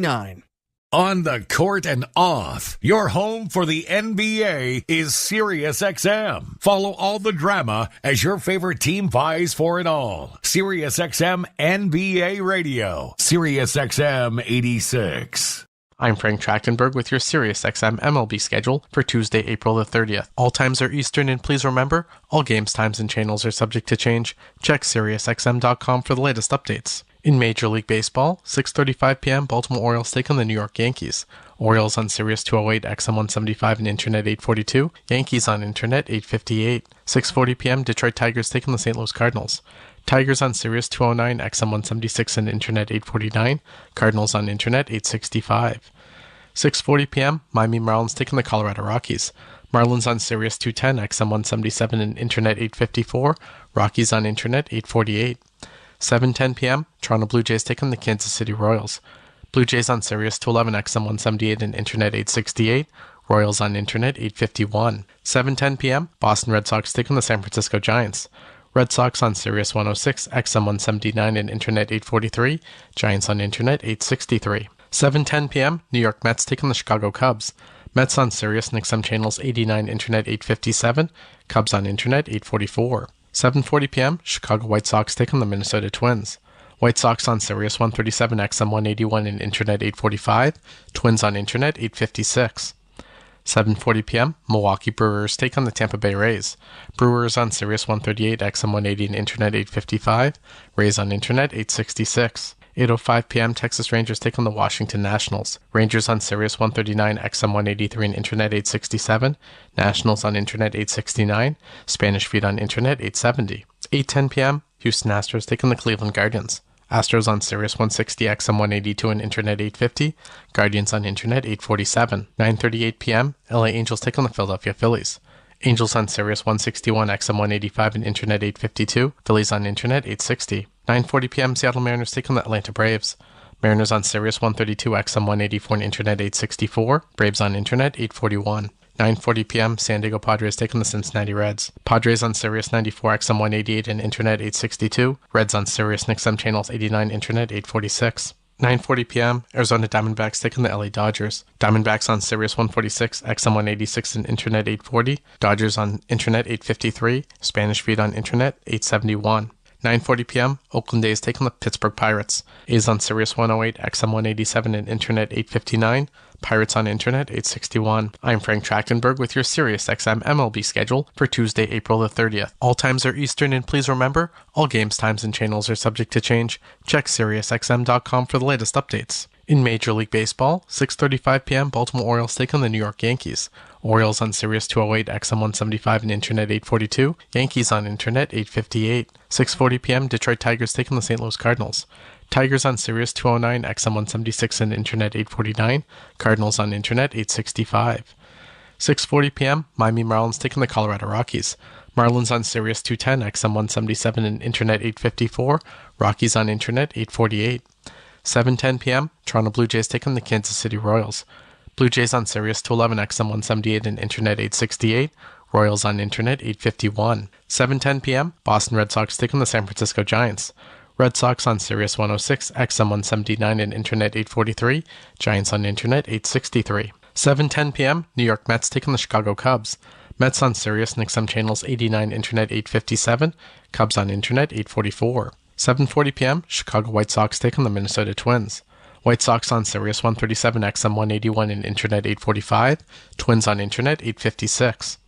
$9. On the court and off, your home for the NBA is SiriusXM. Follow all the drama as your favorite team vies for it all. SiriusXM NBA Radio, SiriusXM 86. I'm Frank Trachtenberg with your SiriusXM MLB schedule for Tuesday, April the 30th. All times are Eastern, and please remember, all games, times, and channels are subject to change. Check SiriusXM.com for the latest updates. In Major League Baseball, 6:35 p.m., Baltimore Orioles take on the New York Yankees. Orioles on Sirius 208, XM 175, and Internet 842. Yankees on Internet 858. 6:40 p.m., Detroit Tigers take on the St. Louis Cardinals. Tigers on Sirius 209, XM 176, and Internet 849. Cardinals on Internet 865. 6:40 p.m., Miami Marlins take on the Colorado Rockies. Marlins on Sirius 210, XM 177, and Internet 854. Rockies on Internet 848. 7:10 p.m., Toronto Blue Jays take on the Kansas City Royals. Blue Jays on Sirius 211, XM 178, and Internet 868. Royals on Internet 851. 7:10 p.m., Boston Red Sox take on the San Francisco Giants. Red Sox on Sirius 106, XM 179, and Internet 843. Giants on Internet 863. 7:10 p.m., New York Mets take on the Chicago Cubs. Mets on Sirius and XM channels 89, Internet 857. Cubs on Internet 844. 7:40 p.m., Chicago White Sox take on the Minnesota Twins. White Sox on Sirius 137, XM 181, and Internet 845. Twins on Internet 856. 7:40 p.m., Milwaukee Brewers take on the Tampa Bay Rays. Brewers on Sirius 138, XM 180, and Internet 855. Rays on Internet 866. 8:05 p.m., Texas Rangers take on the Washington Nationals. Rangers on Sirius 139, XM 183, and Internet 867. Nationals on Internet 869. Spanish Feed on Internet 870. 8:10 p.m., Houston Astros take on the Cleveland Guardians. Astros on Sirius 160, XM 182, and Internet 850. Guardians on Internet 847. 9:38 p.m., LA Angels take on the Philadelphia Phillies. Angels on Sirius 161, XM 185, and Internet 852. Phillies on Internet 860. 9:40 p.m., Seattle Mariners take on the Atlanta Braves. Mariners on Sirius 132, XM 184, and Internet 864. Braves on Internet 841. 9:40 p.m., San Diego Padres take on the Cincinnati Reds. Padres on Sirius 94, XM 188, and Internet 862. Reds on Sirius and XM channels 89, Internet 846. 9:40 p.m., Arizona Diamondbacks take on the LA Dodgers. Diamondbacks on Sirius 146, XM 186, and Internet 840. Dodgers on Internet 853. Spanish Feed on Internet 871. 9:40 p.m., Oakland A's take on the Pittsburgh Pirates. A's on Sirius 108, XM 187, and Internet 859. Pirates on Internet 861. I'm Frank Trachtenberg with your SiriusXM MLB schedule for Tuesday, April the 30th. All times are Eastern, and please remember, all games, times, and channels are subject to change. Check SiriusXM.com for the latest updates. In Major League Baseball, 6:35 p.m., Baltimore Orioles take on the New York Yankees. Orioles on Sirius 208, XM 175, and Internet 842. Yankees on Internet 858. 6:40 p.m., Detroit Tigers take on the St. Louis Cardinals. Tigers on Sirius 209, XM 176, and Internet 849. Cardinals on Internet 865. 6:40 p.m., Miami Marlins take on the Colorado Rockies. Marlins on Sirius 210, XM 177, and Internet 854. Rockies on Internet 848. 7:10 p.m., Toronto Blue Jays take on the Kansas City Royals. Blue Jays on Sirius 211, XM 178, and Internet 868. Royals on Internet 851. 7:10 p.m., Boston Red Sox take on the San Francisco Giants. Red Sox on Sirius 106, XM 179, and Internet 843. Giants on Internet 863. 7:10 p.m., New York Mets take on the Chicago Cubs. Mets on Sirius and XM channels 89, Internet 857. Cubs on Internet 844. 7:40 p.m., Chicago White Sox take on the Minnesota Twins. White Sox on Sirius 137, XM 181, and Internet 845. Twins on Internet 856.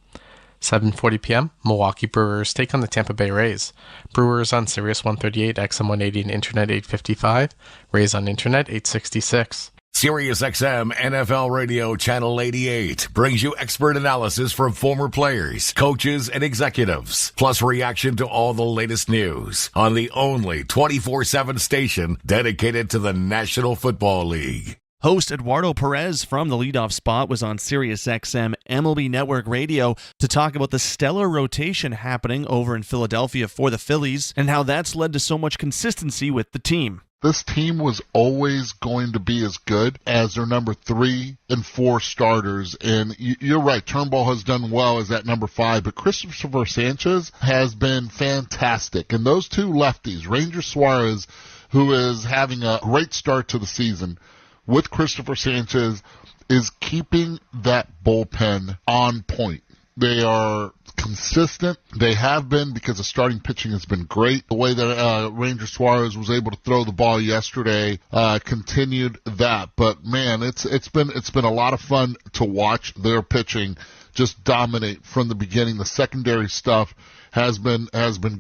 7:40 p.m., Milwaukee Brewers take on the Tampa Bay Rays. Brewers on Sirius 138, XM 180, and Internet 855. Rays on Internet 866. SiriusXM NFL Radio Channel 88 brings you expert analysis from former players, coaches, and executives, plus reaction to all the latest news on the only 24/7 station dedicated to the National Football League. Host Eduardo Perez from the leadoff spot was on SiriusXM MLB Network Radio to talk about the stellar rotation happening over in Philadelphia for the Phillies and how that's led to so much consistency with the team. This team was always going to be as good as their number 3 and 4 starters. And you're right, Turnbull has done well as that number 5, but Christopher Sanchez has been fantastic. And those two lefties, Ranger Suarez, who is having a great start to the season, with Christopher Sanchez is keeping that bullpen on point. They are consistent. They have been, because the starting pitching has been great. The way that Ranger Suarez was able to throw the ball yesterday continued that. But man, it's been a lot of fun to watch their pitching just dominate from the beginning. The secondary stuff has been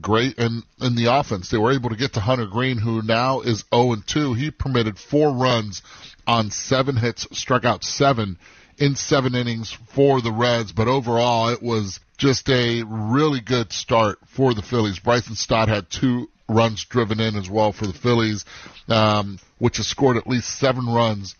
great, and in the offense, they were able to get to Hunter Green, who now is 0-2. He permitted 4 runs on 7 hits, struck out 7 in 7 innings for the Reds, but overall it was just a really good start for the Phillies. Bryson Stott had 2 runs driven in as well for the Phillies, which has scored at least 7 runs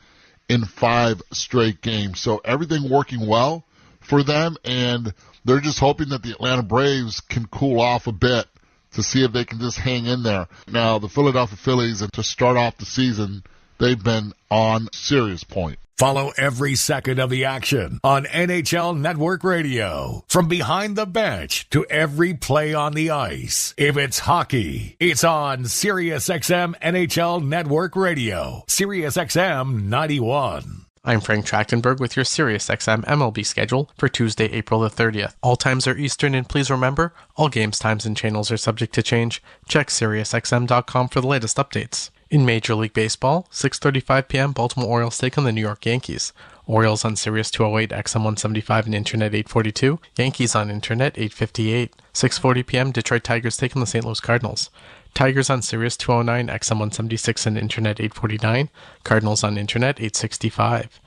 in 5 straight games. So everything working well for them, and they're just hoping that the Atlanta Braves can cool off a bit to see if they can just hang in there. Now, the Philadelphia Phillies, and to start off the season, they've been on serious point. Follow every second of the action on NHL Network Radio. From behind the bench to every play on the ice. If it's hockey, it's on SiriusXM NHL Network Radio. SiriusXM 91. I'm Frank Trachtenberg with your SiriusXM MLB schedule for Tuesday, April the 30th. All times are Eastern, and please remember, all games, times, and channels are subject to change. Check SiriusXM.com for the latest updates. In Major League Baseball, 6:35 p.m., Baltimore Orioles take on the New York Yankees. Orioles on Sirius 208, XM 175, and Internet 842. Yankees on Internet 858. 6:40 p.m., Detroit Tigers take on the St. Louis Cardinals. Tigers on Sirius 209, XM 176, and Internet 849. Cardinals on Internet 865.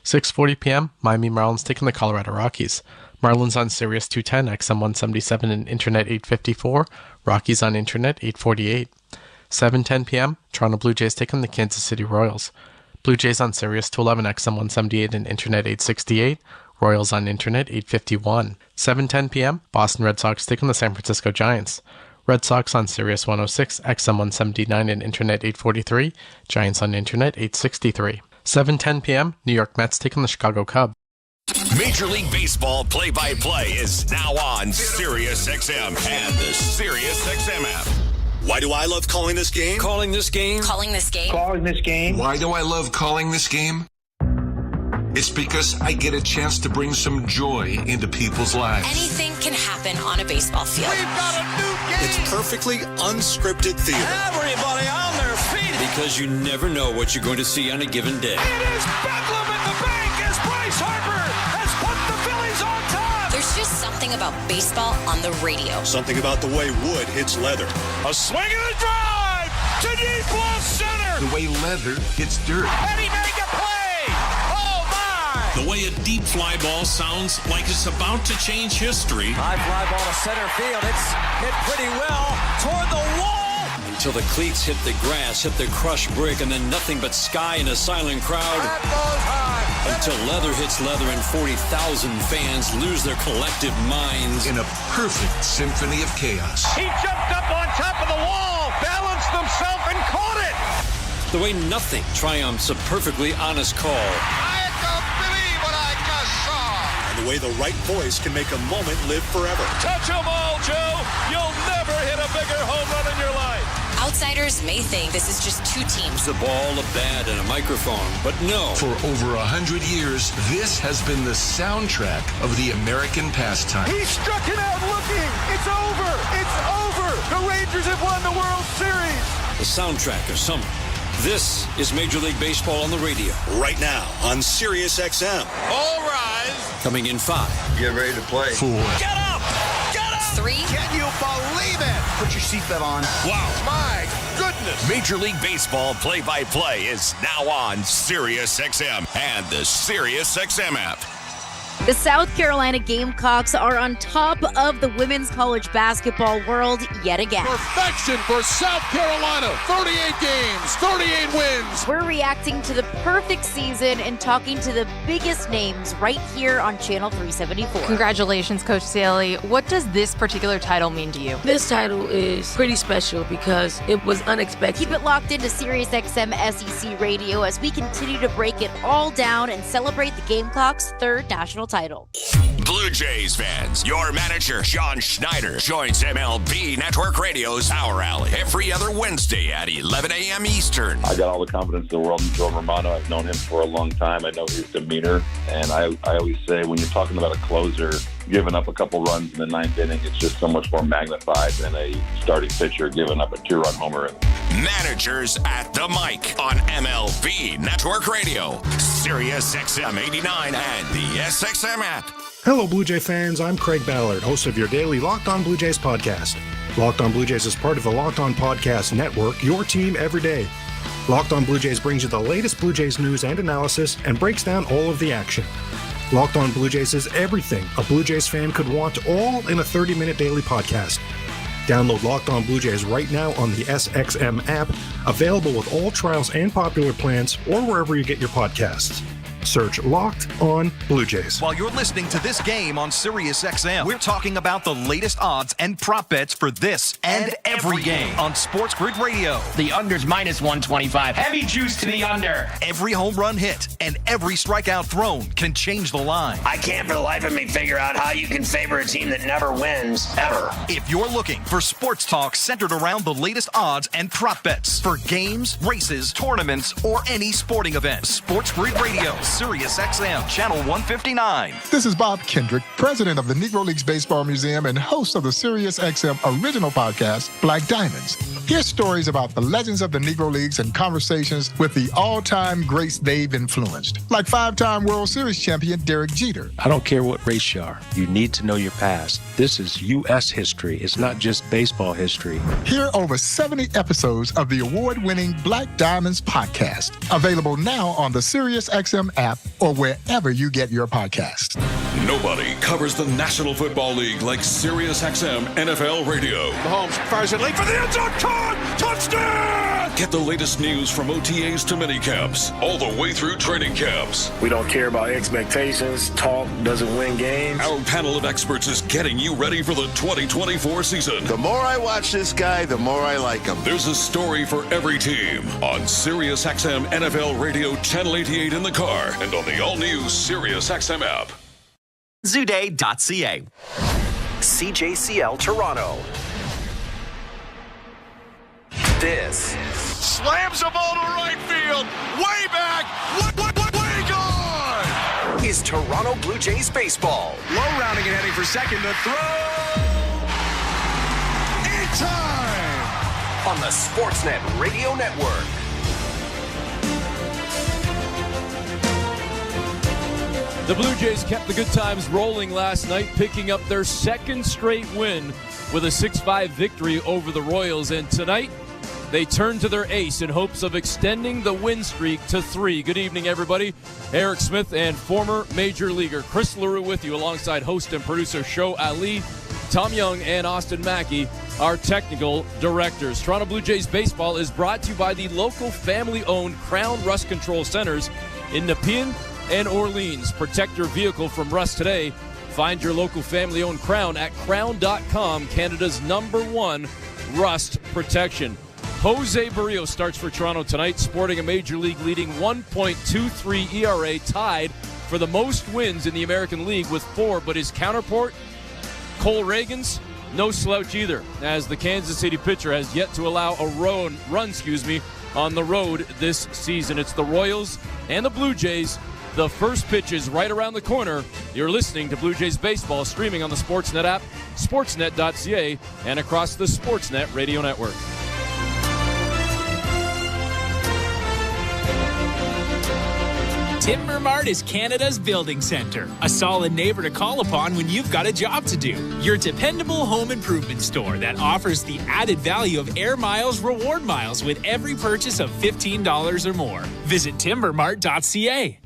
6:40 p.m., Miami Marlins take on the Colorado Rockies. Marlins on Sirius 210, XM 177, and Internet 854. Rockies on Internet 848. 7:10 p.m., Toronto Blue Jays take on the Kansas City Royals. Blue Jays on Sirius 211, XM 178, and Internet 868. Royals on Internet 851. 7:10 p.m., Boston Red Sox take on the San Francisco Giants. Red Sox on Sirius 106, XM 179, and Internet 843. Giants on Internet 863. 7:10 p.m., New York Mets take on the Chicago Cubs. Major League Baseball play-by-play is now on SiriusXM and the SiriusXM app. Why do I love calling this game? Calling this game? Calling this game? Calling this game? Why do I love calling this game? It's because I get a chance to bring some joy into people's lives. Anything can happen on a baseball field. We've got a new game! It's perfectly unscripted theater. Everybody on their feet! Because you never know what you're going to see on a given day. It is bedlam at the bank as Bryce Harper has put the Phillies on top! There's just something about baseball on the radio. Something about the way wood hits leather. A swing and a drive to deep left center! The way leather hits dirt. And he made the play! Oh my! The way a deep fly ball sounds like it's about to change history. High fly ball to center field. It's hit pretty well toward the wall! Until the cleats hit the grass, hit the crushed brick, and then nothing but sky and a silent crowd. That goes high! Until leather hits leather and 40,000 fans lose their collective minds. In a perfect symphony of chaos. He jumped up on top of the wall, balanced himself, and caught it! The way nothing triumphs a perfectly honest call. I don't believe what I just saw! And the way the right voice can make a moment live forever. Touch 'em all, Joe! You'll never hit a bigger home run in your life! Outsiders may think this is just 2 teams. A ball, a bat, and a microphone. But no. For over 100 years, this has been the soundtrack of the American pastime. He struck it out looking! It's over! It's over! The Rangers have won the World Series! The soundtrack of summer. This is Major League Baseball on the radio. Right now on SiriusXM. All rise! Coming in 5. Get ready to play. 4. Get up! Get up! 3. Can you believe it? Put your seatbelt on. Wow. My goodness! Major League Baseball play-by-play is now on SiriusXM and the SiriusXM app. The South Carolina Gamecocks are on top of the women's college basketball world yet again. Perfection for South Carolina. 38 games, 38 wins. We're reacting to the perfect season and talking to the biggest names right here on Channel 374. Congratulations, Coach Staley. What does this particular title mean to you? This title is pretty special because it was unexpected. Keep it locked into SiriusXM SEC Radio as we continue to break it all down and celebrate the Gamecocks' 3rd national national title. Blue Jays fans, your manager, John Schneider, joins MLB Network Radio's Power Alley every other Wednesday at 11 a.m. Eastern. I got all the confidence in the world in Joe Romano. I've known him for a long time. I know his demeanor. And I always say, when you're talking about a closer giving up a couple runs in the ninth inning, it's just so much more magnified than a starting pitcher giving up a 2-run homer. Managers at the mic on MLB Network Radio, Sirius XM 89 and the SXM app. Hello, Blue Jay fans. I'm Craig Ballard, host of your daily Locked On Blue Jays podcast. Locked On Blue Jays is part of the Locked On Podcast Network, your team every day. Locked On Blue Jays brings you the latest Blue Jays news and analysis and breaks down all of the action. Locked On Blue Jays is everything a Blue Jays fan could want, all in a 30-minute daily podcast. Download Locked On Blue Jays right now on the SXM app, available with all trials and popular plans, or wherever you get your podcasts. Search Locked On Blue Jays. While you're listening to this game on Sirius XM, we're talking about the latest odds and prop bets for this and every game on Sports Grid Radio. The under's minus 125. Heavy juice to the under. Every home run hit and every strikeout thrown can change the line. I can't for the life of me figure out how you can favor a team that never wins, ever. If you're looking for sports talk centered around the latest odds and prop bets for games, races, tournaments, or any sporting event, Sports Grid Radio, Sirius XM, Channel 159. This is Bob Kendrick, president of the Negro Leagues Baseball Museum and host of the Sirius XM original podcast, Black Diamonds. Hear stories about the legends of the Negro Leagues and conversations with the all-time greats they've influenced, like 5-time World Series champion Derek Jeter. I don't care what race you are. You need to know your past. This is U.S. history. It's not just baseball history. Hear over 70 episodes of the award-winning Black Diamonds podcast, available now on the Sirius XM app or wherever you get your podcasts. Nobody covers the National Football League like Sirius XM NFL Radio. Mahomes fires it late for the end zone. Caught! Touchdown! Get the latest news from OTAs to minicamps, all the way through training camps. We don't care about expectations. Talk doesn't win games. Our panel of experts is getting you ready for the 2024 season. The more I watch this guy, the more I like him. There's a story for every team on Sirius XM NFL Radio Channel 88 in the car and on the all-new Sirius XM app. Zooday.ca. CJCL Toronto. This slams the ball to right field. Way back. Way gone. Is Toronto Blue Jays baseball. Low rounding and heading for second to throw. In time. On the Sportsnet Radio Network. The Blue Jays kept the good times rolling last night, picking up their second straight win with a 6-5 victory over the Royals. And tonight, they turn to their ace in hopes of extending the win streak to 3. Good evening, everybody. Eric Smith and former Major Leaguer Chris LaRue with you, alongside host and producer Sho Ali, Tom Young, and Austin Mackey, our technical directors. Toronto Blue Jays baseball is brought to you by the local family-owned Crown Rust Control Centers in Nepean and Orleans. Protect your vehicle from rust today. Find your local family-owned Crown at crown.com, Canada's #1 rust protection. Jose Berrios starts for Toronto tonight, sporting a Major League leading 1.23 ERA, tied for the most wins in the American League with 4, but his counterpart, Cole Reagans, no slouch either, as the Kansas City pitcher has yet to allow a run on the road this season. It's the Royals and the Blue Jays. The first pitch is right around the corner. You're listening to Blue Jays baseball, streaming on the Sportsnet app, sportsnet.ca, and across the Sportsnet radio network. Timber Mart is Canada's building center, a solid neighbor to call upon when you've got a job to do. Your dependable home improvement store that offers the added value of Air Miles reward miles with every purchase of $15 or more. Visit timbermart.ca.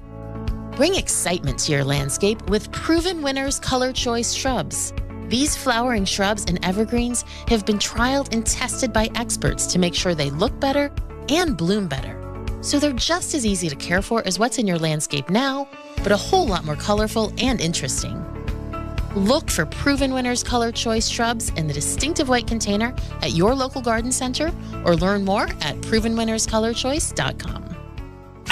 Bring excitement to your landscape with Proven Winners Color Choice shrubs. These flowering shrubs and evergreens have been trialed and tested by experts to make sure they look better and bloom better. So they're just as easy to care for as what's in your landscape now, but a whole lot more colorful and interesting. Look for Proven Winners Color Choice shrubs in the distinctive white container at your local garden center, or learn more at provenwinnerscolorchoice.com.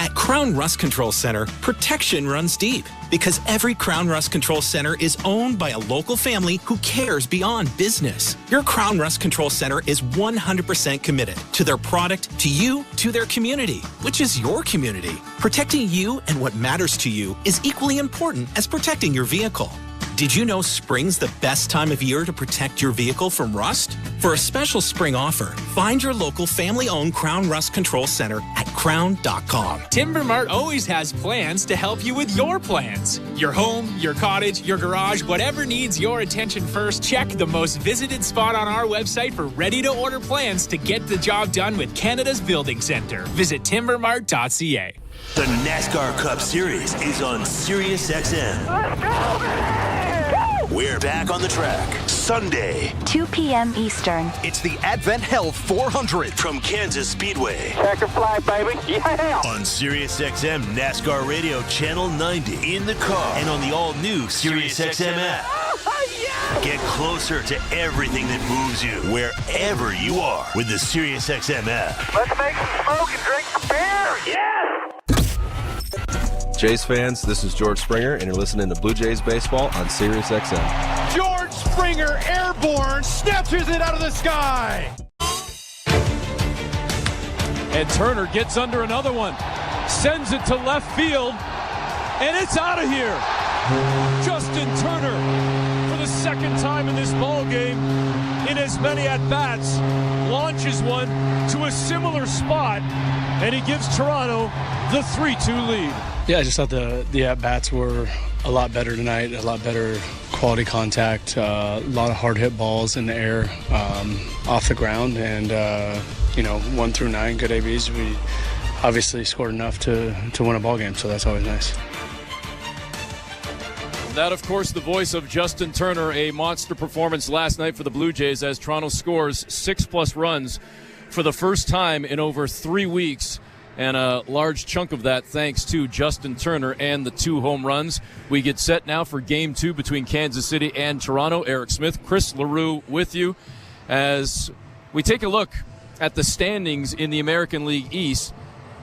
At Crown Rust Control Center, protection runs deep because every Crown Rust Control Center is owned by a local family who cares beyond business. Your Crown Rust Control Center is 100% committed to their product, to you, to their community, which is your community. Protecting you and what matters to you is equally important as protecting your vehicle. Did you know spring's the best time of year to protect your vehicle from rust? For a special spring offer, find your local family-owned Crown Rust Control Center at crown.com. Timber Mart always has plans to help you with your plans. Your home, your cottage, your garage, whatever needs your attention first, check the most visited spot on our website for ready-to-order plans to get the job done with Canada's Building Centre. Visit timbermart.ca. The NASCAR Cup Series is on SiriusXM. Let's go, man! We're back on the track Sunday, 2 p.m. Eastern. It's the Advent Hell 400 from Kansas Speedway. Checker flag, baby. Yeah! On SiriusXM NASCAR Radio Channel 90 in the car and on the all-new SiriusXM app. Yeah! Get closer to everything that moves you wherever you are with the SiriusXM app. Let's make some smoke and drink some beer. Yeah! Jays fans, this is George Springer, and you're listening to Blue Jays Baseball on SiriusXM. George Springer, airborne, snatches it out of the sky. And Turner gets under another one, sends it to left field, and it's out of here. Justin Turner, for the second time in this ball game, in as many at-bats, launches one to a similar spot, and he gives Toronto the 3-2 lead. Yeah, I just thought the at-bats were a lot better tonight, a lot better quality contact, a lot of hard hit balls in the air, off the ground, and 1 through 9 good ABs. We obviously scored enough to win a ball game, so that's always nice. That, of course, the voice of Justin Turner, a monster performance last night for the Blue Jays as Toronto scores 6+ runs for the first time in over 3 weeks. And a large chunk of that thanks to Justin Turner and the 2 home runs. We get set now for Game 2 between Kansas City and Toronto. Eric Smith, Chris LaRue with you as we take a look at the standings in the American League East.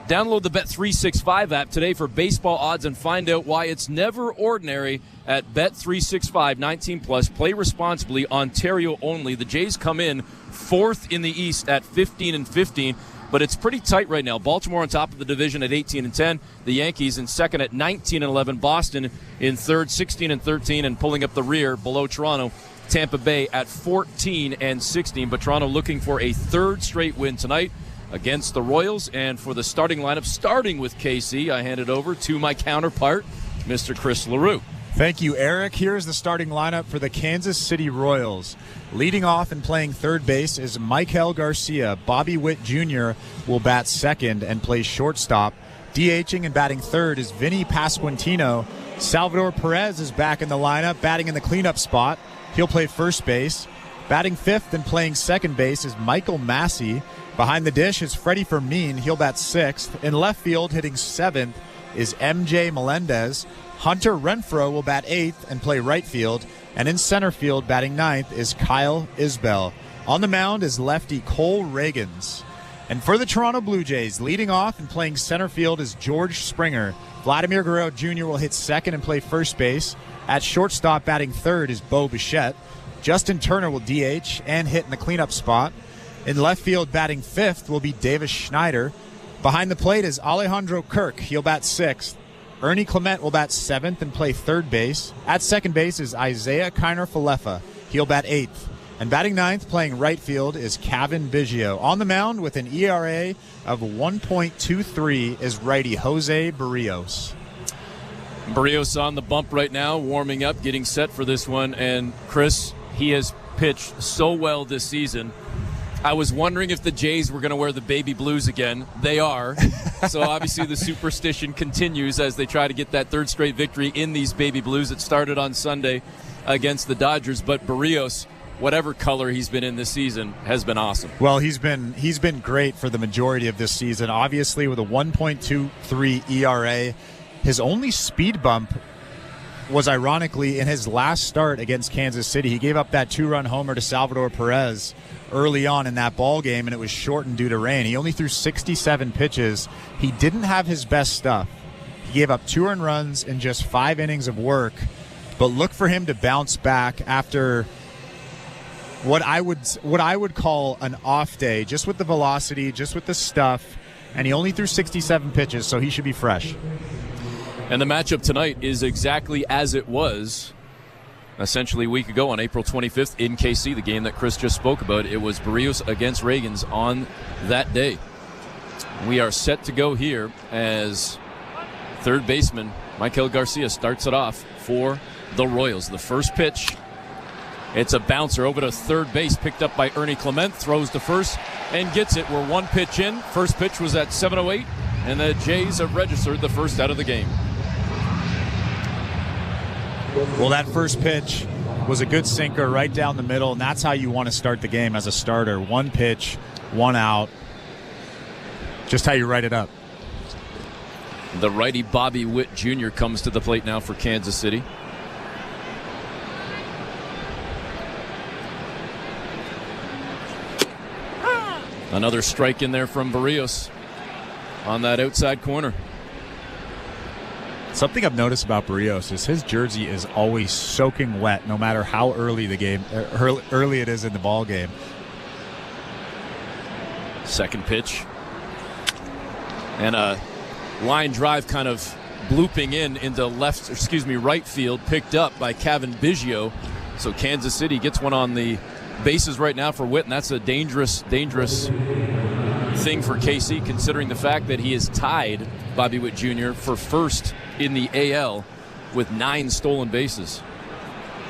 Download the Bet365 app today for baseball odds and find out why it's never ordinary at Bet365 19+. Play responsibly, Ontario only. The Jays come in 4th in the East at 15-15. But it's pretty tight right now. Baltimore on top of the division at 18-10. The Yankees in second at 19-11. Boston in third, 16-13, and pulling up the rear below Toronto. Tampa Bay at 14-16. But Toronto looking for a third straight win tonight against the Royals. And for the starting lineup, starting with KC, I hand it over to my counterpart, Mr. Chris LaRue. Thank you, Eric. Here's the starting lineup for the Kansas City Royals. Leading off and playing third base is Michael Garcia. Bobby Witt Jr. will bat second and play shortstop. DHing and batting third is Vinny Pasquantino. Salvador Perez is back in the lineup, batting in the cleanup spot. He'll play first base. Batting fifth and playing second base is Michael Massey. Behind the dish is Freddie Fermin. He'll bat sixth. In left field, hitting seventh, is MJ Melendez. Hunter Renfroe will bat 8th and play right field. And in center field, batting 9th, is Kyle Isbell. On the mound is lefty Cole Reagans. And for the Toronto Blue Jays, leading off and playing center field is George Springer. Vladimir Guerrero Jr. will hit second and play first base. At shortstop, batting third, is Bo Bichette. Justin Turner will DH and hit in the cleanup spot. In left field, batting fifth, will be Davis Schneider. Behind the plate is Alejandro Kirk. He'll bat sixth. Ernie Clement will bat seventh and play third base. At second base is Isaiah Kiner-Falefa. He'll bat eighth. And batting ninth, playing right field, is Kevin Biggio. On the mound with an ERA of 1.23 is righty Jose Berrios. Berrios on the bump right now, warming up, getting set for this one. And Chris, he has pitched so well this season. I was wondering if the Jays were going to wear the baby blues again. They are. So obviously the superstition continues as they try to get that third straight victory in these baby blues. It started on Sunday against the Dodgers, but Berrios, whatever color he's been in this season, has been awesome. Well, he's been great for the majority of this season. Obviously with a 1.23 ERA, his only speed bump was ironically in his last start against Kansas City. He gave up that 2-run homer to Salvador Perez early on in that ball game, and it was shortened due to rain. He only threw 67 pitches. He didn't have his best stuff. He gave up 2 earned runs in just 5 innings of work. But look for him to bounce back after what I would call an off day, just with the velocity, just with the stuff. And he only threw 67 pitches, so he should be fresh. And the matchup tonight is exactly as it was essentially a week ago on April 25th in KC, the game that Chris just spoke about. It was Berrios against Reagans on that day. We are set to go here as third baseman Michael Garcia starts it off for the Royals. The first pitch, it's a bouncer over to third base, picked up by Ernie Clement, throws to first and gets it. We're 1 pitch in. First pitch was at 7:08, and the Jays have registered the first out of the game. Well, that first pitch was a good sinker right down the middle, and that's how you want to start the game as a starter. 1 pitch, 1 out. Just how you write it up. The righty Bobby Witt Jr. comes to the plate now for Kansas City. Another strike in there from Berrios on that outside corner. Something I've noticed about Berrios is his jersey is always soaking wet, no matter how early early it is in the ball game. Second pitch, and a line drive kind of blooping into right field, picked up by Kevin Biggio. So Kansas City gets one on the bases right now for Witt, and that's a dangerous thing for KC, considering the fact that he has tied Bobby Witt Jr. for first in the AL with 9 stolen bases.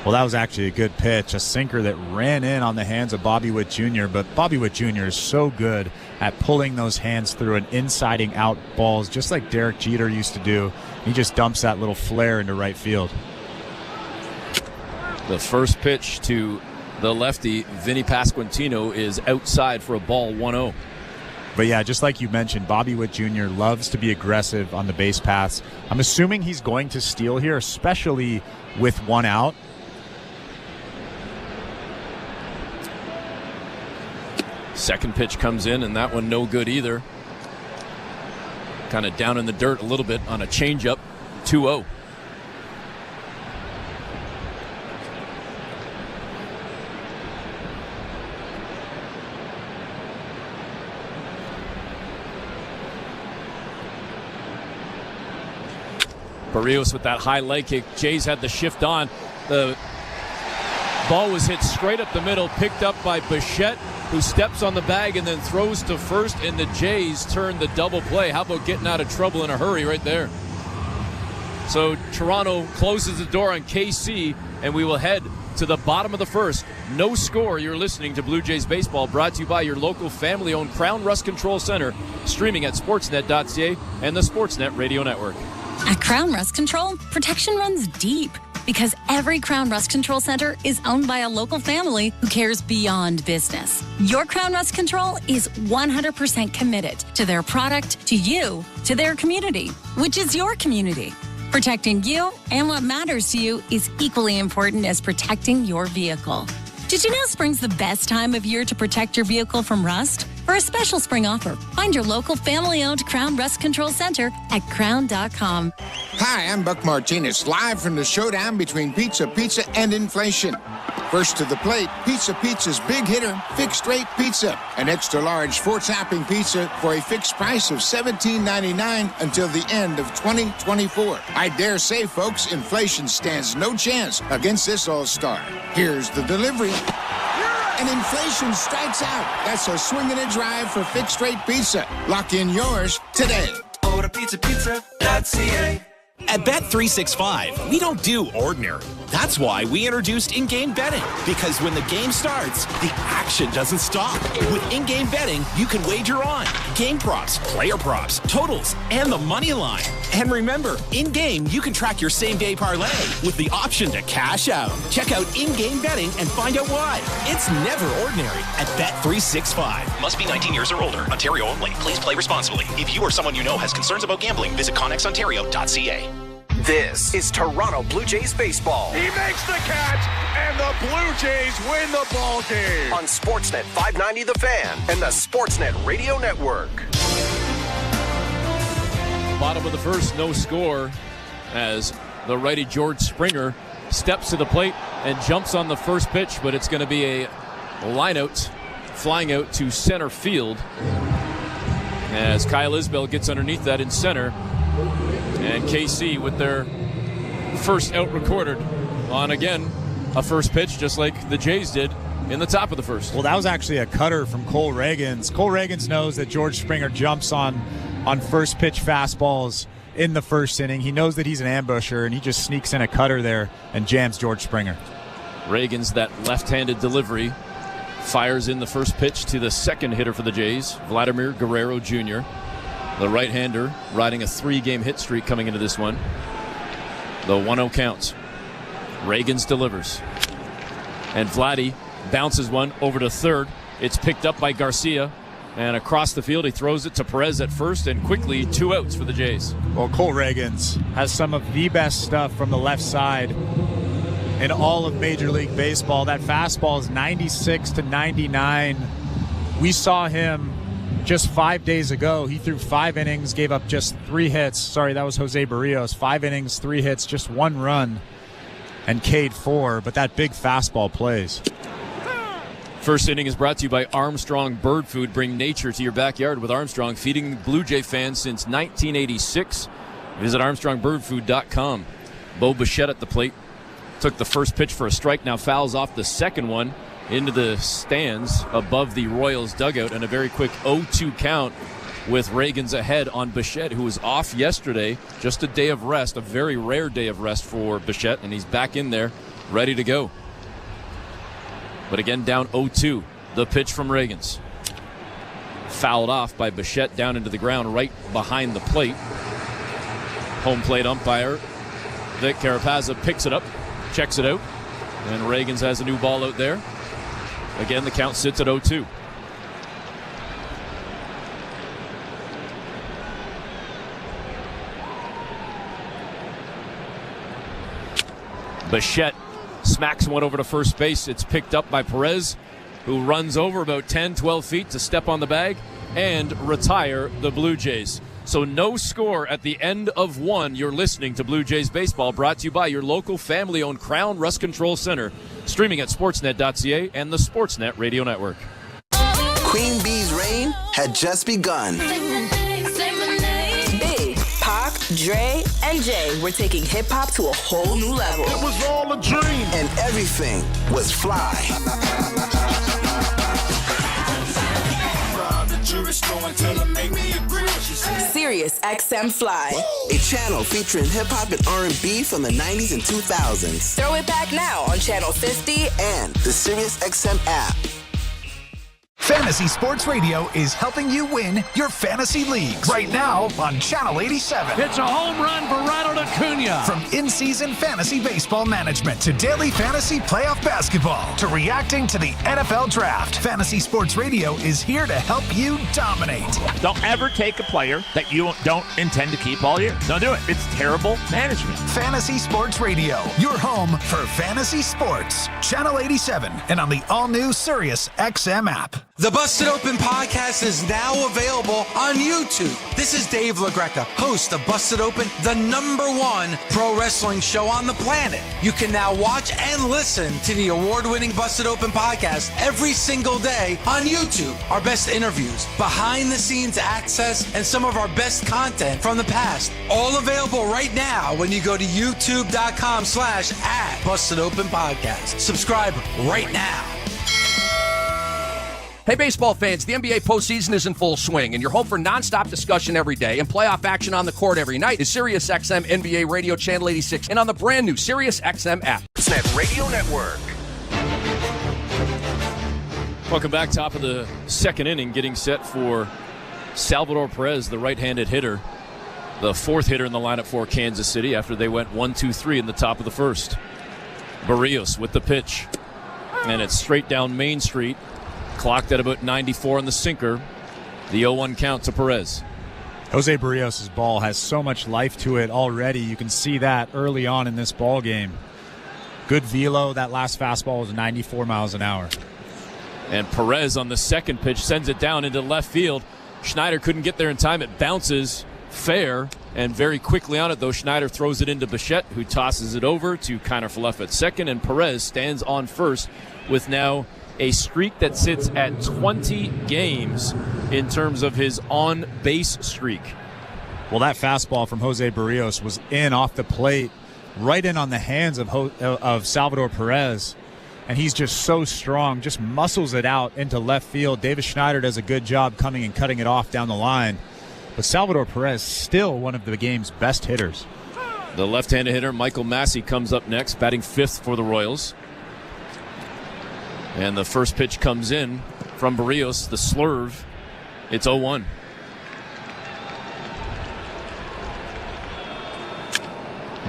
Well, that was actually a good pitch, a sinker that ran in on the hands of Bobby Witt Jr., but Bobby Witt Jr. is so good at pulling those hands through and insiding out balls, just like Derek Jeter used to do. He just dumps that little flare into right field. The first pitch to the lefty, Vinny Pasquantino, is outside for a ball, 1-0. But yeah, just like you mentioned, Bobby Witt Jr. loves to be aggressive on the base paths. I'm assuming he's going to steal here, especially with 1 out. Second pitch comes in, and that one no good either. Kind of down in the dirt a little bit on a changeup, 2-0. Berrios with that high leg kick. Jays had the shift on. The ball was hit straight up the middle, picked up by Bichette, who steps on the bag and then throws to first, and the Jays turn the double play. How about getting out of trouble in a hurry right there? So Toronto closes the door on KC, and we will head to the bottom of the first. No score. You're listening to Blue Jays Baseball, brought to you by your local family-owned Crown Rust Control Center, streaming at sportsnet.ca and the Sportsnet Radio Network. At Crown Rust Control, protection runs deep because every Crown Rust Control Center is owned by a local family who cares beyond business. Your Crown Rust Control is 100% committed to their product, to you, to their community, which is your community. Protecting you and what matters to you is equally important as protecting your vehicle. Did you know spring's the best time of year to protect your vehicle from rust? For a special spring offer, find your local family-owned Crown Rust Control Center at crown.com. Hi, I'm Buck Martinez, live from the showdown between Pizza and inflation. First to the plate, Pizza's big hitter, fixed rate pizza. An extra large 4-topping pizza for a fixed price of $17.99 until the end of 2024. I dare say, folks, inflation stands no chance against this all-star. Here's the delivery. And inflation strikes out. That's a swing and a drive for fixed rate pizza. Lock in yours today. Order pizza.ca. At Bet365, we don't do ordinary. That's why we introduced in-game betting. Because when the game starts, the action doesn't stop. With in-game betting, you can wager on game props, player props, totals, and the money line. And remember, in-game, you can track your same-day parlay with the option to cash out. Check out in-game betting and find out why. It's never ordinary at Bet365. Must be 19 years or older. Ontario only. Please play responsibly. If you or someone you know has concerns about gambling, visit connexontario.ca. This is Toronto Blue Jays baseball. He makes the catch, and the Blue Jays win the ball game. On Sportsnet 590 The Fan and the Sportsnet Radio Network. Bottom of the first, no score, as the righty George Springer steps to the plate and jumps on the first pitch, but it's going to be a line out, flying out to center field as Kyle Isbell gets underneath that in center. And KC with their first out recorded on, again, a first pitch, just like the Jays did in the top of the first. Well, that was actually a cutter from Cole Reagans. Cole Reagans knows that George Springer jumps on first pitch fastballs in the first inning. He knows that he's an ambusher, and he just sneaks in a cutter there and jams George Springer. Reagans, that left-handed delivery, fires in the first pitch to the second hitter for the Jays, Vladimir Guerrero Jr., the right-hander, riding a 3-game hit streak coming into this one. The 1-0 count. Reagans delivers. And Vladdy bounces one over to third. It's picked up by Garcia. And across the field, he throws it to Perez at first, and quickly 2 outs for the Jays. Well, Cole Reagans has some of the best stuff from the left side in all of Major League Baseball. That fastball is 96 to 99. We saw him just 5 days ago. He threw 5 innings, gave up just 3 hits. Sorry, that was Jose Berrios. 5 innings, 3 hits, just 1 run, and K'd 4. But that big fastball plays. First inning is brought to you by Armstrong Bird Food. Bring nature to your backyard with Armstrong, feeding Blue Jay fans since 1986. Visit ArmstrongBirdFood.com. Bo Bichette at the plate. Took the first pitch for a strike, now fouls off the second one into the stands above the Royals dugout, and a very quick 0-2 count with Reagans ahead on Bichette, who was off yesterday. Just a day of rest, a very rare day of rest for Bichette, and he's back in there ready to go. But again, down 0-2. The pitch from Reagans. Fouled off by Bichette down into the ground right behind the plate. Home plate umpire Vic Carapazza picks it up, checks it out, and Reagans has a new ball out there. Again, the count sits at 0-2. Bichette smacks one over to first base. It's picked up by Perez, who runs over about 10, 12 feet to step on the bag and retire the Blue Jays. So no score at the end of 1. You're listening to Blue Jays Baseball, brought to you by your local family-owned Crown Rust Control Center. Streaming at sportsnet.ca and the Sportsnet Radio Network. Queen Bee's reign had just begun. Big, Pac, Dre, and Jay were taking hip-hop to a whole new level. It was all a dream. And everything was fly. Sirius XM Fly. A channel featuring hip-hop and R&B from the 90s and 2000s. Throw it back now on Channel 50 and the Sirius XM app. Fantasy Sports Radio is helping you win your fantasy leagues. Right now on Channel 87. It's a home run for Ronald Acuna. From in-season fantasy baseball management to daily fantasy playoff basketball to reacting to the NFL draft, Fantasy Sports Radio is here to help you dominate. Don't ever take a player that you don't intend to keep all year. Don't do it. It's terrible management. Fantasy Sports Radio, your home for fantasy sports. Channel 87 and on the all-new Sirius XM app. The Busted Open podcast is now available on YouTube. This is Dave LaGreca, host of Busted Open, the #1 pro wrestling show on the planet. You can now watch and listen to the award-winning Busted Open podcast every single day on YouTube. Our best interviews, behind-the-scenes access, and some of our best content from the past. All available right now when you go to youtube.com/@BustedOpenPodcast. Subscribe right now. Hey, baseball fans, the NBA postseason is in full swing, and your home for nonstop discussion every day and playoff action on the court every night is Sirius XM NBA Radio Channel 86 and on the brand new Sirius XM app. Sportsnet Radio Network. Welcome back. Top of the second inning, getting set for Salvador Perez, the right-handed hitter, the fourth hitter in the lineup for Kansas City after they went 1-2-3 in the top of the first. Berrios with the pitch, and it's straight down Main Street. Clocked at about 94 on the sinker. The 0-1 count to Perez. Jose Berrios' ball has so much life to it already. You can see that early on in this ball game. Good velo. That last fastball was 94 miles an hour. And Perez on the second pitch sends it down into left field. Schneider couldn't get there in time. It bounces fair, and very quickly on it, though, Schneider throws it into Bichette, who tosses it over to Connor Falefa at second, and Perez stands on first with now a streak that sits at 20 games in terms of his on-base streak. Well, that fastball from Jose Berrios was in off the plate, right in on the hands of Salvador Perez. And he's just so strong, just muscles it out into left field. Davis Schneider does a good job coming and cutting it off down the line. But Salvador Perez, still one of the game's best hitters. The left-handed hitter, Michael Massey, comes up next, batting fifth for the Royals. And the first pitch comes in from Berrios, the slurve. It's 0-1.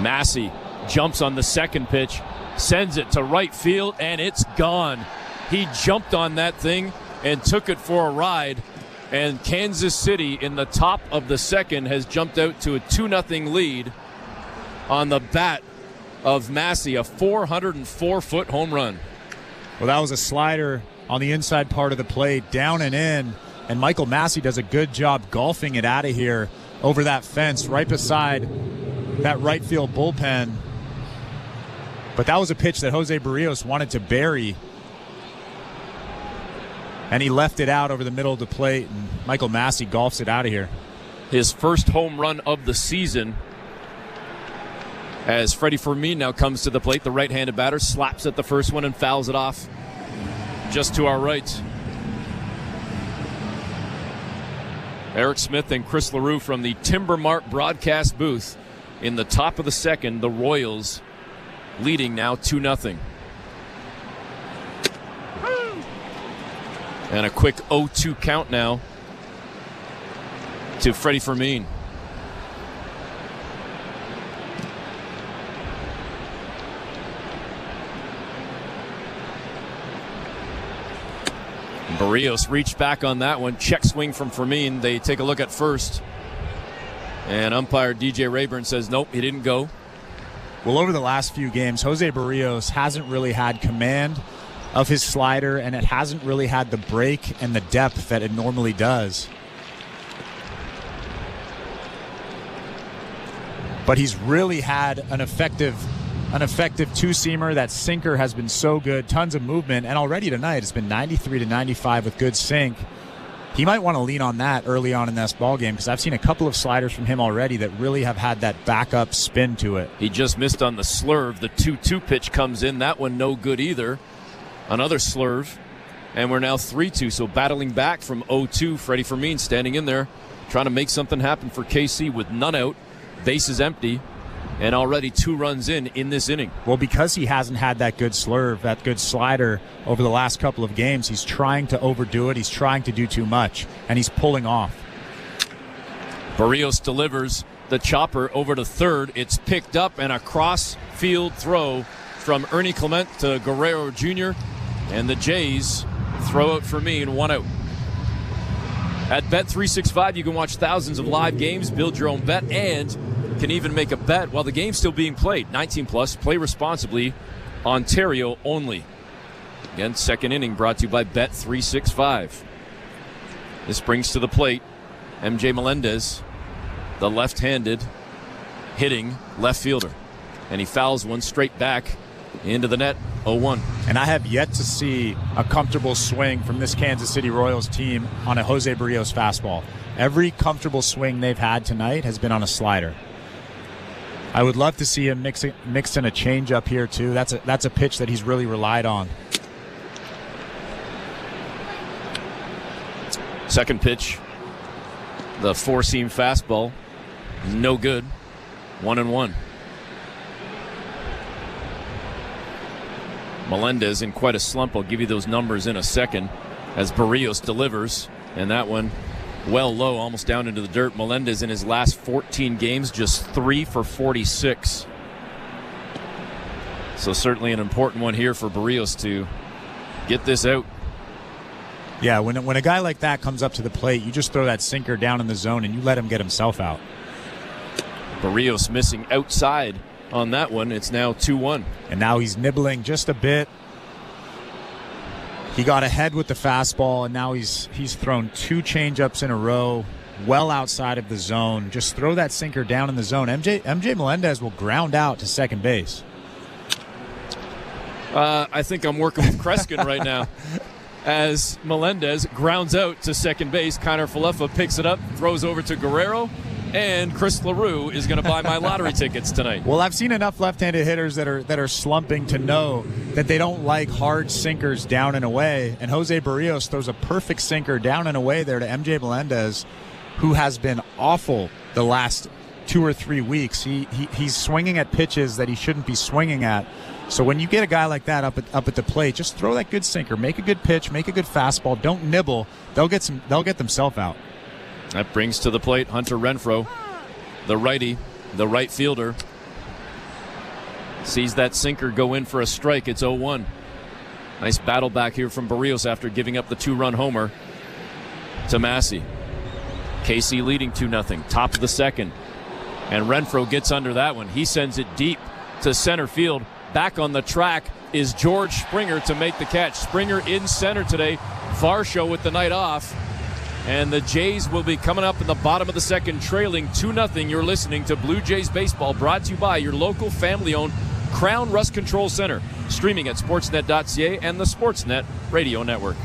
Massey jumps on the second pitch, sends it to right field, and it's gone. He jumped on that thing and took it for a ride. And Kansas City, in the top of the second, has jumped out to a 2-0 lead on the bat of Massey, a 404-foot home run. Well, that was a slider on the inside part of the plate, down and in. And Michael Massey does a good job golfing it out of here over that fence right beside that right field bullpen. But that was a pitch that Jose Berrios wanted to bury. And he left it out over the middle of the plate, and Michael Massey golfs it out of here. His first home run of the season, as Freddie Fermin now comes to the plate. The right-handed batter slaps at the first one and fouls it off just to our right. Eric Smith and Chris LaRue from the Timber Mart broadcast booth in the top of the second. The Royals leading now 2-0. And a quick 0-2 count now to Freddie Fermin. Berrios reached back on that one. Check swing from Fermin. They take a look at first. And umpire DJ Rayburn says, nope, he didn't go. Well, over the last few games, Jose Berrios hasn't really had command of his slider, and it hasn't really had the break and the depth that it normally does. But he's really had an effective two-seamer. That sinker has been so good, tons of movement, and already tonight it's been 93 to 95 with good sink. He might want to lean on that early on in this ball game, because I've seen a couple of sliders from him already that really have had that backup spin to it. He just missed on the slurve. The 2-2 pitch comes in. That one no good either. Another slurve, and we're now 3-2. So battling back from 0-2, Freddie Fermin standing in there, trying to make something happen for KC with none out, bases empty, and already 2 runs in this inning. Well, because he hasn't had that good slurve, that good slider over the last couple of games, he's trying to overdo it. He's trying to do too much, and he's pulling off. Berrios delivers the chopper over to third. It's picked up, and a cross-field throw from Ernie Clement to Guerrero Jr., and the Jays throw out for me and 1 out. At Bet365, you can watch thousands of live games, build your own bet, and can even make a bet while the game's still being played. 19 plus, play responsibly, Ontario only. Again, second inning brought to you by Bet365. This brings to the plate MJ Melendez, the left-handed hitting left fielder. And he fouls one straight back into the net, 0-1. And I have yet to see a comfortable swing from this Kansas City Royals team on a Jose Berrios fastball. Every comfortable swing they've had tonight has been on a slider. I would love to see him mix in a changeup here too. That's a pitch that he's really relied on. Second pitch, the four-seam fastball, no good. 1-1. Melendez in quite a slump. I'll give you those numbers in a second as Berrios delivers, and that one well low, almost down into the dirt. Melendez in his last 14 games, just 3 for 46. So certainly an important one here for Berrios to get this out. Yeah, when a guy like that comes up to the plate, you just throw that sinker down in the zone and you let him get himself out. Berrios missing outside on that one. It's now 2-1. And now he's nibbling just a bit. He got ahead with the fastball, and now he's thrown 2 changeups in a row, well outside of the zone. Just throw that sinker down in the zone. MJ Melendez will ground out to second base. I think I'm working with Kreskin right now. As Melendez grounds out to second base, Connor Falefa picks it up, throws over to Guerrero, and Chris LaRue is going to buy my lottery tickets tonight. Well, I've seen enough left-handed hitters that are slumping to know that they don't like hard sinkers down and away. And Jose Berrios throws a perfect sinker down and away there to MJ Melendez, who has been awful the last 2 or 3 weeks. He's swinging at pitches that he shouldn't be swinging at. So when you get a guy like that up at the plate, just throw that good sinker, make a good pitch, make a good fastball. Don't nibble. They'll get themselves out. That brings to the plate Hunter Renfroe, the righty, the right fielder. Sees that sinker go in for a strike. It's 0-1. Nice battle back here from Berrios after giving up the 2-run homer to Massey. KC leading 2-0. Top of the second. And Renfroe gets under that one. He sends it deep to center field. Back on the track is George Springer to make the catch. Springer in center today. Varsho with the night off. And the Jays will be coming up in the bottom of the second, trailing 2-0. You're listening to Blue Jays Baseball, brought to you by your local family-owned Crown Rust Control Center. Streaming at sportsnet.ca and the Sportsnet Radio Network.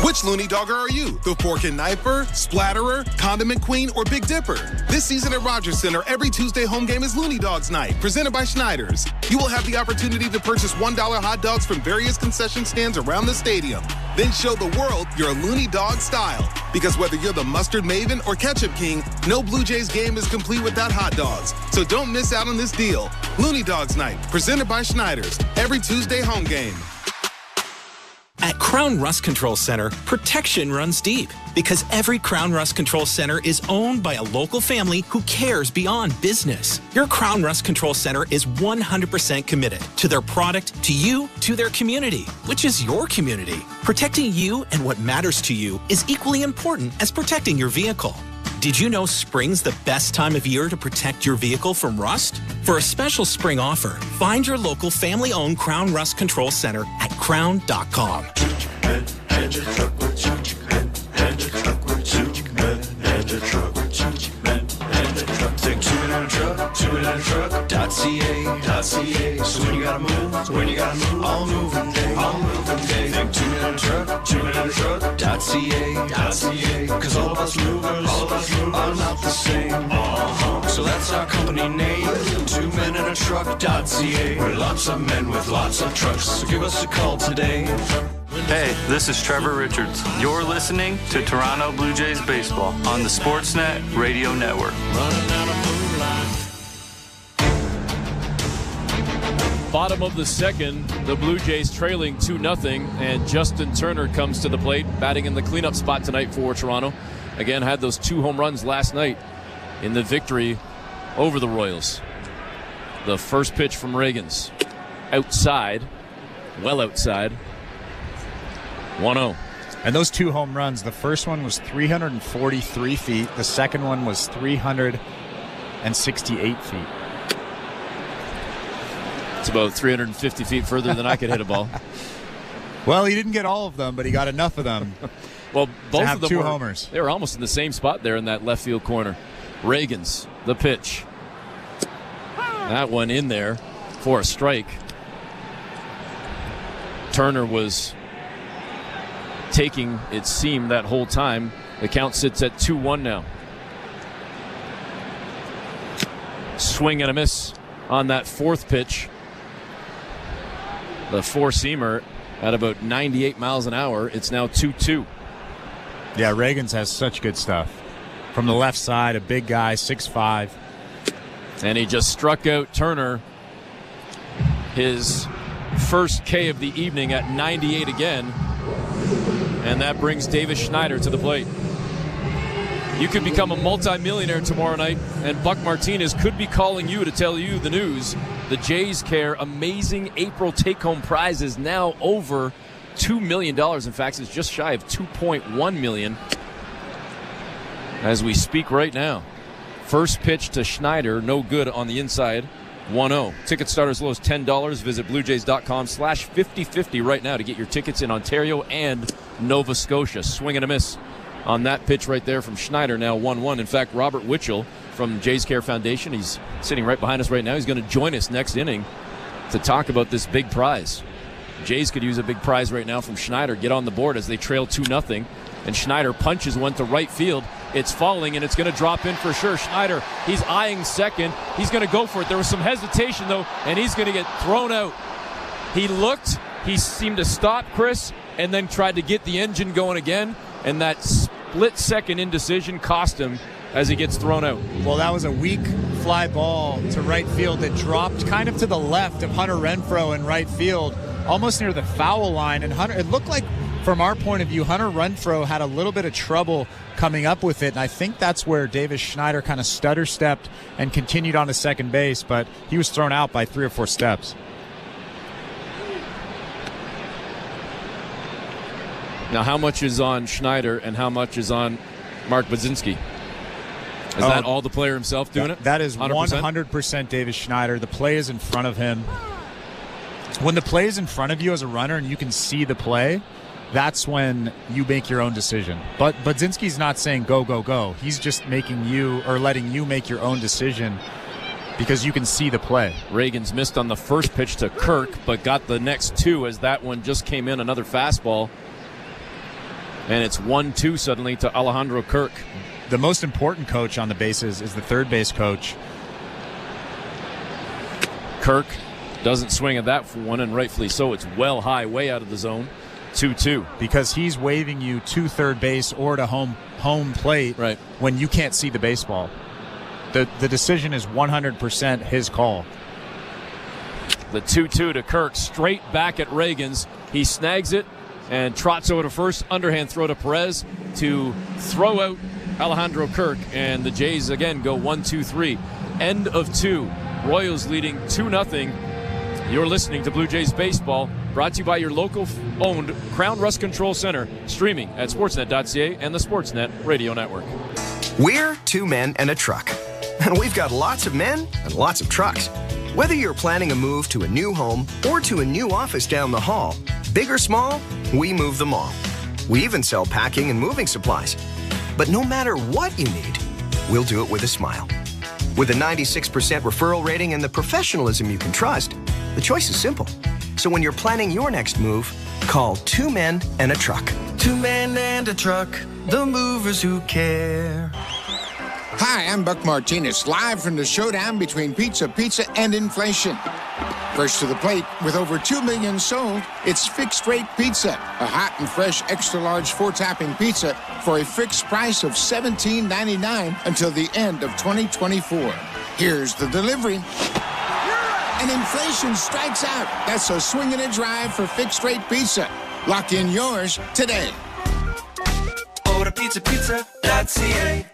Which Looney Dogger are you? The fork and knifer, splatterer, condiment queen, or Big Dipper? This season at Rogers Center, every Tuesday home game is Looney Dogs Night, presented by Schneider's. You will have the opportunity to purchase $1 hot dogs from various concession stands around the stadium. Then show the world your Looney Dog style. Because whether you're the mustard maven or ketchup king, no Blue Jays game is complete without hot dogs. So don't miss out on this deal. Looney Dogs Night, presented by Schneider's, every Tuesday home game. At Crown Rust Control Center, protection runs deep because every Crown Rust Control Center is owned by a local family who cares beyond business. Your Crown Rust Control Center is 100% committed to their product, to you, to their community, which is your community. Protecting you and what matters to you is equally important as protecting your vehicle. Did you know spring's the best time of year to protect your vehicle from rust? For a special spring offer, find your local family-owned Crown Rust Control Center at crown.com. Truck.ca. So when you gotta move, all moving day. Think 2-minute truck. .ca. Cause all of us movers are not the same. So that's our company name, 2-minute truck.ca. We're lots of men with lots of trucks. So give us a call today. Hey, this is Trevor Richards. You're listening to Toronto Blue Jays Baseball on the Sportsnet Radio Network. Bottom of the second, the Blue Jays trailing 2-0, and Justin Turner comes to the plate, batting in the cleanup spot tonight for Toronto. Again, had those 2 home runs last night in the victory over the Royals. The first pitch from Reagans. Outside. Well outside. 1-0. And those 2 home runs, the first one was 343 feet. The second one was 368 feet. It's about 350 feet further than I could hit a ball. Well, he didn't get all of them, but he got enough of them. Well, both of them 2 were homers. They were almost in the same spot there in that left field corner. Reagans, the pitch. That one in there for a strike. Turner was taking, it seemed, that whole time. The count sits at 2-1 now. Swing and a miss on that fourth pitch. The four-seamer at about 98 miles an hour. It's now 2-2. Yeah, Reagans has such good stuff. From the left side, a big guy, 6'5". And he just struck out Turner. His first K of the evening at 98 again. And that brings Davis Schneider to the plate. You could become a multimillionaire tomorrow night, and Buck Martinez could be calling you to tell you the news. The Jays Care amazing April take-home prize is now over $2 million. In fact, it's just shy of $2.1 million as we speak right now. First pitch to Schneider, no good on the inside, 1-0. Ticket start as low as $10. Visit bluejays.com/5050 right now to get your tickets in Ontario and Nova Scotia. Swing and a miss on that pitch right there from Schneider, now 1-1. In fact, Robert Witchell from Jays Care Foundation, he's sitting right behind us right now. He's going to join us next inning to talk about this big prize. Jays could use a big prize right now from Schneider. Get on the board as they trail 2-0. And Schneider punches one to right field. It's falling, and it's going to drop in for sure. Schneider, he's eyeing second. He's going to go for it. There was some hesitation, though, and he's going to get thrown out. He looked. He seemed to stop, Chris, and then tried to get the engine going again, and that split-second indecision cost him as he gets thrown out. Well, that was a weak fly ball to right field that dropped kind of to the left of Hunter Renfroe in right field, almost near the foul line. And Hunter, it looked like, from our point of view, Hunter Renfroe had a little bit of trouble coming up with it, and I think that's where Davis Schneider kind of stutter-stepped and continued on to second base, but he was thrown out by 3 or 4 steps. Now, how much is on Schneider and how much is on Mark Budzinski? Is that all the player himself doing it? That is 100% Davis Schneider. The play is in front of him. When the play is in front of you as a runner and you can see the play, that's when you make your own decision. But Budzinski's not saying go, go, go. He's just making you, or letting you make your own decision because you can see the play. Reagan's missed on the first pitch to Kirk, but got the next 2 as that one just came in, another fastball. And it's 1-2 suddenly to Alejandro Kirk. The most important coach on the bases is the third base coach. Kirk doesn't swing at that one, and rightfully so. It's well high, way out of the zone. 2-2. Because he's waving you to third base or to home plate when you can't see the baseball. The decision is 100% his call. The 2-2 to Kirk, straight back at Reagan's. He snags it and trots over to first. Underhand throw to Perez to throw out Alejandro Kirk. And the Jays again go 1-2-3. End of 2. Royals leading 2-0. You're listening to Blue Jays Baseball, brought to you by your local-owned Crown Rust Control Center, streaming at sportsnet.ca and the Sportsnet Radio Network. We're 2 men and a truck, and we've got lots of men and lots of trucks. Whether you're planning a move to a new home or to a new office down the hall, big or small, we move them all. We even sell packing and moving supplies. But no matter what you need, we'll do it with a smile. With a 96% referral rating and the professionalism you can trust, the choice is simple. So when you're planning your next move, call 2 men and a truck. 2 men and a truck, the movers who care. Hi, I'm Buck Martinez, live from the showdown between pizza and inflation. First to the plate, with over 2 million sold, it's Fixed Rate Pizza, a hot and fresh extra-large 4-topping pizza for a fixed price of $17.99 until the end of 2024. Here's the delivery. And inflation strikes out. That's a swing and a drive for Fixed Rate Pizza. Lock in yours today. Order pizza.ca.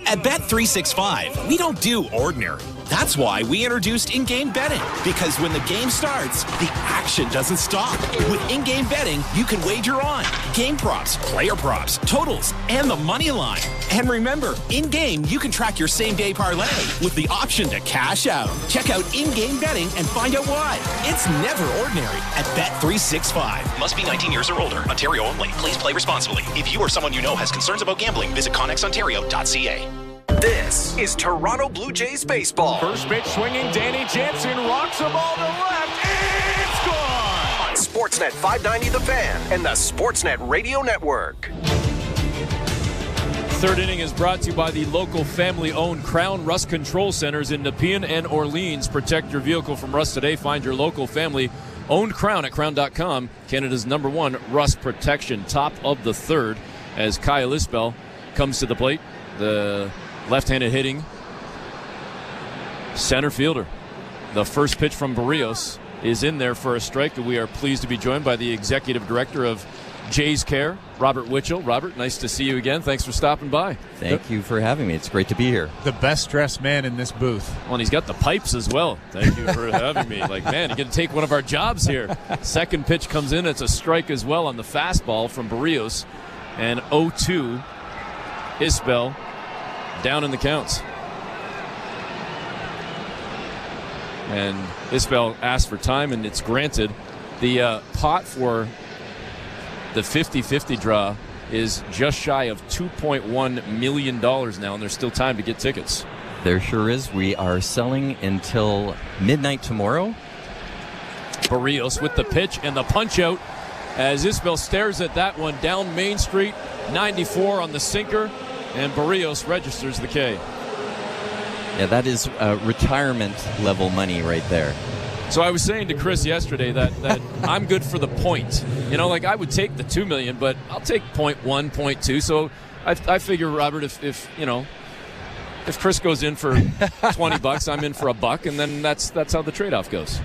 At Bet365, we don't do ordinary. That's why we introduced in-game betting. Because when the game starts, the action doesn't stop. With in-game betting, you can wager on game props, player props, totals, and the money line. And remember, in-game, you can track your same-day parlay with the option to cash out. Check out in-game betting and find out why. It's never ordinary at Bet365. Must be 19 years or older. Ontario only. Please play responsibly. If you or someone you know has concerns about gambling, visit connexontario.ca. This is Toronto Blue Jays baseball. First pitch swinging, Danny Jansen rocks the ball to left. It's gone! On Sportsnet 590 The Fan and the Sportsnet Radio Network. Third inning is brought to you by the local family-owned Crown Rust Control Centers in Nepean and Orleans. Protect your vehicle from rust today. Find your local family-owned Crown at crown.com. Canada's #1 rust protection. Top of the third as Kyle Isbell comes to the plate. The left-handed hitting center fielder. The first pitch from Berrios is in there for a strike. We are pleased to be joined by the executive director of Jay's Care, Robert Witchell. Robert, nice to see you again. Thanks for stopping by. Thank you for having me. It's great to be here. The best dressed man in this booth. Well, and he's got the pipes as well. Thank you for having me. Like, man, you're going to take one of our jobs here. Second pitch comes in. It's a strike as well on the fastball from Berrios. And 0-2, Isbell down in the counts. And Isbell asked for time, and it's granted. The pot for the 50-50 draw is just shy of $2.1 million now, and there's still time to get tickets. There sure is. We are selling until midnight tomorrow. Berrios with the pitch and the punch out as Isbell stares at that one down Main Street. 94 on the sinker, and Berrios registers the K. Yeah, that is retirement level money right there. So I was saying to Chris yesterday that I'm good for the point. You know, like I would take the $2 million, but I'll take 0.1, 0.2. So I figure, Robert, if Chris goes in for $20, I'm in for $1, and then that's how the trade-off goes.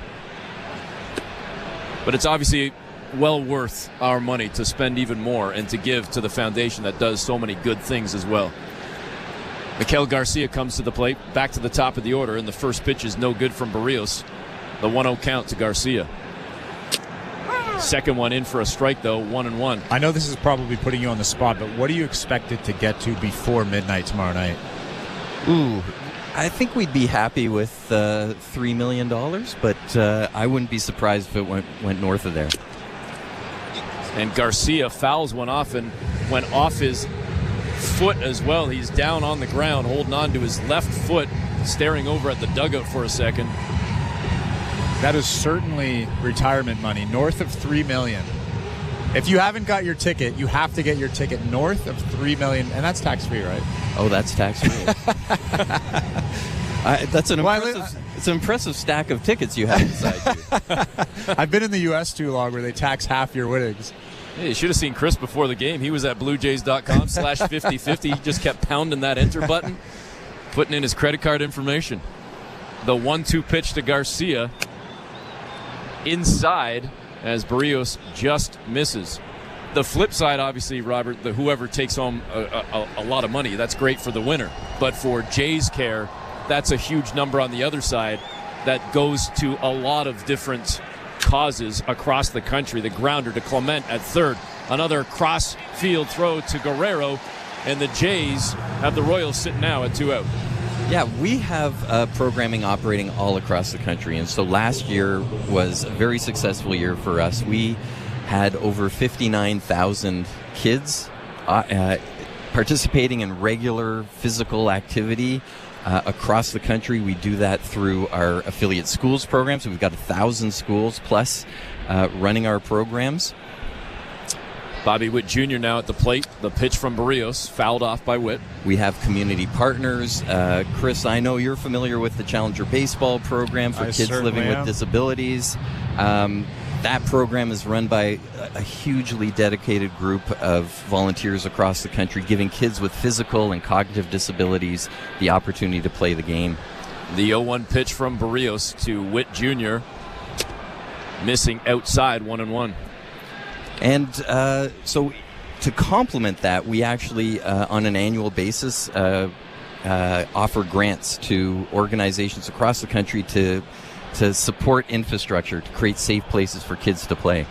But it's obviously well worth our money to spend even more and to give to the foundation that does so many good things as well. Miguel Garcia comes to the plate, back to the top of the order, and the first pitch is no good from Berrios. The 1-0 count to Garcia. Second one in for a strike, though, 1-1. I know this is probably putting you on the spot, but what do you expect it to get to before midnight tomorrow night? Ooh, I think we'd be happy with $3 million, but I wouldn't be surprised if it went north of there. And Garcia fouls one off and went off his foot as well. He's down on the ground, holding on to his left foot, staring over at the dugout for a second. That is certainly retirement money, north of $3 million. If you haven't got your ticket, you have to get your ticket north of $3 million, and that's tax-free, right? Oh, that's tax-free. That's an impressive stack of tickets you have beside you. I've been in the U.S. too long where they tax half your winnings. Hey, you should have seen Chris before the game. He was at BlueJays.com/5050. He just kept pounding that enter button, putting in his credit card information. The 1-2 pitch to Garcia. Inside as Berrios just misses. The flip side, obviously, Robert, whoever takes home a lot of money, that's great for the winner. But for Jay's Care, that's a huge number on the other side that goes to a lot of different causes across the country. The grounder to Clement at third. Another cross-field throw to Guerrero, and the Jays have the Royals sitting now at 2 out. Yeah, we have programming operating all across the country, and so last year was a very successful year for us. We had over 59,000 kids participating in regular physical activity across the country. We do that through our affiliate schools programs. So we've got 1,000 schools plus running our programs. Bobby Witt Jr. now at the plate. The pitch from Berrios, fouled off by Witt. We have community partners. Chris, I know you're familiar with the Challenger Baseball program for kids living with disabilities. That program is run by a hugely dedicated group of volunteers across the country, giving kids with physical and cognitive disabilities the opportunity to play the game. The 0-1 pitch from Berrios to Witt Jr. Missing outside, 1-1. And so to complement that, we actually, on an annual basis, offer grants to organizations across the country to support infrastructure, to create safe places for kids to play.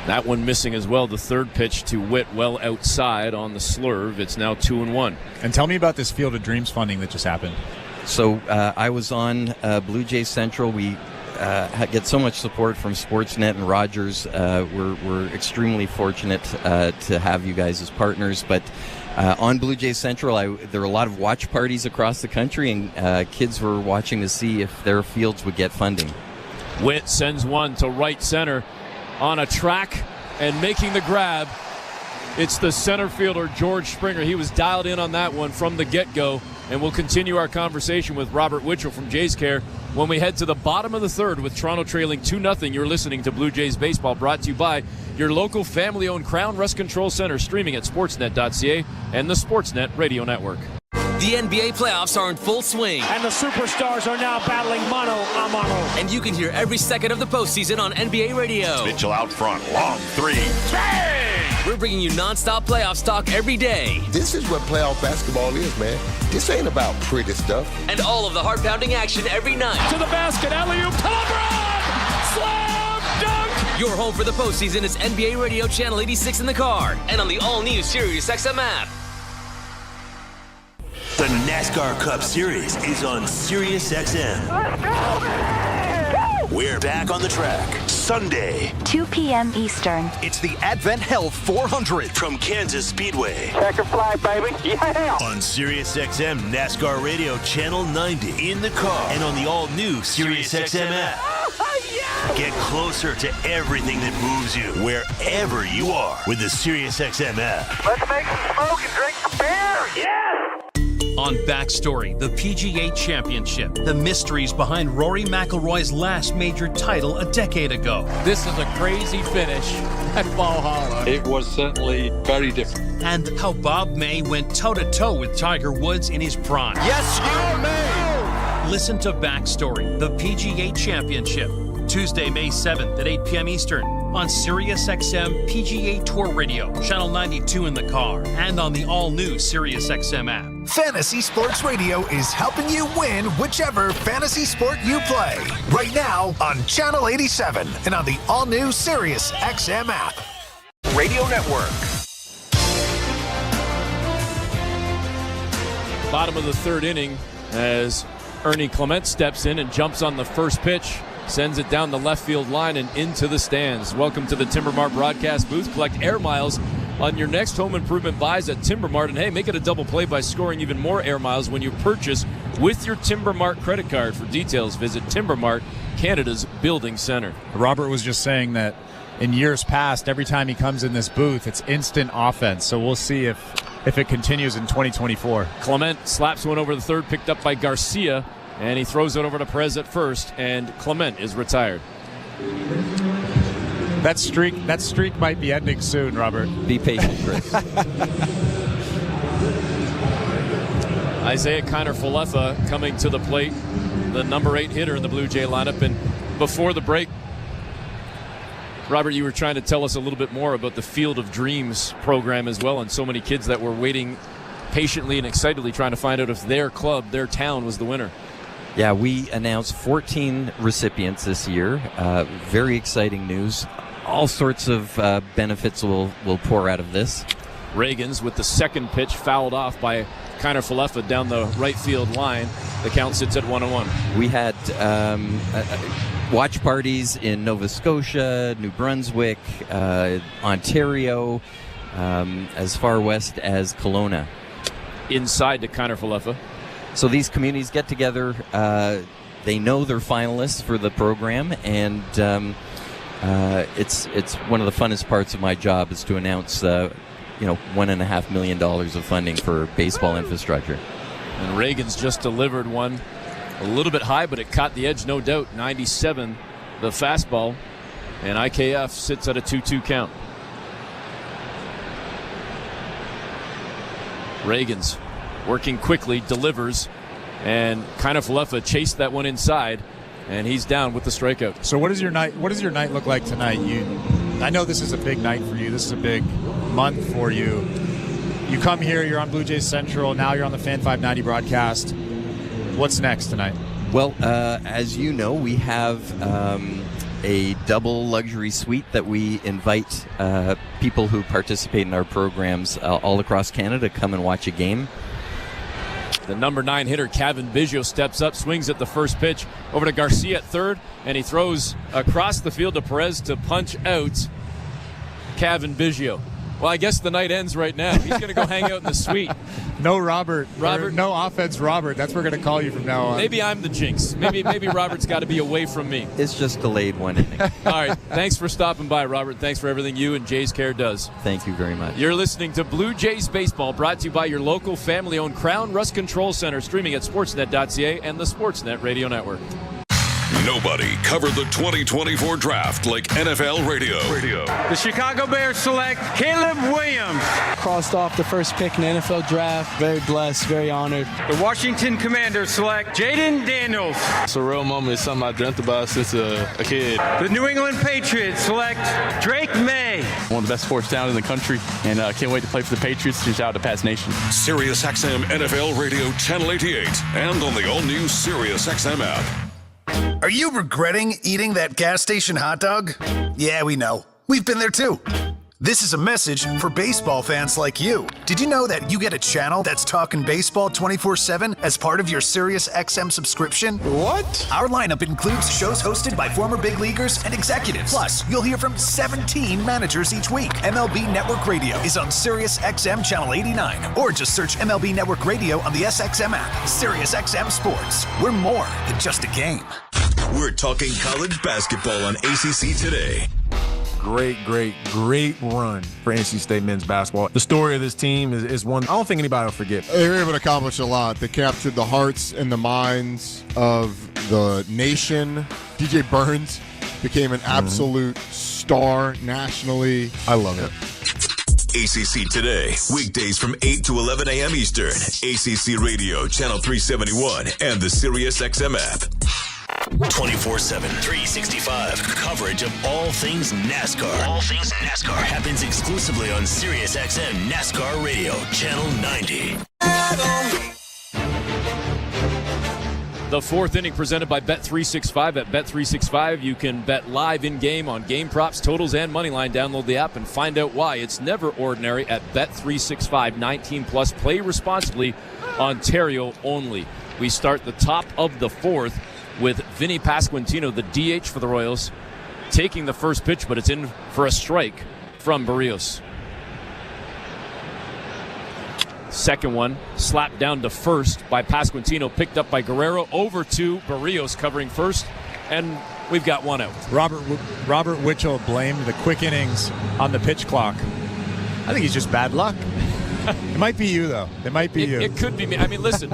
That one missing as well. The third pitch to Witt, well outside on the slurve. It's now 2-1. And tell me about this Field of Dreams funding that just happened. So I was on Blue Jays Central. We get so much support from Sportsnet and Rogers. We're extremely fortunate to have you guys as partners. But on Blue Jays Central, there were a lot of watch parties across the country, and kids were watching to see if their fields would get funding. Witt sends one to right center on a track and making the grab. It's the center fielder, George Springer. He was dialed in on that one from the get-go. And we'll continue our conversation with Robert Witchell from Jays Care when we head to the bottom of the third with Toronto trailing 2-0. You're listening to Blue Jays Baseball, brought to you by your local family-owned Crown Rust Control Center, streaming at sportsnet.ca and the Sportsnet Radio Network. The The NBA playoffs are in full swing. And the superstars are now battling mano a mano. And you can hear every second of the postseason on NBA radio. Mitchell out front, long three. Bang! We're bringing you nonstop playoff talk every day. This is what playoff basketball is, man. This ain't about pretty stuff. And all of the heart-pounding action every night. To the basket, alley-oop to LeBron! Slam dunk! Your home for the postseason is NBA Radio Channel 86 in the car and on the all-new SiriusXM app. The NASCAR Cup Series is on SiriusXM. Let's go! We're back on the track Sunday, 2 p.m. Eastern. It's the Advent Health 400 from Kansas Speedway. Checker flag, baby. Yeah! On SiriusXM NASCAR Radio Channel 90 in the car and on the all-new SiriusXM app. Get closer to everything that moves you wherever you are with the SiriusXM app. Let's make some smoke and drink some beer. Yes! On Backstory, the PGA Championship, the mysteries behind Rory McIlroy's last major title a decade ago. This is a crazy finish at Valhalla. It was certainly very different. And how Bob May went toe-to-toe with Tiger Woods in his prime. Yes, you may! Listen to Backstory, the PGA Championship, Tuesday, May 7th at 8 p.m. Eastern on SiriusXM PGA Tour Radio, Channel 92 in the car, and on the all-new SiriusXM app. Fantasy Sports Radio is helping you win whichever fantasy sport you play. Right now on Channel 87 and on the all-new SiriusXM app. Radio Network. Bottom of the third inning as Ernie Clement steps in and jumps on the first pitch. Sends it down the left field line and into the stands. Welcome to the Timbermart broadcast booth. Collect air miles on your next home improvement buys at Timbermart. And hey, make it a double play by scoring even more air miles when you purchase with your Timbermart credit card. For details, visit Timbermart, Canada's building center. Robert was just saying that in years past, every time he comes in this booth, it's instant offense. So we'll see if it continues in 2024. Clement slaps one over the third, picked up by Garcia. And he throws it over to Perez at first, and Clement is retired. That streak might be ending soon, Robert. Be patient, Chris. Isaiah Kiner-Falefa coming to the plate, the number 8 hitter in the Blue Jay lineup. And before the break, Robert, you were trying to tell us a little bit more about the Field of Dreams program as well, and so many kids that were waiting patiently and excitedly trying to find out if their club, their town, was the winner. Yeah, we announced 14 recipients this year. Very exciting news. All sorts of benefits will pour out of this. Reagans with the second pitch fouled off by Kiner-Falefa down the right field line. The count sits at 1-1. We had watch parties in Nova Scotia, New Brunswick, Ontario, as far west as Kelowna. Inside to Kiner-Falefa. So these communities get together. They know they're finalists for the program, and it's one of the funnest parts of my job is to announce, $1.5 million of funding for baseball infrastructure. And Reagan's just delivered one a little bit high, but it caught the edge, no doubt. 97, the fastball, and IKF sits at a 2-2 count. Reagan's working quickly, delivers, and Kiner-Falefa chased that one inside, and he's down with the strikeout. So what does your night look like tonight? I know this is a big night for you. This is a big month for you. You come here, you're on Blue Jays Central, now you're on the Fan 590 broadcast. What's next tonight? Well, as you know, we have a double luxury suite that we invite people who participate in our programs all across Canada come and watch a game. The number 9 hitter, Kevin Biggio, steps up, swings at the first pitch over to Garcia at third, and he throws across the field to Perez to punch out Kevin Biggio. Well, I guess the night ends right now. He's going to go hang out in the suite. No Robert. No offense, Robert. That's what we're going to call you from now on. Maybe I'm the jinx. Maybe Robert's got to be away from me. It's just delayed one inning. All right. Thanks for stopping by, Robert. Thanks for everything you and Jays Care does. Thank you very much. You're listening to Blue Jays Baseball, brought to you by your local family-owned Crown Rust Control Center, streaming at sportsnet.ca and the Sportsnet Radio Network. Nobody covered the 2024 draft like NFL Radio. The Chicago Bears select Caleb Williams. Crossed off the first pick in the NFL draft. Very blessed, very honored. The Washington Commanders select Jaden Daniels. It's a real moment. It's something I dreamt about since a kid. The New England Patriots select Drake May. One of the best sports towns in the country, and I can't wait to play for the Patriots. Just out to Pats Nation. Sirius XM NFL Radio Channel 88 and on the all-new Sirius XM app. Are you regretting eating that gas station hot dog? Yeah, we know. We've been there too. This is a message for baseball fans like you. Did you know that you get a channel that's talking baseball 24/7 as part of your Sirius XM subscription? What? Our lineup includes shows hosted by former big leaguers and executives. Plus, you'll hear from 17 managers each week. MLB Network Radio is on Sirius XM Channel 89, or just search MLB Network Radio on the SXM app. Sirius XM Sports. We're more than just a game. We're talking college basketball on ACC Today. Great run for NC State men's basketball. The story of this team is one I don't think anybody will forget. They were able to accomplish a lot. They captured the hearts and the minds of the nation. DJ Burns became an absolute star nationally. I love it. ACC Today, weekdays from 8 to 11 a.m. Eastern. ACC Radio, Channel 371, and the Sirius XM app. 24/7, 365 coverage of all things NASCAR. All things NASCAR happens exclusively on Sirius XM NASCAR Radio, Channel 90. The fourth inning presented by Bet365. At Bet365, you can bet live in-game on game props, totals, and moneyline. Download the app and find out why. It's never ordinary at Bet365. 19 plus. Play responsibly. Ontario only. We start the top of the fourth with Vinny Pasquantino, the DH for the Royals, taking the first pitch, but it's in for a strike from Berrios. Second one, slapped down to first by Pasquantino, picked up by Guerrero, over to Berrios covering first, and we've got one out. Robert Witchell blamed the quick innings on the pitch clock. I think he's just bad luck. It might be you, though. It might be you. It could be me. I mean, listen.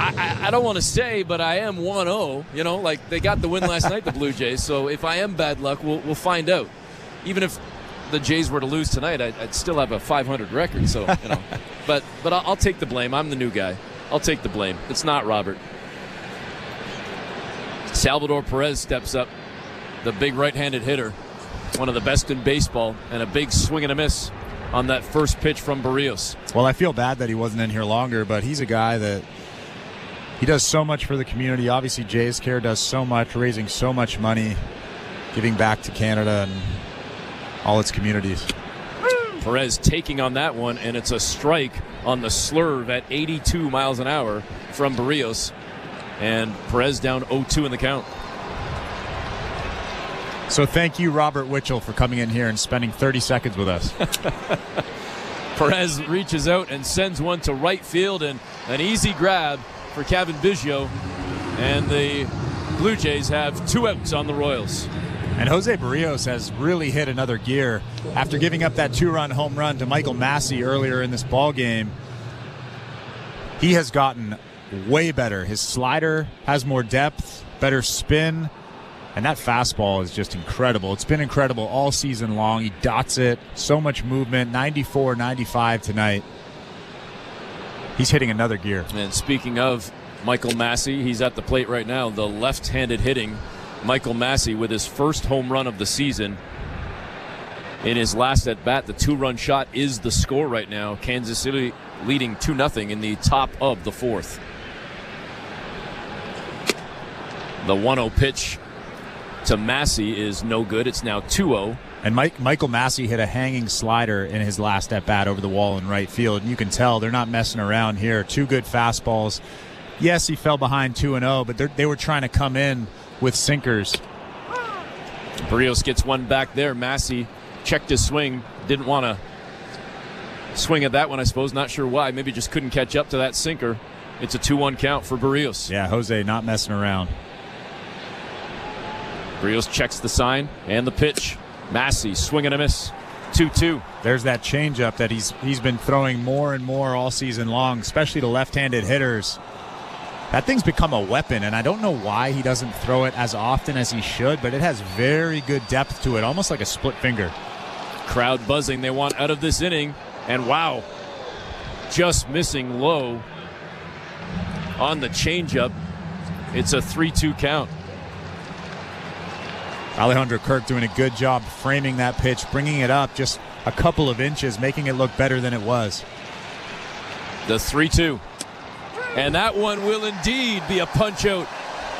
I don't want to say, but I am 1-0. You know, like they got the win last night, the Blue Jays. So if I am bad luck, we'll find out. Even if the Jays were to lose tonight, I'd still have a 500 record. So you know, but I'll take the blame. I'm the new guy. I'll take the blame. It's not Robert. Salvador Perez steps up, the big right-handed hitter, one of the best in baseball, and a big swing and a miss on that first pitch from Berrios. Well, I feel bad that he wasn't in here longer, but he's a guy that. He does so much for the community. Obviously, Jays Care does so much, raising so much money, giving back to Canada and all its communities. Perez taking on that one, and it's a strike on the slurve at 82 miles an hour from Berrios. And Perez down 0-2 in the count. So thank you, Robert Witchell, for coming in here and spending 30 seconds with us. Perez reaches out and sends one to right field, and an easy grab for Kevin Biggio, and the Blue Jays have 2 outs on the Royals. And Jose Berrios has really hit another gear after giving up that 2-run home run to Michael Massey earlier in this ball game. He has gotten way better. His slider has more depth, better spin, and that fastball is just incredible. It's been incredible all season long. He dots it, so much movement, 94, 95 tonight. He's hitting another gear. And speaking of Michael Massey, he's at the plate right now. The left-handed hitting Michael Massey with his first home run of the season. In his last at-bat, the 2-run shot is the score right now. Kansas City leading 2-0 in the top of the fourth. The 1-0 pitch to Massey is no good. It's now 2-0. And Michael Massey hit a hanging slider in his last at-bat over the wall in right field. And you can tell they're not messing around here. 2 good fastballs. Yes, he fell behind 2-0, but they were trying to come in with sinkers. Berrios gets one back there. Massey checked his swing. Didn't want to swing at that one, I suppose. Not sure why. Maybe just couldn't catch up to that sinker. It's a 2-1 count for Berrios. Yeah, Jose not messing around. Berrios checks the sign and the pitch. Massey, swing and a miss. 2-2. There's that changeup that he's been throwing more and more all season long, especially to left-handed hitters. That thing's become a weapon, and I don't know why he doesn't throw it as often as he should, but it has very good depth to it, almost like a split finger. Crowd buzzing. They want out of this inning, and wow, just missing low on the changeup. It's a 3-2 count. Alejandro Kirk doing a good job framing that pitch, bringing it up just a couple of inches, making it look better than it was. The 3-2. And that one will indeed be a punch-out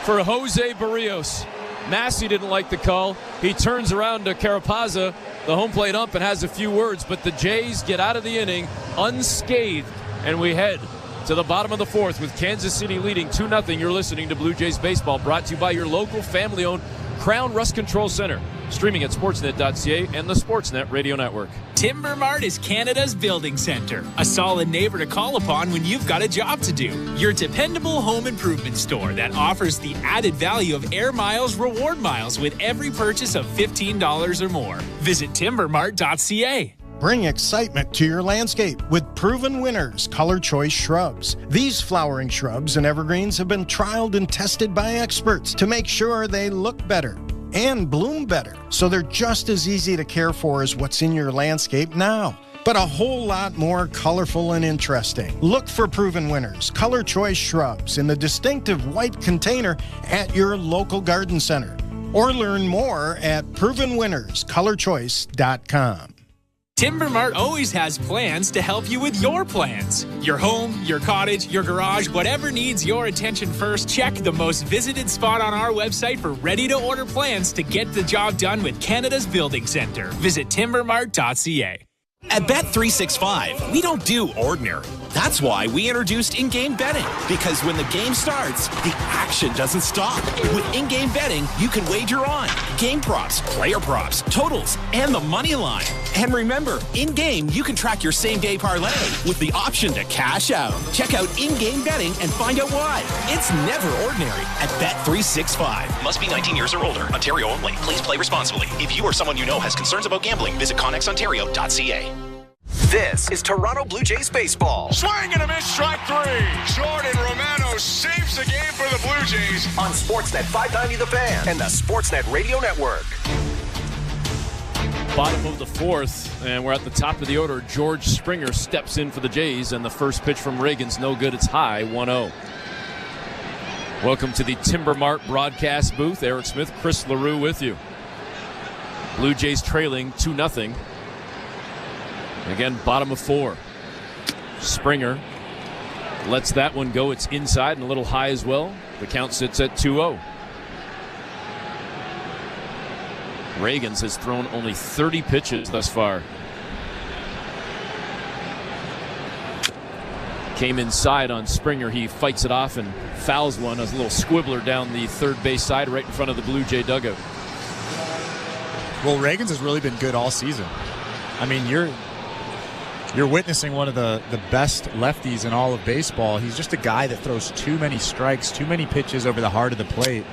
for Jose Berrios. Massey didn't like the call. He turns around to Carapazza, the home plate ump, and has a few words, but the Jays get out of the inning unscathed, and we head to the bottom of the fourth with Kansas City leading 2-0. You're listening to Blue Jays Baseball, brought to you by your local family-owned Crown Rust Control Center. Streaming at sportsnet.ca and the Sportsnet Radio Network. Timber Mart is Canada's building center. A solid neighbor to call upon when you've got a job to do. Your dependable home improvement store that offers the added value of Air Miles reward miles with every purchase of $15 or more. Visit timbermart.ca. Bring excitement to your landscape with Proven Winners Color Choice Shrubs. These flowering shrubs and evergreens have been trialed and tested by experts to make sure they look better and bloom better, so they're just as easy to care for as what's in your landscape now, but a whole lot more colorful and interesting. Look for Proven Winners Color Choice Shrubs in the distinctive white container at your local garden center, or learn more at provenwinnerscolorchoice.com. Timber Mart always has plans to help you with your plans. Your home, your cottage, your garage, whatever needs your attention first, check the most visited spot on our website for ready-to-order plans to get the job done with Canada's Building Center. Visit timbermart.ca. At Bet365, we don't do ordinary. That's why we introduced in-game betting. Because when the game starts, the action doesn't stop. With in-game betting, you can wager on game props, player props, totals, and the money line. And remember, in-game, you can track your same-day parlay with the option to cash out. Check out in-game betting and find out why. It's never ordinary at Bet365. Must be 19 years or older. Ontario only. Please play responsibly. If you or someone you know has concerns about gambling, visit connexontario.ca. This is Toronto Blue Jays baseball. Swing and a miss, strike three. Jordan Romano saves the game for the Blue Jays. On Sportsnet 590 The Fan and the Sportsnet Radio Network. Bottom of the fourth, and we're at the top of the order. George Springer steps in for the Jays, and the first pitch from Reagan's no good. It's high, 1-0. Welcome to the Timber Mart broadcast booth. Eric Smith, Chris LaRue with you. Blue Jays trailing 2-0. Again, bottom of four. Springer lets that one go. It's inside and a little high as well. The count sits at 2-0. Reagan's has thrown only 30 pitches thus far. Came inside on Springer. He fights it off and fouls one. A little squibbler down the third base side right in front of the Blue Jay dugout. Well, Reagan's has really been good all season. I mean, you're witnessing one of the best lefties in all of baseball. He's just a guy that throws too many strikes, too many pitches over the heart of the plate.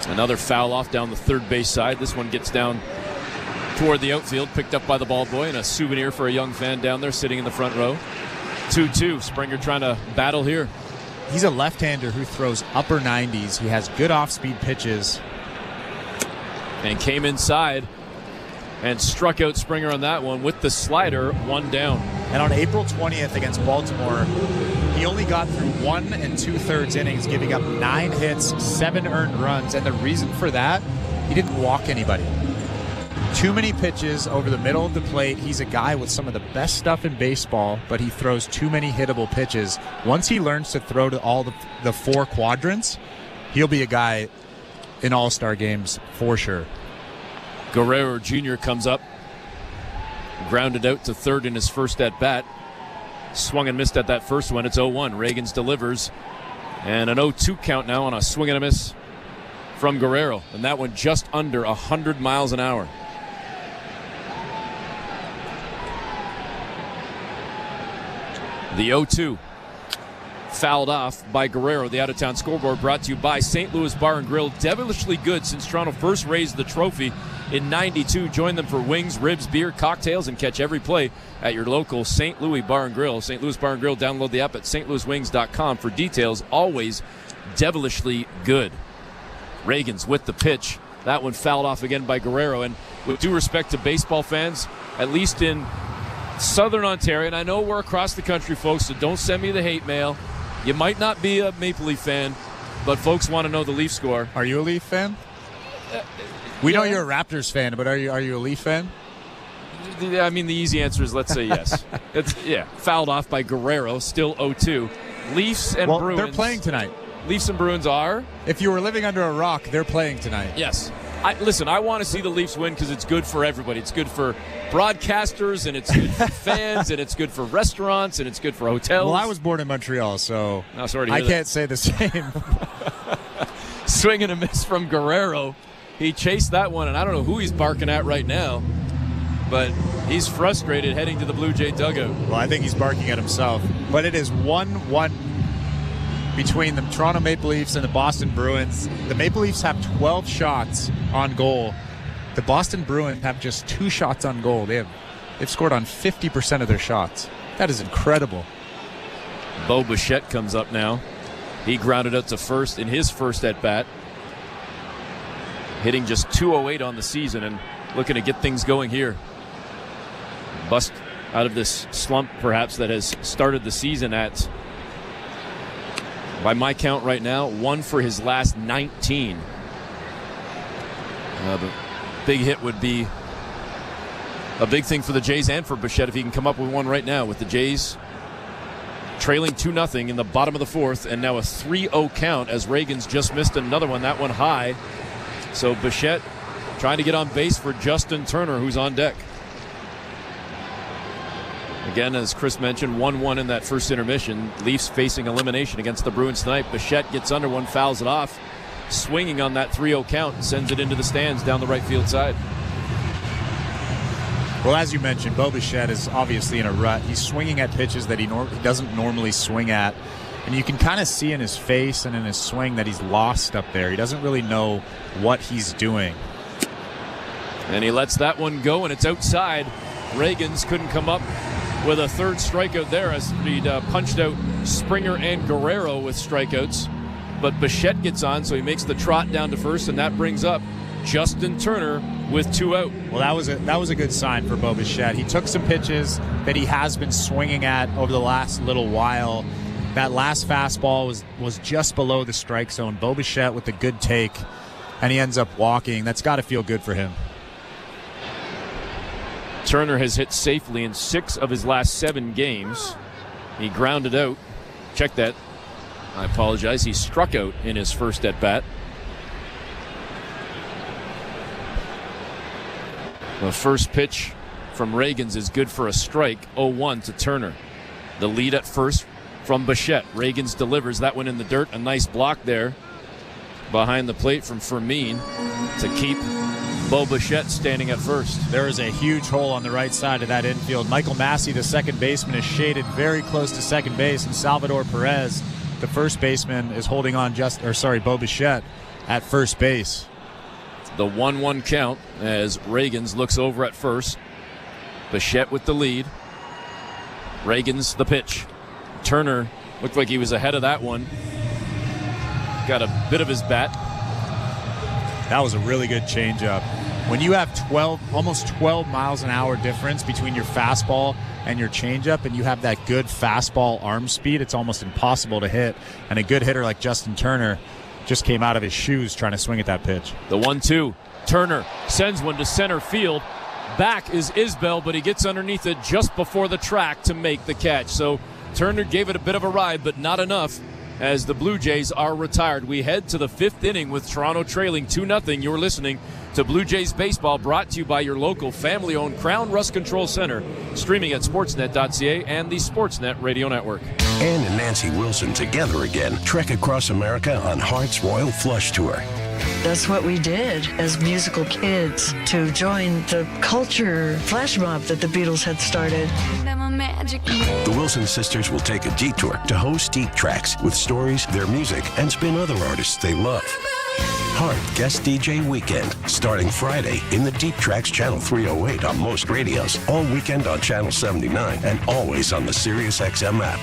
Another foul off down the third base side. This one gets down toward the outfield, picked up by the ball boy, and a souvenir for a young fan down there sitting in the front row. 2-2. Springer trying to battle here. He's a left-hander who throws upper 90s. He has good off-speed pitches. And came inside and struck out Springer on that one with the slider, one down. And on April 20th against Baltimore, he only got through 1 2/3 innings, giving up 9 hits, 7 earned runs. And the reason for that, he didn't walk anybody. Too many pitches over the middle of the plate. He's a guy with some of the best stuff in baseball, but he throws too many hittable pitches. Once he learns to throw to all the 4 quadrants, he'll be a guy in all-star games for sure. Guerrero Jr. comes up, grounded out to third in his first at-bat. Swung and missed at that first one. It's 0-1. Reagan's delivers. And an 0-2 count now on a swing and a miss from Guerrero. And that one just under 100 miles an hour. The 0-2. fouled off by Guerrero. The out-of-town scoreboard brought to you by St. Louis Bar and Grill. Devilishly good since Toronto first raised the trophy in '92. Join them for wings, ribs, beer, cocktails, and catch every play at your local St. Louis Bar and Grill. St. Louis Bar and Grill, download the app at stlouiswings.com for details. Always devilishly good. Reagans with the pitch. That one fouled off again by Guerrero. And with due respect to baseball fans, at least in Southern Ontario, and I know we're across the country, folks, so don't send me the hate mail. You might not be a Maple Leaf fan, but folks want to know the Leaf score. Are you a Leaf fan? We know you're a Raptors fan, but are you a Leaf fan? I mean, the easy answer is let's say yes. Fouled off by Guerrero, still 0-2. Leafs and Bruins. They're playing tonight. Leafs and Bruins are? If you were living under a rock, they're playing tonight. Yes. Listen, I want to see the Leafs win because it's good for everybody. It's good for broadcasters, and it's good for fans, and it's good for restaurants, and it's good for hotels. Well, I was born in Montreal, so I can't say the same. Swing and a miss from Guerrero. He chased that one, and I don't know who he's barking at right now, but he's frustrated heading to the Blue Jay dugout. Well, I think he's barking at himself. But it is 1-1 between the Toronto Maple Leafs and the Boston Bruins. The Maple Leafs have 12 shots on goal. The Boston Bruins have just 2 shots on goal. They've scored on 50% of their shots. That is incredible. Bo Bichette comes up now. He grounded out to first in his first at-bat. Hitting just .208 on the season and looking to get things going here. Bust out of this slump, perhaps, that has started the season at, by my count right now, 1 for his last 19. The big hit would be a big thing for the Jays and for Bichette if he can come up with one right now, with the Jays trailing 2-0 in the bottom of the fourth, and now a 3-0 count as Reagans just missed another one, that one high. So Bichette trying to get on base for Justin Turner, who's on deck. Again, as Chris mentioned, 1-1 in that first intermission. Leafs facing elimination against the Bruins tonight. Bichette gets under one, fouls it off, swinging on that 3-0 count, and sends it into the stands down the right field side. Well, as you mentioned, Bo Bichette is obviously in a rut. He's swinging at pitches that he doesn't normally swing at. And you can kind of see in his face and in his swing that he's lost up there. He doesn't really know what he's doing. And he lets that one go, and it's outside. Reagans couldn't come up with a third strikeout there as he'd punched out Springer and Guerrero with strikeouts. But Bichette gets on, so he makes the trot down to first, and that brings up Justin Turner with 2 out. Well, that was a good sign for Bo Bichette. He took some pitches that he has been swinging at over the last little while. That last fastball was just below the strike zone. Bo Bichette with a good take, and he ends up walking. That's got to feel good for him. Turner has hit safely in 6 of his last 7 games. He grounded out. Check that. I apologize. He struck out in his first at-bat. The first pitch from Reagans is good for a strike. 0-1 to Turner. The lead at first from Bichette. Reagans delivers that one in the dirt. A nice block there behind the plate from Fermin to keep Bo Bichette standing at first. There is a huge hole on the right side of that infield. Michael Massey, the second baseman, is shaded very close to second base, and Salvador Perez, the first baseman, is holding on Bo Bichette at first base. The 1-1 count as Reagans looks over at first. Bichette with the lead. Reagans the pitch. Turner looked like he was ahead of that one. Got a bit of his bat. That was a really good changeup. When you have almost 12 miles an hour difference between your fastball and your changeup, and you have that good fastball arm speed, it's almost impossible to hit. And a good hitter like Justin Turner just came out of his shoes trying to swing at that pitch. The 1-2. Turner sends one to center field. Back is Isbell, but he gets underneath it just before the track to make the catch. So Turner gave it a bit of a ride, but not enough, as the Blue Jays are retired. We head to the 5th inning with Toronto trailing 2-0. You're listening to Blue Jays Baseball, brought to you by your local family-owned Crown Rust Control Center, streaming at sportsnet.ca and the Sportsnet Radio Network. Ann and Nancy Wilson together again trek across America on Heart's Royal Flush Tour. That's what we did as musical kids, to join the culture flash mob that the Beatles had started. The Wilson sisters will take a detour to host Deep Tracks with stories, their music, and spin other artists they love. Heart Guest DJ Weekend, starting Friday in the Deep Tracks Channel 308 on most radios, all weekend on Channel 79, and always on the SiriusXM app.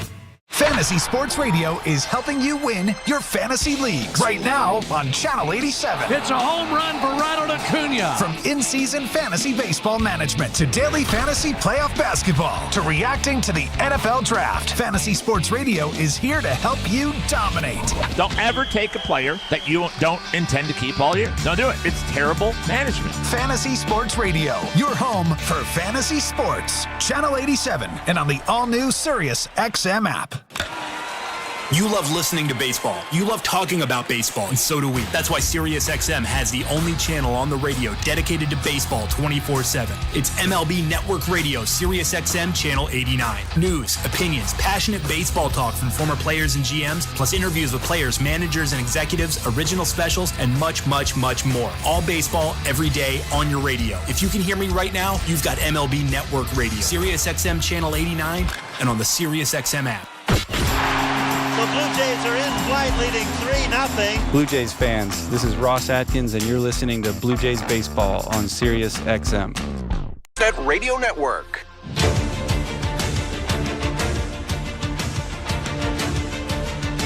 Fantasy Sports Radio is helping you win your fantasy leagues. Right now on Channel 87. It's a home run for Ronald Acuna. From in-season fantasy baseball management to daily fantasy playoff basketball to reacting to the NFL draft, Fantasy Sports Radio is here to help you dominate. Don't ever take a player that you don't intend to keep all year. Don't do it. It's terrible management. Fantasy Sports Radio, your home for fantasy sports. Channel 87 and on the all-new SiriusXM app. You love listening to baseball. You love talking about baseball, and so do we. That's why SiriusXM has the only channel on the radio dedicated to baseball 24/7. It's MLB Network Radio, SiriusXM Channel 89. News, opinions, passionate baseball talk from former players and GMs, plus interviews with players, managers, and executives, original specials, and much, much, much more. All baseball, every day, on your radio. If you can hear me right now, you've got MLB Network Radio, SiriusXM Channel 89, and on the SiriusXM app. The Blue Jays are in flight, leading 3-0. Blue Jays fans, this is Ross Atkins, and you're listening to Blue Jays Baseball on Sirius XM. That Radio Network.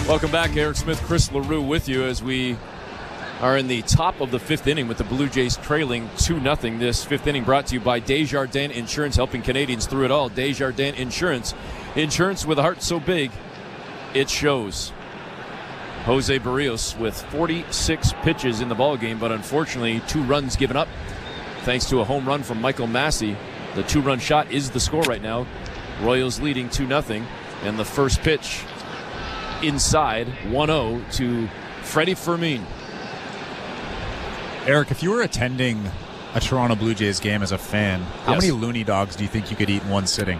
Welcome back. Eric Smith, Chris LaRue with you as we are in the top of the fifth inning with the Blue Jays trailing 2-0. This fifth inning brought to you by Desjardins Insurance, helping Canadians through it all. Desjardins Insurance. Insurance with a heart so big, it shows. Jose Berrios with 46 pitches in the ballgame, but unfortunately 2 runs given up thanks to a home run from Michael Massey. The 2-run shot is the score right now. Royals leading 2-0, and the first pitch inside 1-0 to Freddie Fermin. Eric, if you were attending a Toronto Blue Jays game as a fan, how many loony dogs do you think you could eat in one sitting?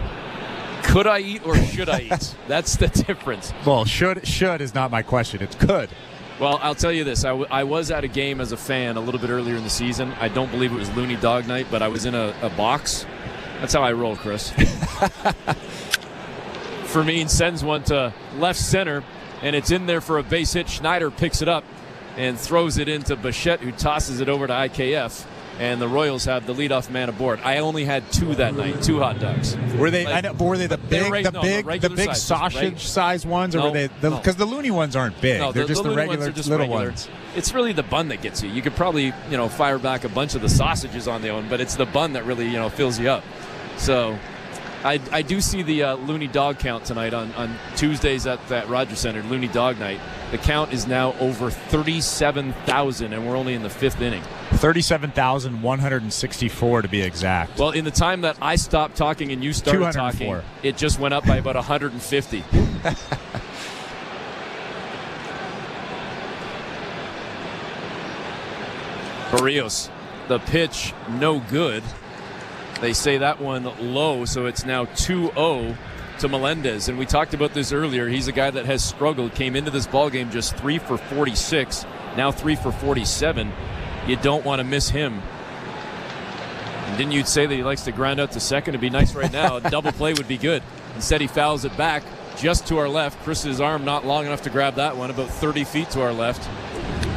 Could I eat or should I eat? That's the difference. Well, should is not my question. It's could. Well, I'll tell you this. I was at a game as a fan a little bit earlier in the season. I don't believe it was Looney Dog Night, but I was in a box. That's how I roll, Chris. Fermin sends one to left center, and it's in there for a base hit. Schneider picks it up and throws it into Bichette, who tosses it over to IKF. And the Royals have the leadoff man aboard. I only had 2 that night, 2 hot dogs. Were they? Were they the big sausage size ones, or were they? Because the loony ones aren't big. No, they're just the regular little ones. It's really the bun that gets you. You could probably fire back a bunch of the sausages on the own, but it's the bun that really fills you up. So I do see the Looney Dog count tonight on Tuesdays at that Rogers Center, Looney Dog Night. The count is now over 37,000, and we're only in the 5th inning. 37,164 to be exact. Well, in the time that I stopped talking and you started talking, it just went up by about 150. Berrios, the pitch, no good. They say that one low, so it's now 2-0 to Melendez. And we talked about this earlier. He's a guy that has struggled, came into this ballgame just 3 for 46, now 3 for 47. You don't want to miss him. And didn't you say that he likes to ground out to second? It'd be nice right now. A double play would be good. Instead, he fouls it back just to our left. Chris's arm not long enough to grab that one, about 30 feet to our left.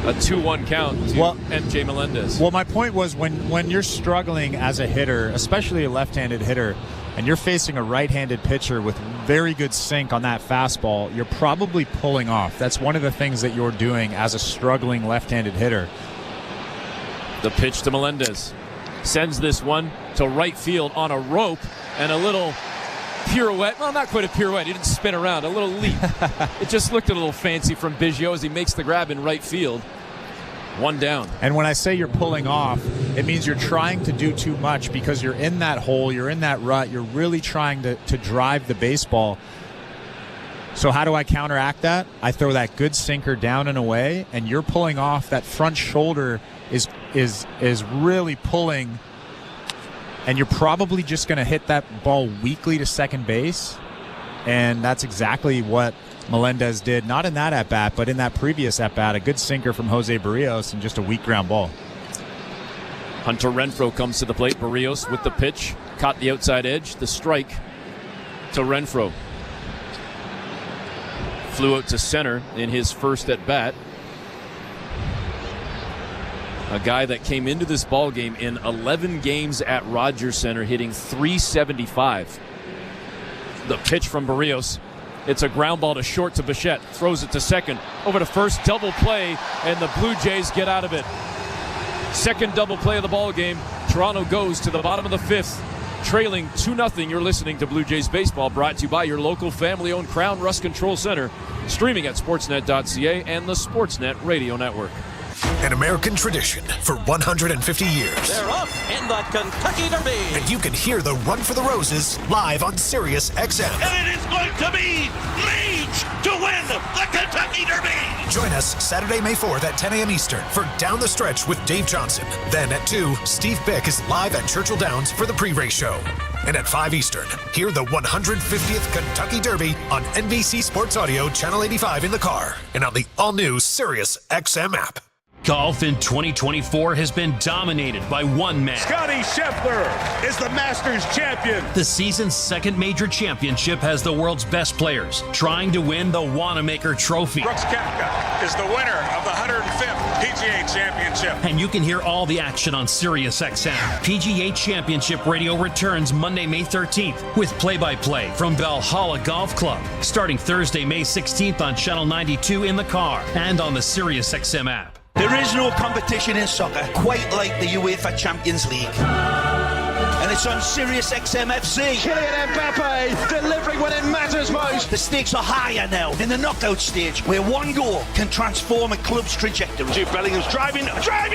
A 2-1 count to MJ Melendez. Well, my point was when you're struggling as a hitter, especially a left-handed hitter, and you're facing a right-handed pitcher with very good sink on that fastball, you're probably pulling off. That's one of the things that you're doing as a struggling left-handed hitter. The pitch to Melendez. Sends this one to right field on a rope, and a little pirouette. Well, not quite a pirouette. He didn't spin around. A little leap. It just looked a little fancy from Biggio as he makes the grab in right field. 1 down. And when I say you're pulling off, it means you're trying to do too much because you're in that hole, you're in that rut, you're really trying to drive the baseball. So how do I counteract that? I throw that good sinker down and away, and you're pulling off. That front shoulder is really pulling, and you're probably just going to hit that ball weakly to second base. And that's exactly what Melendez did, not in that at-bat, but in that previous at-bat. A good sinker from Jose Berrios and just a weak ground ball. Hunter Renfroe comes to the plate. Berrios with the pitch. Caught the outside edge. The strike to Renfroe. Flew out to center in his first at-bat. A guy that came into this ball game in 11 games at Rogers Center, hitting .375. The pitch from Berrios. It's a ground ball to short to Bichette. Throws it to second. Over to first. Double play, and the Blue Jays get out of it. Second double play of the ball game. Toronto goes to the bottom of the fifth, trailing 2-0. You're listening to Blue Jays Baseball, brought to you by your local family-owned Crown Rust Control Center, streaming at sportsnet.ca and the Sportsnet Radio Network. An American tradition for 150 years. They're off in the Kentucky Derby. And you can hear the Run for the Roses live on Sirius XM. And it is going to be Leach to win the Kentucky Derby. Join us Saturday, May 4th at 10 a.m. Eastern for Down the Stretch with Dave Johnson. Then at 2, Steve Bick is live at Churchill Downs for the pre-race show. And at 5 Eastern, hear the 150th Kentucky Derby on NBC Sports Audio, Channel 85 in the car and on the all-new Sirius XM app. Golf in 2024 has been dominated by one man. Scotty Scheffler is the Masters champion. The season's second major championship has the world's best players trying to win the Wanamaker Trophy. Brooks Koepka is the winner of the 105th PGA Championship. And you can hear all the action on Sirius XM. PGA Championship Radio returns Monday, May 13th with play-by-play from Valhalla Golf Club, starting Thursday, May 16th on Channel 92 in the car and on the Sirius XM app. There is no competition in soccer quite like the UEFA Champions League. And it's on Sirius XM FC. Kylian Mbappe delivering when it matters most. The stakes are higher now in the knockout stage, where one goal can transform a club's trajectory. Jude Bellingham's driving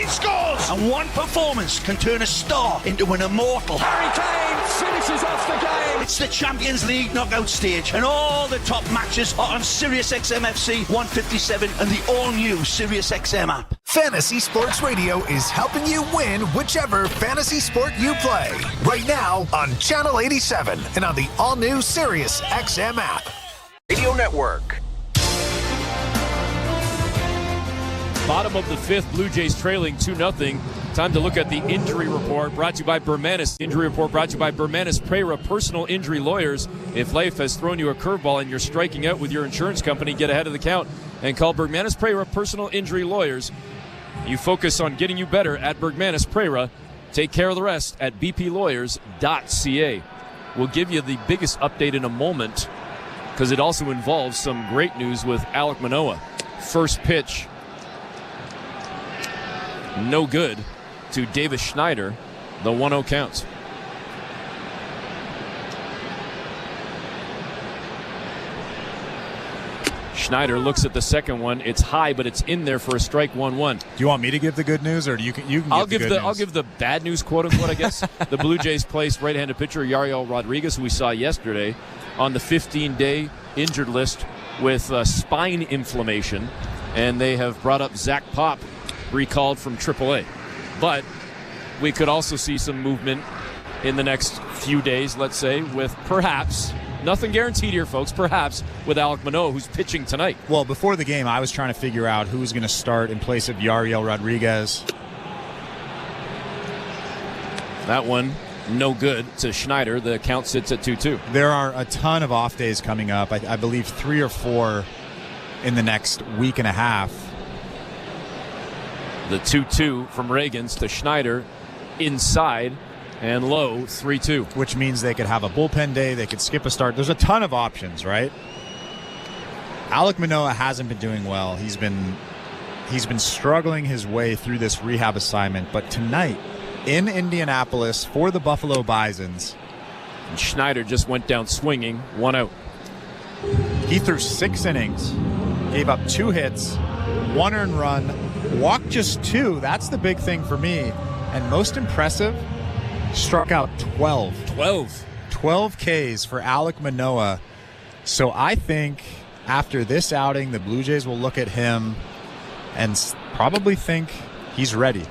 scores! And one performance can turn a star into an immortal. Harry Kane finishes off the game. It's the Champions League knockout stage, and all the top matches are on Sirius XM FC 157 and the all-new Sirius XM app. Fantasy Sports Radio is helping you win whichever fantasy sport you play. Right now on Channel 87 and on the all-new Sirius XM app. Radio Network. Bottom of the fifth, Blue Jays trailing 2-0. Time to look at the injury report brought to you by Bermanis. Injury report brought to you by Bermanis Prera Personal Injury Lawyers. If life has thrown you a curveball and you're striking out with your insurance company, get ahead of the count and call Bermanis Prera Personal Injury Lawyers. You focus on getting you better at Bergmanis Prera. Take care of the rest at bplawyers.ca. We'll give you the biggest update in a moment because it also involves some great news with Alek Manoah. First pitch, no good to Davis Schneider. The 1-0 count. Schneider looks at the second one. It's high, but it's in there for a strike. 1-1. Do you want me to give the good news, or you can I'll give give the the I'll give the bad news, quote unquote. I guess the Blue Jays placed right-handed pitcher Yariel Rodriguez, who we saw yesterday, on the 15-day injured list with spine inflammation, and they have brought up Zach Pop, recalled from AAA. But we could also see some movement in the next few days, let's say, with perhaps. Nothing guaranteed here, folks. Perhaps with Alek Manoah, who's pitching tonight. Well, before the game, I was trying to figure out who was going to start in place of Yariel Rodriguez. That one, no good to Schneider. The count sits at 2-2. There are a ton of off days coming up. I believe 3 or 4 in the next week and a half. The 2-2 from Reagans to Schneider inside. And low, 3-2. Which means they could have a bullpen day. They could skip a start. There's a ton of options, right? Alek Manoah hasn't been doing well. He's been struggling his way through this rehab assignment. But tonight, in Indianapolis for the Buffalo Bisons, and Schneider just went down swinging, 1 out. He threw 6 innings, gave up 2 hits, 1 earned run, walked just 2. That's the big thing for me. And most impressive, struck out 12 Ks for Alek Manoah. So I think after this outing, the Blue Jays will look at him and probably think he's ready.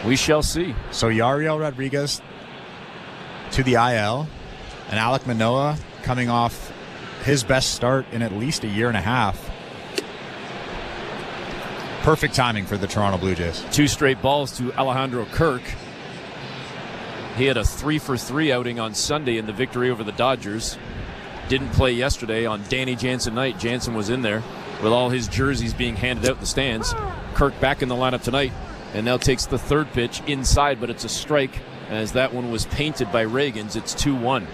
We shall see. So Yariel Rodriguez to the IL, and Alek Manoah coming off his best start in at least a year and a half. Perfect timing for the Toronto Blue Jays. 2 straight balls to Alejandro Kirk. He had a 3-for-3 outing on Sunday in the victory over the Dodgers. Didn't play yesterday on Danny Jansen night. Jansen was in there with all his jerseys being handed out in the stands. Kirk back in the lineup tonight, and now takes the 3rd pitch inside, but it's a strike as that one was painted by Reagans. It's 2-1.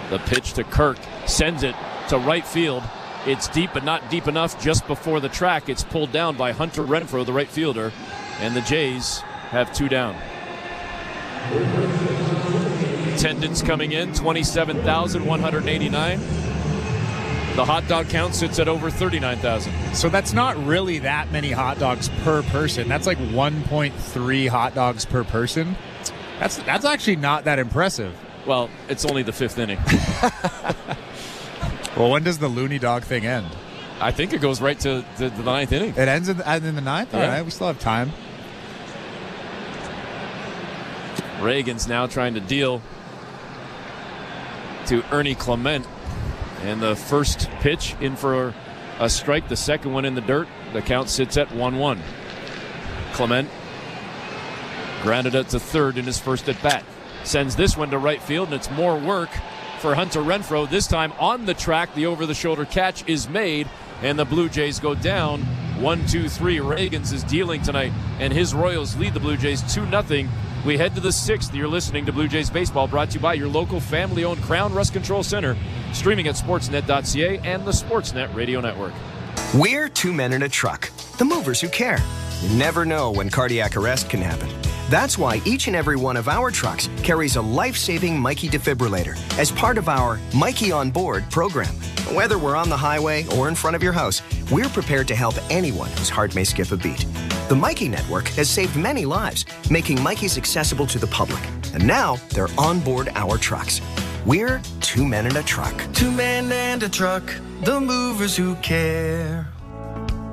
The pitch to Kirk sends it to right field. It's deep, but not deep enough. Just before the track, it's pulled down by Hunter Renfroe, the right fielder, and the Jays have 2 down. Attendance coming in, 27,189. The hot dog count sits at over 39,000. So that's not really that many hot dogs per person. That's like 1.3 hot dogs per person. That's actually not that impressive. Well, it's only the 5th inning. Well, when does the loony dog thing end? I think it goes right to the 9th inning. It ends in the 9th? All right, we still have time. Reagan's now trying to deal to Ernie Clement. And the first pitch in for a strike, the second one in the dirt. The count sits at 1-1. Clement grounded out to third in his first at bat. Sends this one to right field, and it's more work for Hunter Renfroe. This time on the track, the over-the-shoulder catch is made, and the Blue Jays go down 1-2-3. Reagans is dealing tonight, and his Royals lead the Blue Jays 2-0. We head to the 6th. You're listening to Blue Jays Baseball, brought to you by your local family-owned Crown Rust Control Center, streaming at sportsnet.ca and the Sportsnet Radio Network. We're 2 men in a truck, the movers who care. You never know when cardiac arrest can happen. That's why each and every one of our trucks carries a life-saving Mikey defibrillator as part of our Mikey on Board program. Whether we're on the highway or in front of your house, we're prepared to help anyone whose heart may skip a beat. The Mikey Network has saved many lives, making Mikeys accessible to the public. And now they're on board our trucks. We're 2 men in a truck. 2 men and a truck, the movers who care.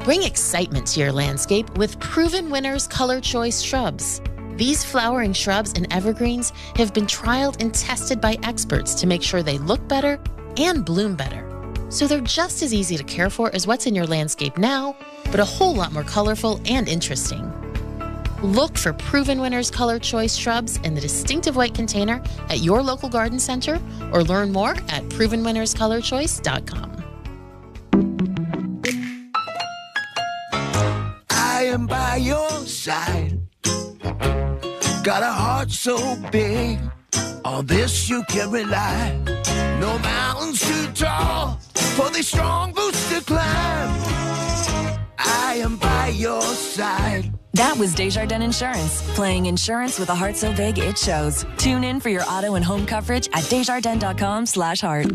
Bring excitement to your landscape with Proven Winners Color Choice Shrubs. These flowering shrubs and evergreens have been trialed and tested by experts to make sure they look better and bloom better. So they're just as easy to care for as what's in your landscape now, but a whole lot more colorful and interesting. Look for Proven Winners Color Choice Shrubs in the distinctive white container at your local garden center, or learn more at provenwinnerscolorchoice.com. I am by your side. Got a heart so big, on this you can rely. No mountains too tall for the strong boots to climb. I am by your side. That was Desjardins Insurance, playing insurance with a heart so big it shows. Tune in for your auto and home coverage at desjardins.com/heart.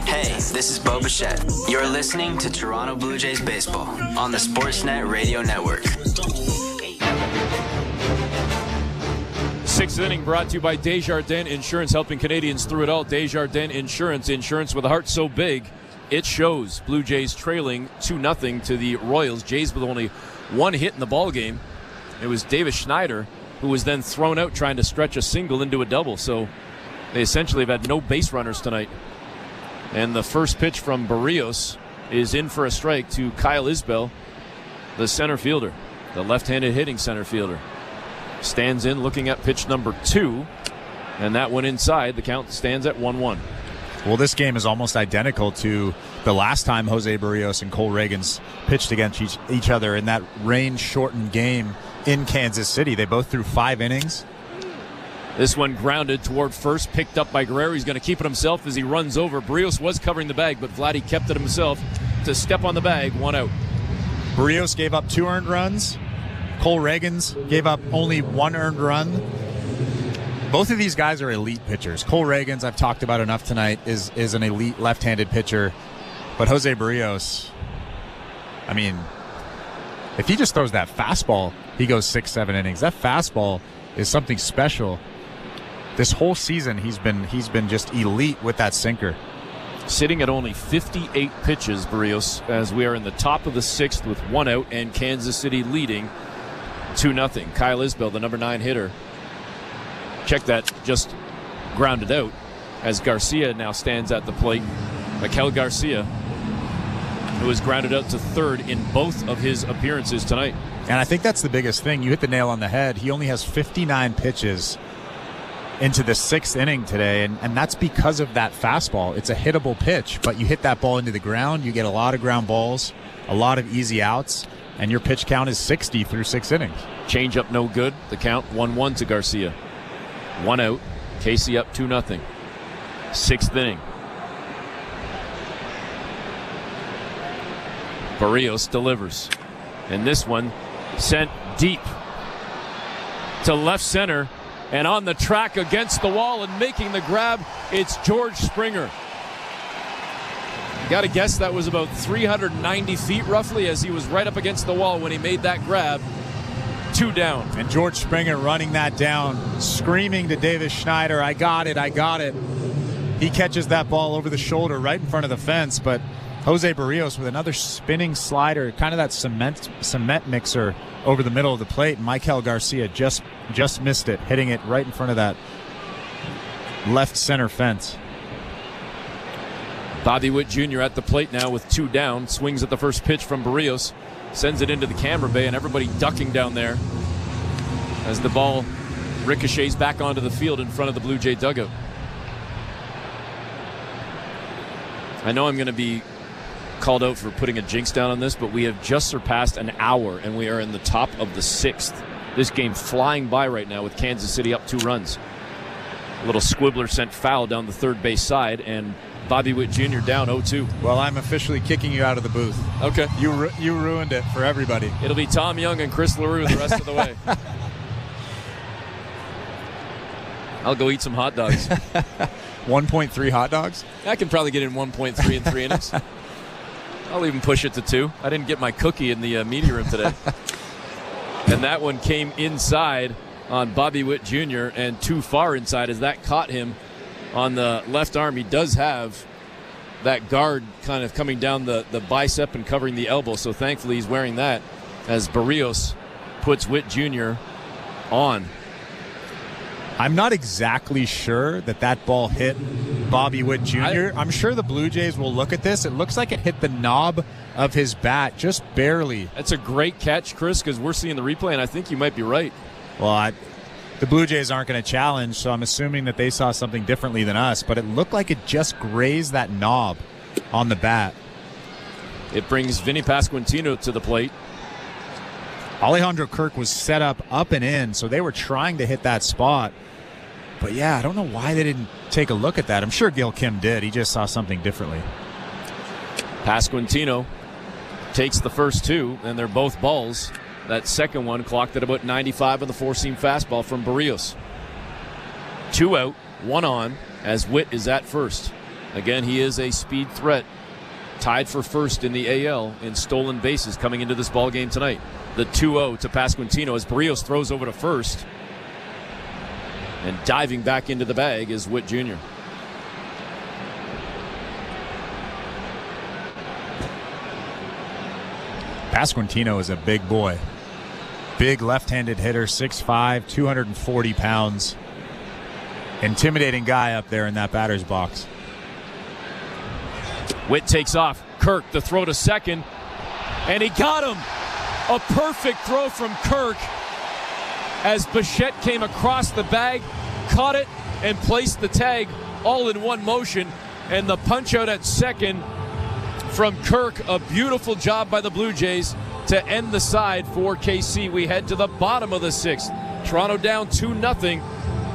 Hey, this is Bo Bichette. You're listening to Toronto Blue Jays Baseball on the Sportsnet Radio Network. 6th inning brought to you by Desjardins Insurance, helping Canadians through it all. Desjardins Insurance, insurance with a heart so big it shows. Blue Jays trailing 2-0 to the Royals. Jays with only 1 hit in the ball game. It was Davis Schneider, who was then thrown out trying to stretch a single into a double. So they essentially have had no base runners tonight. And the first pitch from Berrios is in for a strike to Kyle Isbell, the center fielder, the left-handed hitting center fielder. Stands in looking at pitch number 2, and that one inside. The count stands at 1-1. Well, this game is almost identical to the last time Jose Berrios and Cole Reagans pitched against each other in that rain-shortened game in Kansas City. They both threw 5 innings. This one grounded toward first, picked up by Guerrero. He's going to keep it himself as he runs over. Berrios was covering the bag, but Vladdy kept it himself to step on the bag. 1 out. Berrios gave up 2 earned runs. Cole Reagans gave up only 1 earned run. Both of these guys are elite pitchers. Cole Reagans, I've talked about enough tonight, is an elite left-handed pitcher. But Jose Berrios, I mean, if he just throws that fastball, he goes 6-7 innings. That fastball is something special. This whole season, he's been just elite with that sinker. Sitting at only 58 pitches, Berrios, as we are in the top of the 6th with 1 out and Kansas City leading 2-0. Kyle Isbell, the number 9 hitter. Check that, just grounded out as Garcia now stands at the plate. Maikel Garcia, who is grounded out to third in both of his appearances tonight. And I think that's the biggest thing. You hit the nail on the head. He only has 59 pitches into the 6th inning today, and that's because of that fastball. It's a hittable pitch, but you hit that ball into the ground, you get a lot of ground balls, a lot of easy outs, and your pitch count is 60 through 6 innings. Change up no good. The count 1-1 to Garcia. 1 out. Casey up 2-0. 6th inning. Berrios delivers. And this one sent deep to left center. And on the track against the wall and making the grab, it's George Springer. Got to guess that was about 390 feet roughly, as he was right up against the wall when he made that grab. 2 down. And George Springer running that down, screaming to Davis Schneider, I got it, I got it. He catches that ball over the shoulder right in front of the fence, but Jose Berrios with another spinning slider, kind of that cement mixer over the middle of the plate. And Maikel Garcia just missed it, hitting it right in front of that left center fence. Bobby Witt Jr. at the plate now with 2 down. Swings at the first pitch from Berrios. Sends it into the camera bay, and everybody ducking down there as the ball ricochets back onto the field in front of the Blue Jay dugout. I know I'm going to be called out for putting a jinx down on this, but we have just surpassed an hour, and we are in the top of the 6th. This game flying by right now with Kansas City up 2 runs. A little squibbler sent foul down the third base side, and Bobby Witt Jr. down 0-2. Well, I'm officially kicking you out of the booth. Okay. You ruined it for everybody. It'll be Tom Young and Chris LaRue the rest of the way. I'll go eat some hot dogs. 1.3 hot dogs? I can probably get in 1.3 in 3 innings. I'll even push it to 2. I didn't get my cookie in the media room today. And that one came inside on Bobby Witt Jr. and too far inside as that caught him on the left arm. He does have that guard kind of coming down the bicep and covering the elbow, so thankfully he's wearing that as Berrios puts Witt Jr. on. I'm not exactly sure that ball hit Bobby Witt Jr. I'm sure the Blue Jays will look at this. It looks like it hit the knob of his bat just barely. That's a great catch, Chris, because we're seeing the replay, and I think you might be right. Well, the Blue Jays aren't going to challenge, so I'm assuming that they saw something differently than us, but it looked like it just grazed that knob on the bat. It brings Vinny Pasquantino to the plate. Alejandro Kirk was set up and in, so they were trying to hit that spot. But yeah, I don't know why they didn't take a look at that. I'm sure Gil Kim did. He just saw something differently. Pasquantino takes the first 2, and they're both balls. That second one clocked at about 95 on the 4-seam fastball from Berrios. 2 out, 1 on, as Witt is at first. Again, he is a speed threat. Tied for first in the AL in stolen bases coming into this ball game tonight. The 2-0 to Pasquantino as Berrios throws over to first. And diving back into the bag is Witt Jr. Pasquantino is a big boy. Big left-handed hitter, 6'5", 240 pounds. Intimidating guy up there in that batter's box. Witt takes off. Kirk, the throw to second. And he got him. A perfect throw from Kirk as Bichette came across the bag, caught it, and placed the tag all in one motion. And the punch out at second from Kirk. A beautiful job by the Blue Jays to end the side for KC. We head to the bottom of the 6th. Toronto down 2-0.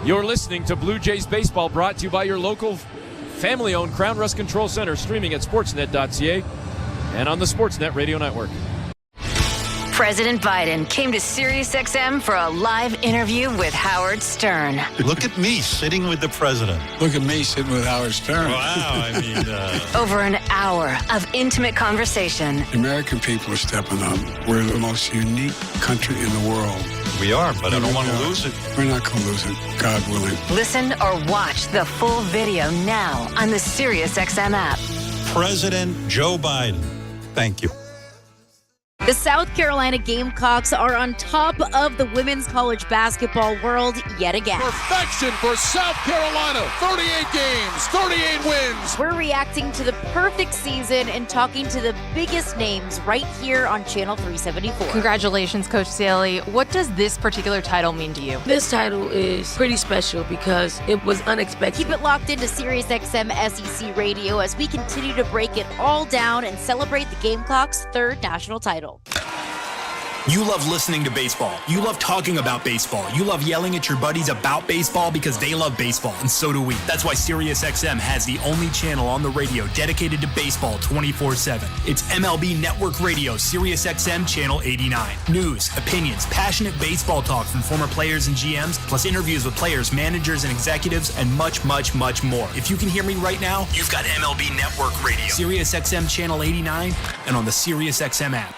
You're listening to Blue Jays Baseball, brought to you by your local family-owned Crown Rust Control Center, streaming at sportsnet.ca and on the Sportsnet Radio Network. President Biden came to SiriusXM for a live interview with Howard Stern. Look at me sitting with the president. Look at me sitting with Howard Stern. Wow, I mean... Over an hour of intimate conversation. The American people are stepping up. We're the most unique country in the world. We are, but I don't want to lose it. We're not going to lose it, God willing. Listen or watch the full video now on the SiriusXM app. President Joe Biden. Thank you. The South Carolina Gamecocks are on top of the women's college basketball world yet again. Perfection for South Carolina. 38 games, 38 wins. We're reacting to the perfect season and talking to the biggest names right here on Channel 374. Congratulations, Coach Saley. What does this particular title mean to you? This title is pretty special because it was unexpected. Keep it locked into SiriusXM SEC Radio as we continue to break it all down and celebrate the Gamecocks' third national title. You love listening to baseball. You love talking about baseball. You love yelling at your buddies about baseball because they love baseball, and so do we. That's why SiriusXM has the only channel on the radio dedicated to baseball 24/7. It's MLB Network Radio, SiriusXM Channel 89. News, opinions, passionate baseball talk from former players and GMs, plus interviews with players, managers, and executives, and much, much, much more. If you can hear me right now, you've got MLB Network Radio, SiriusXM Channel 89, and on the SiriusXM app.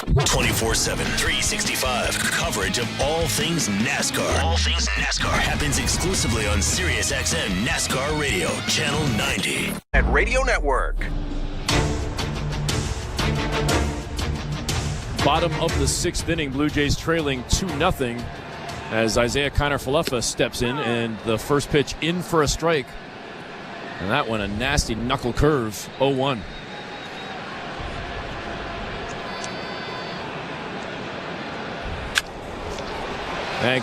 24/7, 365. Coverage of all things NASCAR. All things NASCAR happens exclusively on SiriusXM NASCAR Radio, Channel 90. At Radio Network. Bottom of the sixth inning, Blue Jays trailing 2-0 as Isaiah Kiner-Falefa steps in, and the first pitch in for a strike. And that one, a nasty knuckle curve, 0-1. And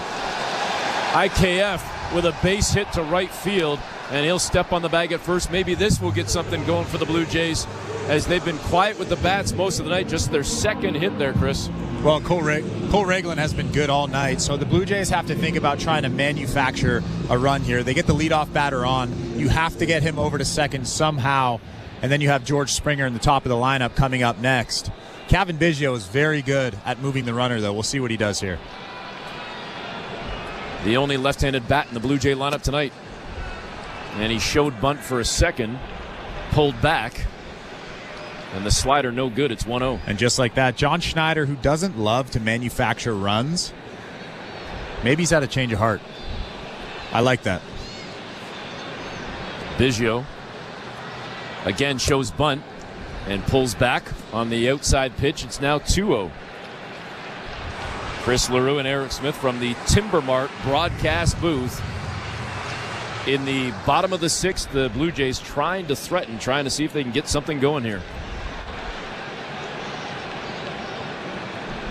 IKF with a base hit to right field, and he'll step on the bag at first. Maybe this will get something going for the Blue Jays, as they've been quiet with the bats most of the night. Just their second hit there, Chris. Well, Cole Reglin has been good all night, so the Blue Jays have to think about trying to manufacture a run here. They get the leadoff batter on. You have to get him over to second somehow, and then you have George Springer in the top of the lineup coming up next. Cavan Biggio is very good at moving the runner, though. We'll see what he does here. The only left-handed bat in the Blue Jay lineup tonight. And he showed bunt for a second, pulled back, and the slider no good. It's 1-0. And just like that, John Schneider, who doesn't love to manufacture runs, maybe he's had a change of heart. I like that. Biggio again shows bunt and pulls back on the outside pitch. It's now 2-0. Chris LaRue and Eric Smith from the Timbermark broadcast booth. In the bottom of the sixth, the Blue Jays trying to threaten, trying to see if they can get something going here.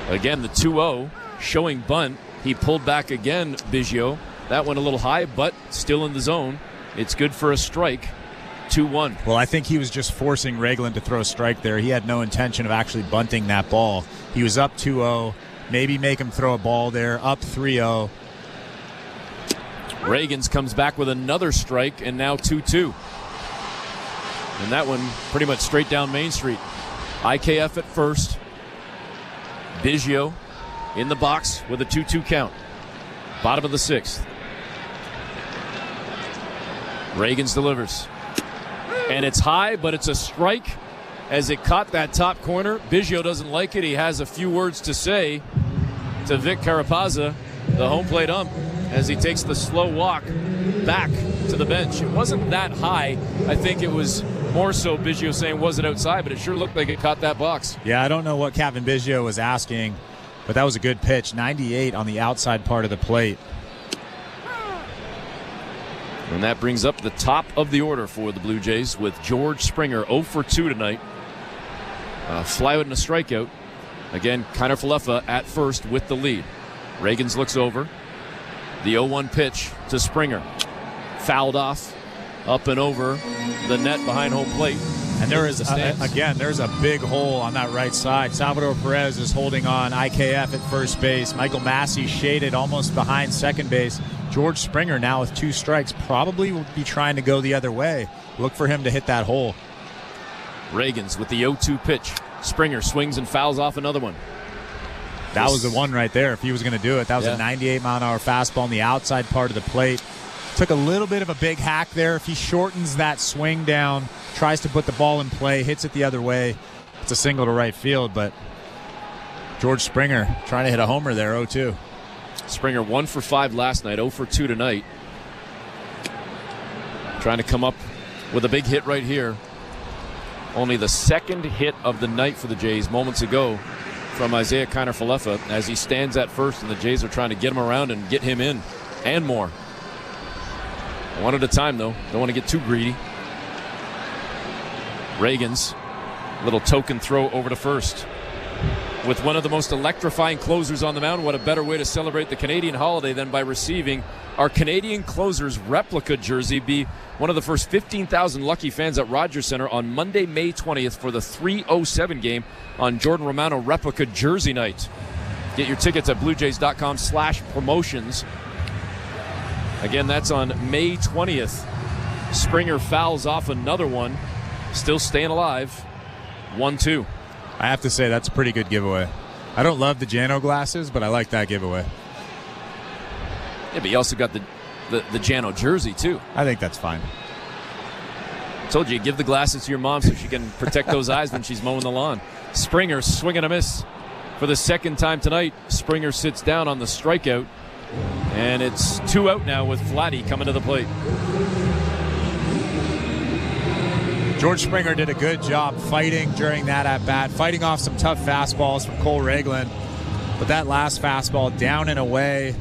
Again, the 2-0 showing bunt. He pulled back again, Biggio. That went a little high, but still in the zone. It's good for a strike. 2-1. Well, I think he was just forcing Reglin to throw a strike there. He had no intention of actually bunting that ball. He was up 2-0. Maybe make him throw a ball there, up 3-0. Reagans comes back with another strike, and now 2-2. And that one pretty much straight down Main Street. IKF at first. Biggio in the box with a 2-2 count. Bottom of the sixth. Reagans delivers. And it's high, but it's a strike as it caught that top corner. Biggio doesn't like it. He has a few words to say to Vic Carapazza, the home plate ump, as he takes the slow walk back to the bench. It wasn't that high. I think it was more so Biggio saying, was it outside? But it sure looked like it caught that box. Yeah, I don't know what Cavan Biggio was asking, but that was a good pitch. 98 on the outside part of the plate. And that brings up the top of the order for the Blue Jays with George Springer 0 for 2 tonight. Flyout and a strikeout. Again, Kiner-Falefa at first with the lead. Reagans looks over. The 0-1 pitch to Springer. Fouled off, up and over the net behind home plate. And there is, again, there's a big hole on that right side. Salvador Perez is holding on. IKF at first base. Michael Massey shaded almost behind second base. George Springer now with 2 strikes probably will be trying to go the other way. Look for him to hit that hole. Reagans with the 0-2 pitch. Springer swings and fouls off another one. That was the one right there. If he was going to do it, that was a 98-mile-an-hour fastball on the outside part of the plate. Took a little bit of a big hack there. If he shortens that swing down, tries to put the ball in play, hits it the other way, it's a single to right field. But George Springer trying to hit a homer there, 0-2. Springer 1 for 5 last night, 0 for 2 tonight. Trying to come up with a big hit right here. Only the second hit of the night for the Jays moments ago from Isaiah Kiner-Falefa as he stands at first, and the Jays are trying to get him around and get him in and more. One at a time, though. Don't want to get too greedy. Reagan's little token throw over to first. With one of the most electrifying closers on the mound, what a better way to celebrate the Canadian holiday than by receiving our Canadian Closers replica jersey. Be one of the first 15,000 lucky fans at Rogers Center on Monday, May 20th for the 3:07 game on Jordan Romano replica jersey night. Get your tickets at bluejays.com/promotions. Again, that's on May 20th. Springer fouls off another one. Still staying alive. 1-2. I have to say, that's a pretty good giveaway. I don't love the Jano glasses, but I like that giveaway. Yeah, but you also got the Jano jersey, too. I think that's fine. Told you, give the glasses to your mom so she can protect those eyes when she's mowing the lawn. Springer swing and a miss for the second time tonight. Springer sits down on the strikeout, and it's 2 out now with Vladdy coming to the plate. George Springer did a good job fighting during that at-bat, fighting off some tough fastballs from Cole Ragland. But that last fastball down and away,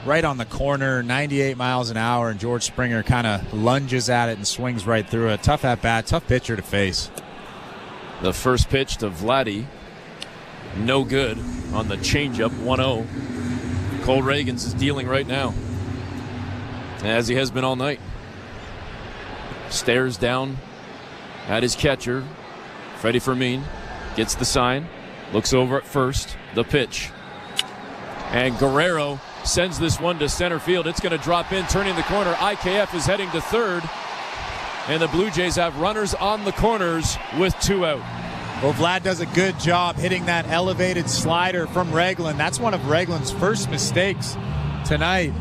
right on the corner, 98 miles an hour, and George Springer kind of lunges at it and swings right through it. Tough at-bat, tough pitcher to face. The first pitch to Vladdy, no good on the changeup, 1-0. Cole Reagans is dealing right now, as he has been all night. Stares down at his catcher. Freddie Fermin gets the sign, looks over at first, the pitch. And Guerrero sends this one to center field. It's going to drop in, turning the corner. IKF is heading to third. And the Blue Jays have runners on the corners with 2 out. Well, Vlad does a good job hitting that elevated slider from Ragland. That's one of Ragland's first mistakes tonight.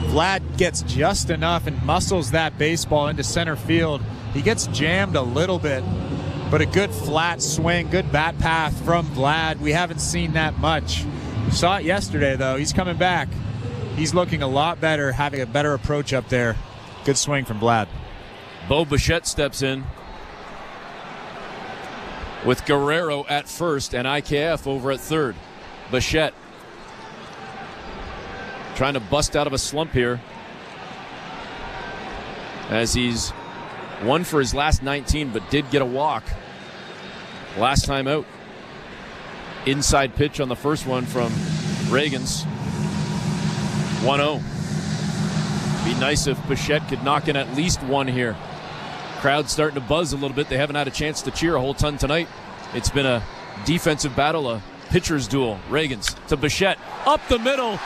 Vlad gets just enough and muscles that baseball into center field. He gets jammed a little bit, but a good flat swing, good bat path from Vlad. We haven't seen that much. We saw it yesterday, though. He's coming back. He's looking a lot better, having a better approach up there. Good swing from Vlad. Bo Bichette steps in with Guerrero at first and IKF over at third. Bichette trying to bust out of a slump here as he's 1 for his last 19, but did get a walk last time out. Inside pitch on the first one from Reagans. 1-0. Be nice if Bichette could knock in at least one here. Crowd's starting to buzz a little bit. They haven't had a chance to cheer a whole ton tonight. It's been a defensive battle, a pitcher's duel. Reagans to Bichette. Up the middle.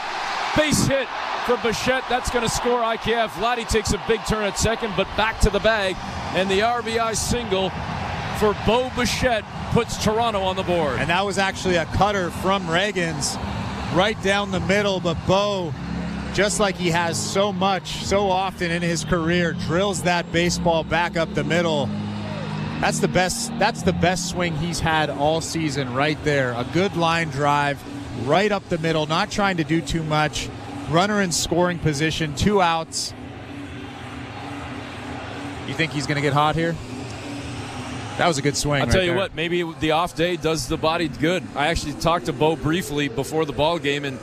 Base hit for Bichette. That's going to score IKF. Vladdy takes a big turn at second, but back to the bag. And the RBI single for Bo Bichette puts Toronto on the board. And that was actually a cutter from Reagans right down the middle, but Bo, just like he has so often in his career, drills that baseball back up the middle. That's the best swing he's had all season right there. A good line drive right up the middle, not trying to do too much. Runner in scoring position, 2 outs. You think he's going to get hot here? That was a good swing. I'll tell you what, maybe the off day does the body good. I actually talked to Bo briefly before the ball game, and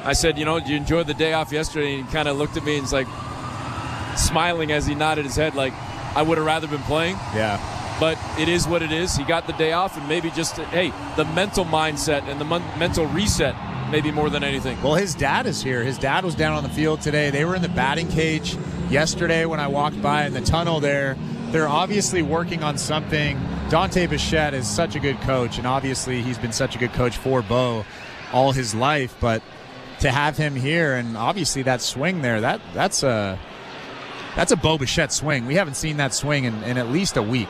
I said, did you enjoy the day off yesterday? And he kind of looked at me and was like smiling as he nodded his head like, I would have rather been playing. Yeah. But it is what it is. He got the day off, and maybe just, the mental mindset and the mental reset maybe more than anything. Well, his dad is here. His dad was down on the field today. They were in the batting cage yesterday when I walked by in the tunnel there. They're obviously working on something. Dante Bichette is such a good coach, and obviously he's been such a good coach for Bo all his life. But to have him here, and obviously that swing there, that's a Bo Bichette swing. We haven't seen that swing in at least a week.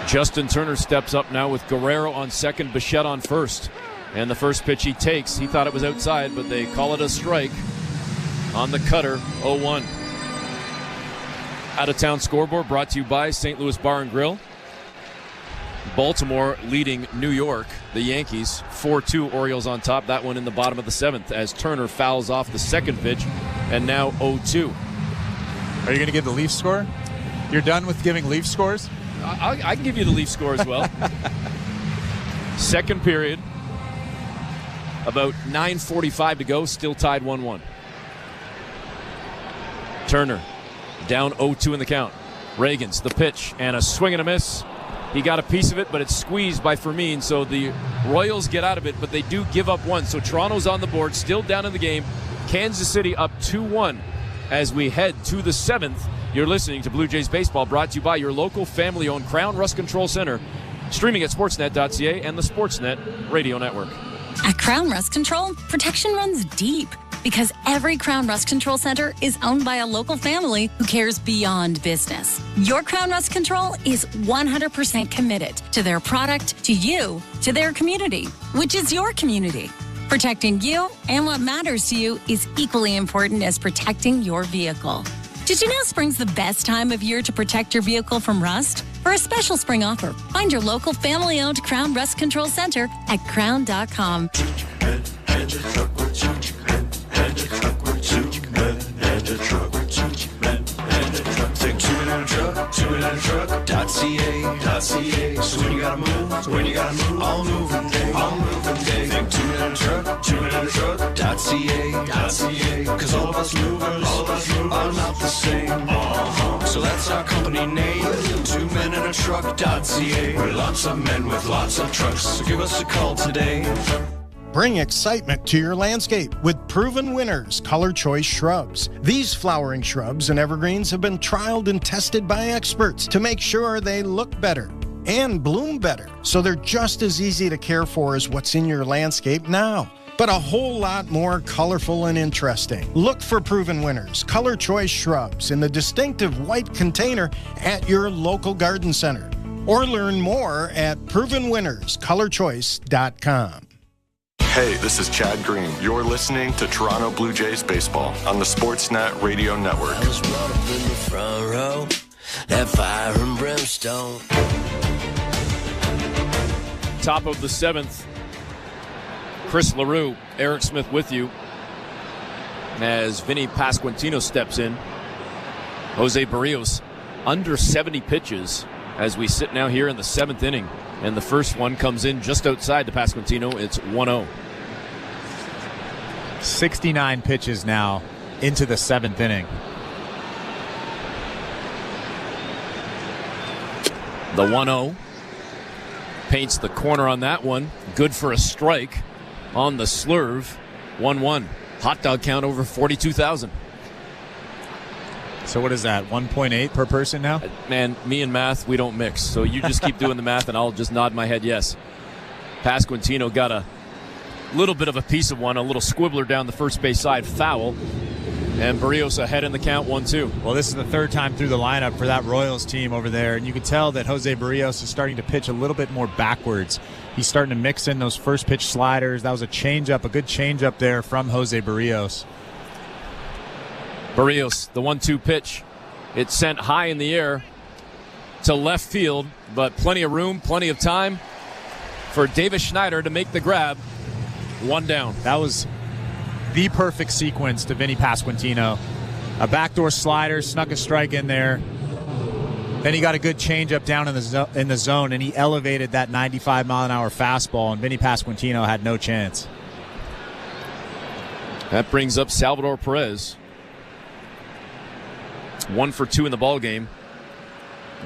Justin Turner steps up now with Guerrero on second, Bichette on first. And the first pitch he takes, he thought it was outside, but they call it a strike on the cutter, 0-1. Out-of-town scoreboard brought to you by St. Louis Bar and Grill. Baltimore leading New York, the Yankees, 4-2, Orioles on top. That one in the bottom of the 7th as Turner fouls off the second pitch, and now 0-2. Are you going to give the Leafs score? You're done with giving Leafs scores? I can give you the Leafs score as well. Second period, about 9:45 to go, still tied 1-1. Turner down 0-2 in the count. Reagans, the pitch, and a swing and a miss. He got a piece of it, but it's squeezed by Fermin, so the Royals get out of it, but they do give up one. So Toronto's on the board, still down in the game. Kansas City up 2-1 as we head to the 7th. You're listening to Blue Jays Baseball, brought to you by your local family-owned Crown Rust Control Center, streaming at sportsnet.ca and the Sportsnet Radio Network. At Crown Rust Control, protection runs deep because every Crown Rust Control Center is owned by a local family who cares beyond business. Your Crown Rust Control is 100% committed to their product, to you, to their community, which is your community. Protecting you and what matters to you is equally important as protecting your vehicle. Did you know spring's the best time of year to protect your vehicle from rust? For a special spring offer, find your local family-owned Crown Rust Control Center at crown.com. Think 2 men in a truck, 2 men in a truck.ca. So when you gotta move, all moving day. Think 2 men in a truck, 2 men in a truck.ca. Cause all of us movers are not the same. So that's our company name, 2 men in a truck.ca. We're lots of men with lots of trucks, so give us a call today. Bring excitement to your landscape with proven winners, Color Choice Shrubs. These flowering shrubs and evergreens have been trialed and tested by experts to make sure they look better and bloom better, so they're just as easy to care for as what's in your landscape now, but a whole lot more colorful and interesting. Look for proven winners, Color Choice Shrubs, in the distinctive white container at your local garden center, or learn more at provenwinnerscolorchoice.com. Hey, this is Chad Green. You're listening to Toronto Blue Jays Baseball on the Sportsnet Radio Network. I was brought up in the front row, that fire and brimstone. Top of the 7th, Chris LaRue, Eric Smith with you as Vinny Pasquantino steps in. Jose Berrios under 70 pitches as we sit now here in the 7th inning. And the first one comes in just outside the Pasquantino. It's 1-0. 69 pitches now into the 7th inning. The 1-0 paints the corner on that one. Good for a strike on the slurve. 1-1. Hot dog count over 42,000. So what is that, 1.8 per person now? Man, me and math, we don't mix. So you just keep doing the math, and I'll just nod my head yes. Pasquantino got a little bit of a piece of one, a little squibbler down the first base side, foul. And Berrios ahead in the count, 1-2. Well, this is the third time through the lineup for that Royals team over there, and you can tell that Jose Berrios is starting to pitch a little bit more backwards. He's starting to mix in those first pitch sliders. That was a changeup, a good changeup there from Jose Berrios. Berrios, the 1-2 pitch. It's sent high in the air to left field, but plenty of room, plenty of time for Davis Schneider to make the grab. One down. That was the perfect sequence to Vinny Pasquantino. A backdoor slider, snuck a strike in there. Then he got a good changeup down in the zone, and he elevated that 95-mile-an-hour fastball, and Vinny Pasquantino had no chance. That brings up Salvador Perez. 1 for 2 in the ball game.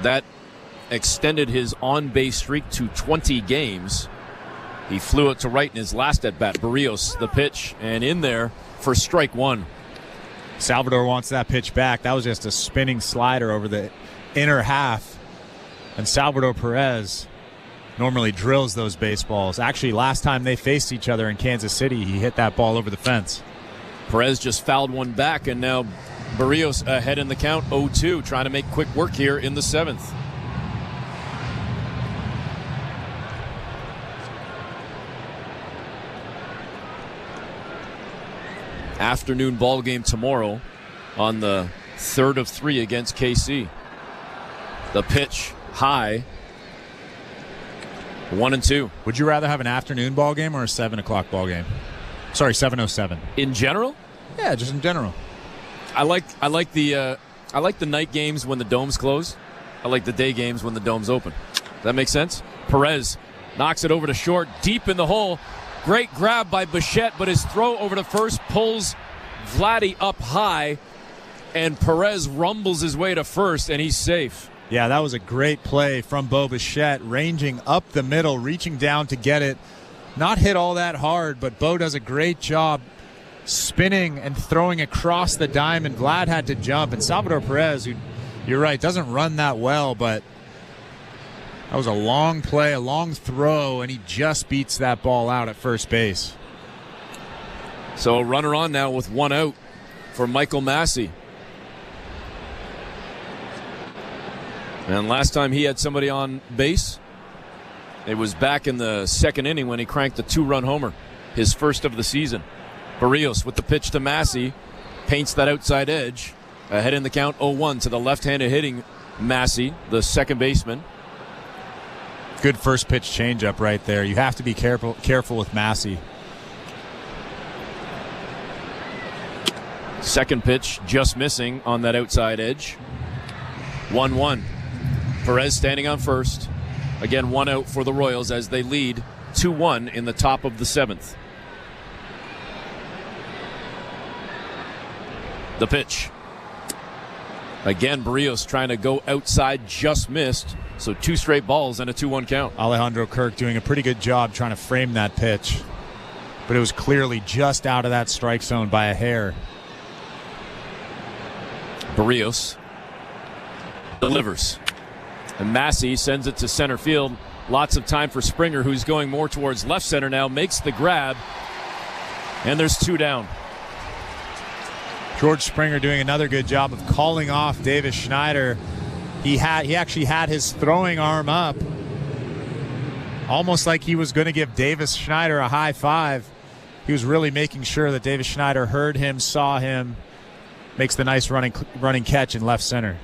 That extended his on-base streak to 20 games. He flew it to right in his last at-bat. Berrios, the pitch, and in there for strike 1. Salvador wants that pitch back. That was just a spinning slider over the inner half. And Salvador Perez normally drills those baseballs. Actually, last time they faced each other in Kansas City, he hit that ball over the fence. Perez just fouled one back, and now Berrios ahead in the count, 0-2, trying to make quick work here in the 7th. afternoon ball game tomorrow on the 3rd of 3 against KC. The pitch high. 1-2. Would you rather have an afternoon ball game or a 7 o'clock ball game? Sorry, 7:07. In general? Yeah, just in general. I like the night games when the dome's closed. I like the day games when the dome's open. Does that make sense? Perez knocks it over to short, deep in the hole. Great grab by Bichette, but his throw over to first pulls Vladdy up high, and Perez rumbles his way to first, and he's safe. Yeah, that was a great play from Bo Bichette, ranging up the middle, reaching down to get it. Not hit all that hard, but Bo does a great job spinning and throwing across the diamond. Vlad had to jump, and Salvador Perez, who, you're right, doesn't run that well, but that was a long play, a long throw, and he just beats that ball out at first base. So a runner on now with 1 out for Michael Massey. And last time he had somebody on base, it was back in the 2nd inning when he cranked a 2-run homer, his first of the season. Berrios with the pitch to Massey, paints that outside edge. Ahead in the count, 0-1 to the left-handed hitting Massey, the second baseman. Good first pitch changeup right there. You have to be careful with Massey. Second pitch just missing on that outside edge. 1-1. Perez standing on first. Again, 1 out for the Royals as they lead 2-1 in the top of the 7th. The pitch. Again, Berrios trying to go outside, just missed. So 2 straight balls and a 2-1 count. Alejandro Kirk doing a pretty good job trying to frame that pitch. But it was clearly just out of that strike zone by a hair. Berrios delivers. And Massey sends it to center field. Lots of time for Springer, who's going more towards left center now, makes the grab. And there's 2 down. George Springer doing another good job of calling off Davis Schneider. He actually had his throwing arm up, almost like he was going to give Davis Schneider a high five. He was really making sure that Davis Schneider heard him, saw him, makes the nice running catch in left center.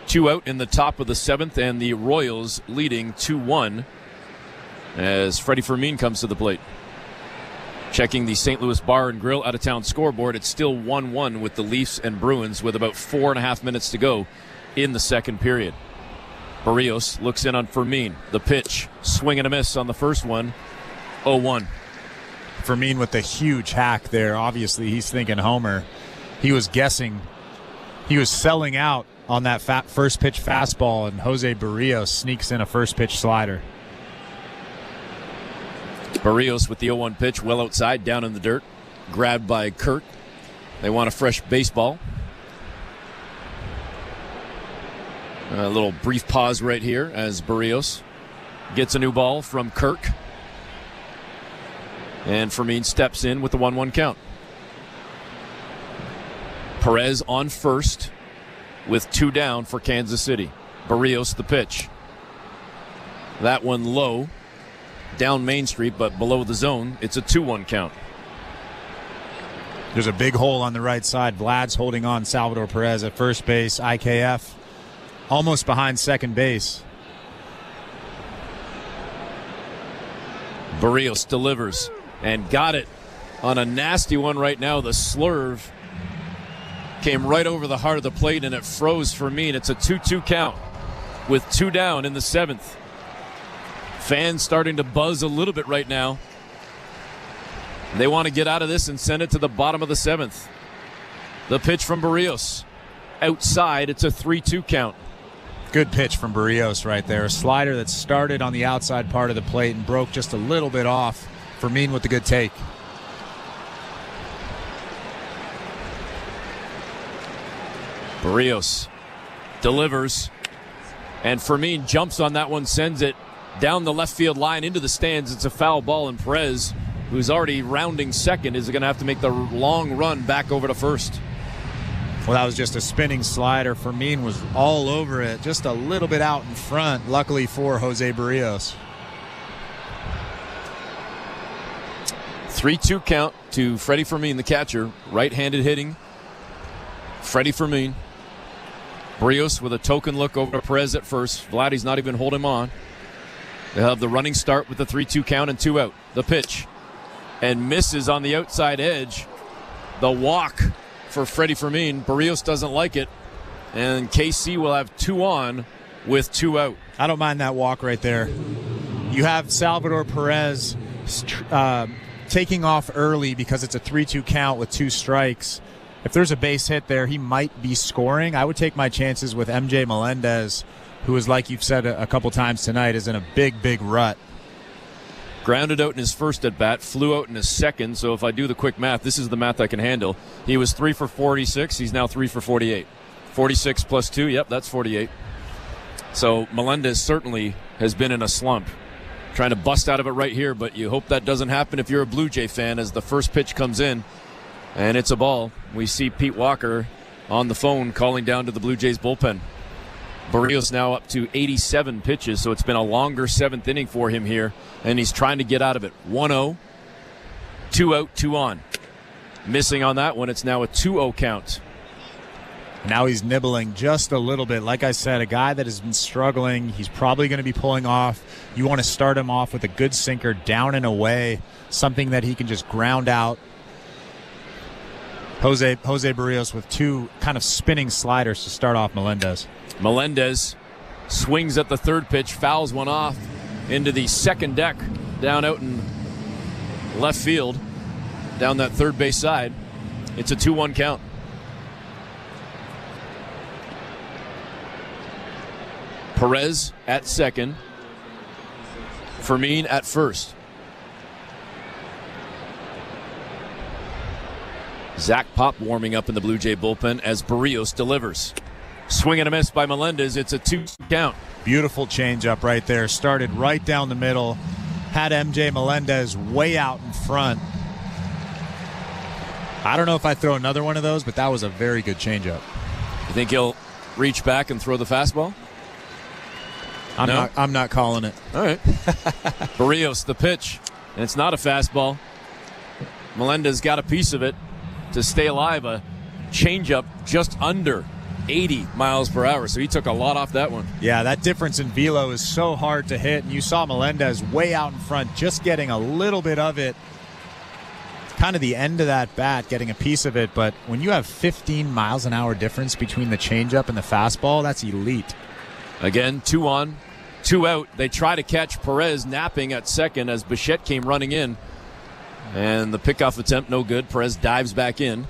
2 out in the top of the 7th, and the Royals leading 2-1 as Freddie Fermin comes to the plate. Checking the St. Louis Bar and Grill out-of-town scoreboard, it's still 1-1 with the Leafs and Bruins with about 4.5 minutes to go in the second period. Berrios looks in on Fermin. The pitch, swing and a miss on the first one, 0-1. Fermin with the huge hack there. Obviously, he's thinking homer. He was guessing. He was selling out on that first pitch fastball, and Jose Berrios sneaks in a first pitch slider. Berrios with the 0-1 pitch, well outside, down in the dirt. Grabbed by Kirk. They want a fresh baseball. A little brief pause right here as Berrios gets a new ball from Kirk. And Fermin steps in with the 1-1 count. Perez on first with 2 down for Kansas City. Berrios the pitch. That one low. Down Main Street, but below the zone. It's a 2-1 count. There's a big hole on the right side. Vlad's holding on Salvador Perez at first base. IKF almost behind second base. Berrios delivers and got it on a nasty one right now. The slurve came right over the heart of the plate, and it froze Fermin. It's a 2-2 count with 2 down in the 7th. Fans starting to buzz a little bit right now. They want to get out of this and send it to the bottom of the 7th. The pitch from Berrios. Outside, it's a 3-2 count. Good pitch from Berrios right there. A slider that started on the outside part of the plate and broke just a little bit off. Fermin with the good take. Berrios delivers, and Fermin jumps on that one, sends it down the left field line into the stands. It's a foul ball, and Perez, who's already rounding second, is going to have to make the long run back over to first. Well, that was just a spinning slider. Fermin was all over it, just a little bit out in front, luckily for Jose Berrios. 3-2 count to Freddie Fermin, the catcher. Right-handed hitting. Freddie Fermin. Berrios with a token look over to Perez at first. Vladdy's not even holding him on. They have the running start with the 3-2 count and 2 out. The pitch. And misses on the outside edge. The walk for Freddie Fermin. Berrios doesn't like it. And KC will have 2 on with 2 out. I don't mind that walk right there. You have Salvador Perez taking off early because it's a 3-2 count with 2 strikes. If there's a base hit there, he might be scoring. I would take my chances with MJ Melendez, who is, like you've said a couple times tonight, is in a big, big rut. Grounded out in his first at-bat, flew out in his second, so if I do the quick math, this is the math I can handle. He was 3 for 46. He's now 3 for 48. 46 plus 2, yep, that's 48. So Melendez certainly has been in a slump. Trying to bust out of it right here, but you hope that doesn't happen if you're a Blue Jay fan as the first pitch comes in, and it's a ball. We see Pete Walker on the phone calling down to the Blue Jays bullpen. Berrios now up to 87 pitches, so it's been a longer 7th inning for him here, and he's trying to get out of it. 1-0, 2 out, 2 on. Missing on that one, it's now a 2-0 count. Now he's nibbling just a little bit. Like I said, a guy that has been struggling. He's probably going to be pulling off. You want to start him off with a good sinker down and away, something that he can just ground out. Jose Berrios with 2 kind of spinning sliders to start off Melendez. Melendez swings at the third pitch, fouls one off into the second deck down out in left field, down that third base side. It's a 2-1 count. Perez at second. Fermin at first. Zach Pop warming up in the Blue Jay bullpen as Berrios delivers. Swing and a miss by Melendez. It's a 2 count. Beautiful changeup right there. Started right down the middle. Had MJ Melendez way out in front. I don't know if I throw another one of those, but that was a very good changeup. You think he'll reach back and throw the fastball? I'm not calling it. All right. Berrios, the pitch. And it's not a fastball. Melendez got a piece of it to stay alive. A changeup just under 80 miles per hour. So he took a lot off that one. Yeah, that difference in velo is so hard to hit. And you saw Melendez way out in front, just getting a little bit of it. Kind of the end of that bat, getting a piece of it. But when you have 15 miles an hour difference between the changeup and the fastball, that's elite. Again, 2 on, 2 out. They try to catch Perez napping at second as Bichette came running in. And the pickoff attempt, no good. Perez dives back in,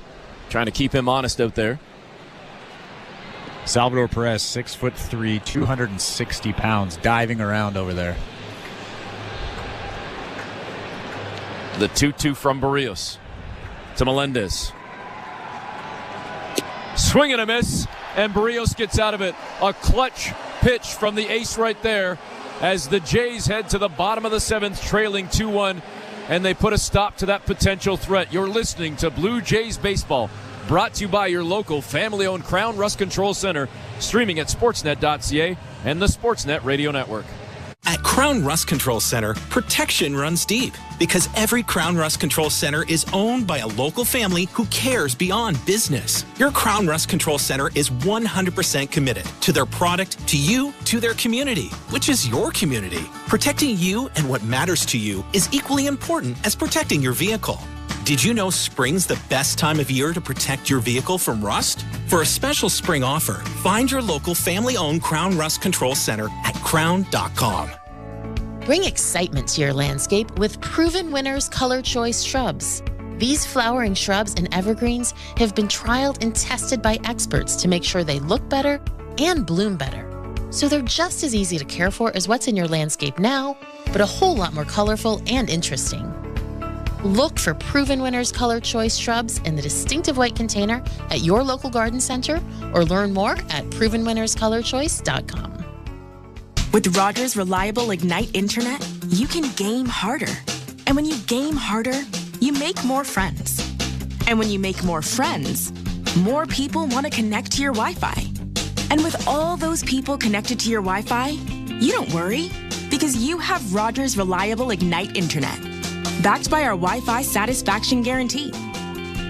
trying to keep him honest out there. Salvador Perez, 6'3", 260 pounds, diving around over there. The 2-2 from Berrios to Melendez. Swing and a miss, and Berrios gets out of it. A clutch pitch from the ace right there as the Jays head to the bottom of the 7th, trailing 2-1, and they put a stop to that potential threat. You're listening to Blue Jays Baseball, brought to you by your local family-owned Crown Rust Control Center, streaming at sportsnet.ca and the Sportsnet Radio Network. At Crown Rust Control Center, protection runs deep because every Crown Rust Control Center is owned by a local family who cares beyond business. Your Crown Rust Control Center is 100% committed to their product, to you, to their community, which is your community. Protecting you and what matters to you is equally important as protecting your vehicle. Did you know spring's the best time of year to protect your vehicle from rust? For a special spring offer, find your local family-owned Crown Rust Control Center at crown.com. Bring excitement to your landscape with Proven Winners Color Choice Shrubs. These flowering shrubs and evergreens have been trialed and tested by experts to make sure they look better and bloom better. So they're just as easy to care for as what's in your landscape now, but a whole lot more colorful and interesting. Look for Proven Winners Color Choice Shrubs in the distinctive white container at your local garden center or learn more at provenwinnerscolorchoice.com. With Rogers' reliable Ignite Internet, you can game harder. And when you game harder, you make more friends. And when you make more friends, more people want to connect to your Wi-Fi. And with all those people connected to your Wi-Fi, you don't worry because you have Rogers' reliable Ignite Internet. backed by our Wi-Fi satisfaction guarantee.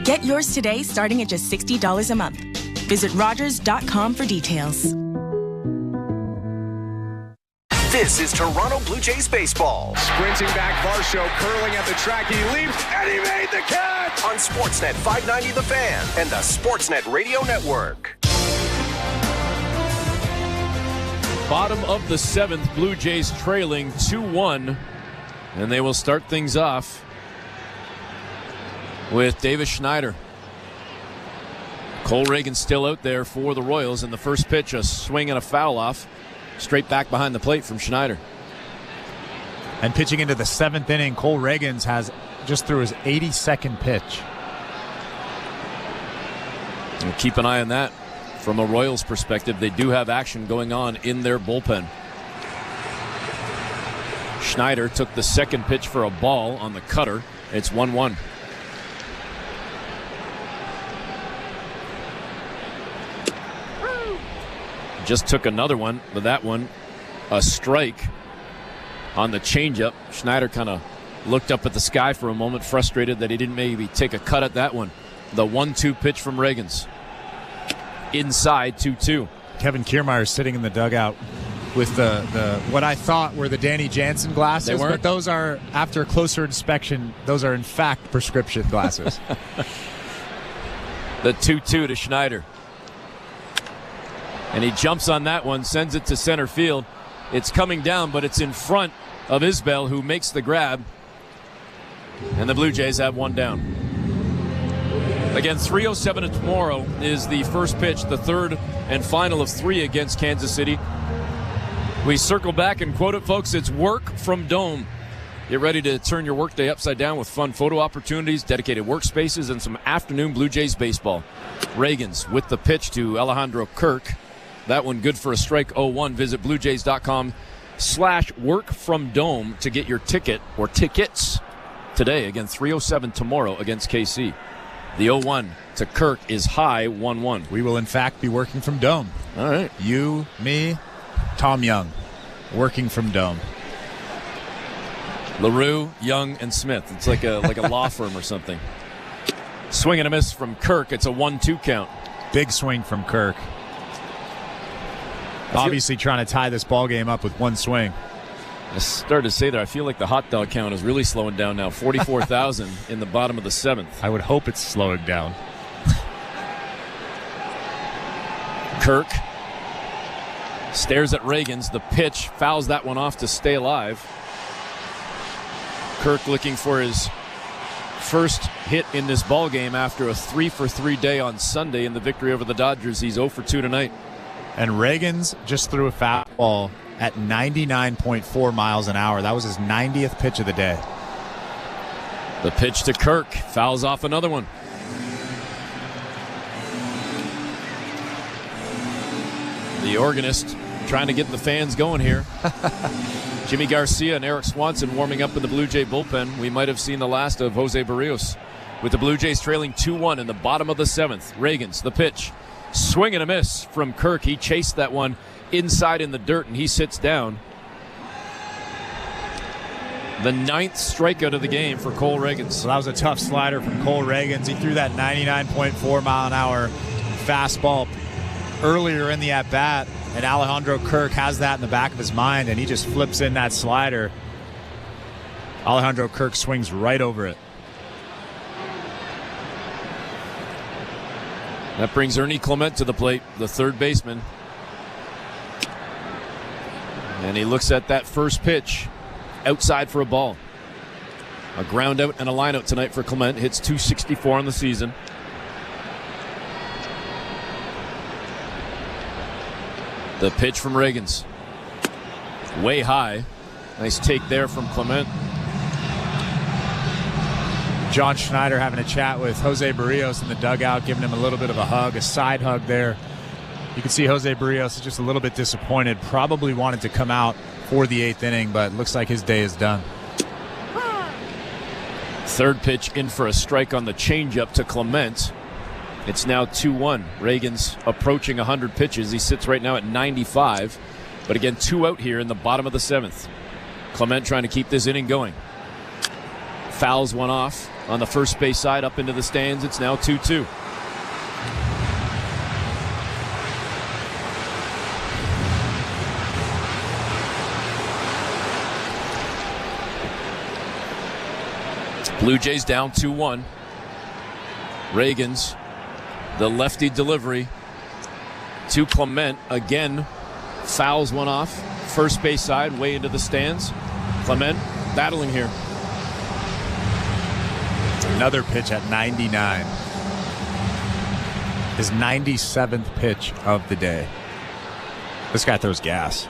Get yours today starting at just $60 a month. Visit Rogers.com for details. This is Toronto Blue Jays baseball. Sprinting back, Varsho curling at the track. He leaps, and he made the catch! On Sportsnet 590 The Fan and the Sportsnet Radio Network. Bottom of the 7th, Blue Jays trailing 2-1, and they will start things off with Davis Schneider. Cole Reagan still out there for the Royals, and the first pitch, a swing and a foul off. Straight back behind the plate from Schneider. And pitching into the 7th inning, Cole Reagans has just threw his 82nd pitch. And keep an eye on that. From a Royals perspective, they do have action going on in their bullpen. Schneider took the second pitch for a ball on the cutter. It's 1-1. Just took another one, but that one, a strike on the changeup. Schneider kind of looked up at the sky for a moment, frustrated that he didn't maybe take a cut at that one. The 1-2 pitch from Reagans. Inside 2-2. Kevin Kiermaier sitting in the dugout with the what I thought were the Danny Jansen glasses. They weren't? But those are, after closer inspection, those are in fact prescription glasses. The 2-2 to Schneider. And he jumps on that one, sends it to center field. It's coming down, but it's in front of Isbell, who makes the grab. And the Blue Jays have one down. Again, 3:07 tomorrow is the first pitch, the third and final of 3 against Kansas City. We circle back and quote it, folks. It's work from Dome. Get ready to turn your workday upside down with fun photo opportunities, dedicated workspaces, and some afternoon Blue Jays baseball. Reagans with the pitch to Alejandro Kirk. That one good for a strike, 0-1. Visit bluejays.com/workfromdome to get your ticket or tickets today. Again, 3:07 tomorrow against KC. The 0-1 to Kirk is high, 1-1. We will, in fact, be working from Dome. All right. You, me, Tom Young, working from Dome. LaRue, Young, and Smith. It's like a law firm or something. Swing and a miss from Kirk. It's a 1-2 count. Big swing from Kirk. Obviously trying to tie this ball game up with one swing. I started to say that I feel like the hot dog count is really slowing down now. 44,000 in the bottom of the 7th. I would hope it's slowing down. Kirk stares at Reagans. The pitch fouls that one off to stay alive. Kirk looking for his first hit in this ball game after a 3-for-3 day on Sunday in the victory over the Dodgers. He's 0-for-2 tonight. And Reagans just threw a fastball at 99.4 miles an hour. That was his 90th pitch of the day. The pitch to Kirk fouls off another one. The organist trying to get the fans going here. Jimmy Garcia and Eric Swanson warming up in the Blue Jay bullpen. We might have seen the last of Jose Berrios. With the Blue Jays trailing 2-1 in the bottom of the 7th. Reagans, the pitch. Swing and a miss from Kirk. He chased that one inside in the dirt, and he sits down. The 9th strikeout of the game for Cole Reagans. So that was a tough slider from Cole Reagans. He threw that 99.4 mile an hour fastball earlier in the at-bat, and Alejandro Kirk has that in the back of his mind, and he just flips in that slider. Alejandro Kirk swings right over it. That brings Ernie Clement to the plate, the third baseman. And he looks at that first pitch, outside for a ball. A ground out and a line out tonight for Clement. Hits .264 on the season. The pitch from Reagans. Way high. Nice take there from Clement. John Schneider having a chat with Jose Berrios in the dugout, giving him a little bit of a hug, a side hug there. You can see Jose Berrios is just a little bit disappointed. Probably wanted to come out for the 8th inning, but looks like his day is done. Third pitch in for a strike on the changeup to Clement. It's now 2-1. Reagans approaching 100 pitches. He sits right now at 95. But again, 2 out here in the bottom of the 7th. Clement trying to keep this inning going. Fouls one off on the first base side up into the stands. It's now 2-2. Blue Jays down 2-1. Reagans, the lefty delivery to Clement. Again, fouls one off. First base side, way into the stands. Clement battling here. Another pitch at 99. His 97th pitch of the day. This guy throws gas.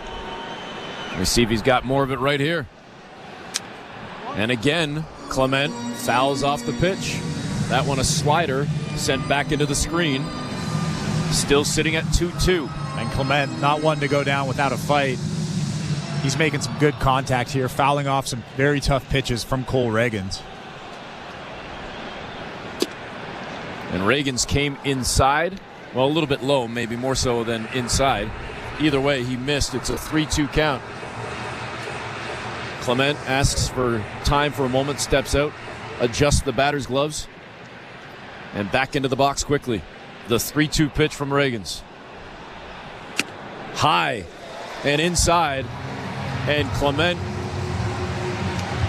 Let me see if he's got more of it right here. And again, Clement fouls off the pitch. That one a slider sent back into the screen. Still sitting at 2-2. And Clement not one to go down without a fight. He's making some good contact here, fouling off some very tough pitches from Cole Reagans. And Reagans came inside. Well, a little bit low, maybe more so than inside. Either way, he missed. It's a 3-2 count. Clement asks for time for a moment, steps out, adjusts the batter's gloves, and back into the box quickly. The 3-2 pitch from Reagans. High and inside, and Clement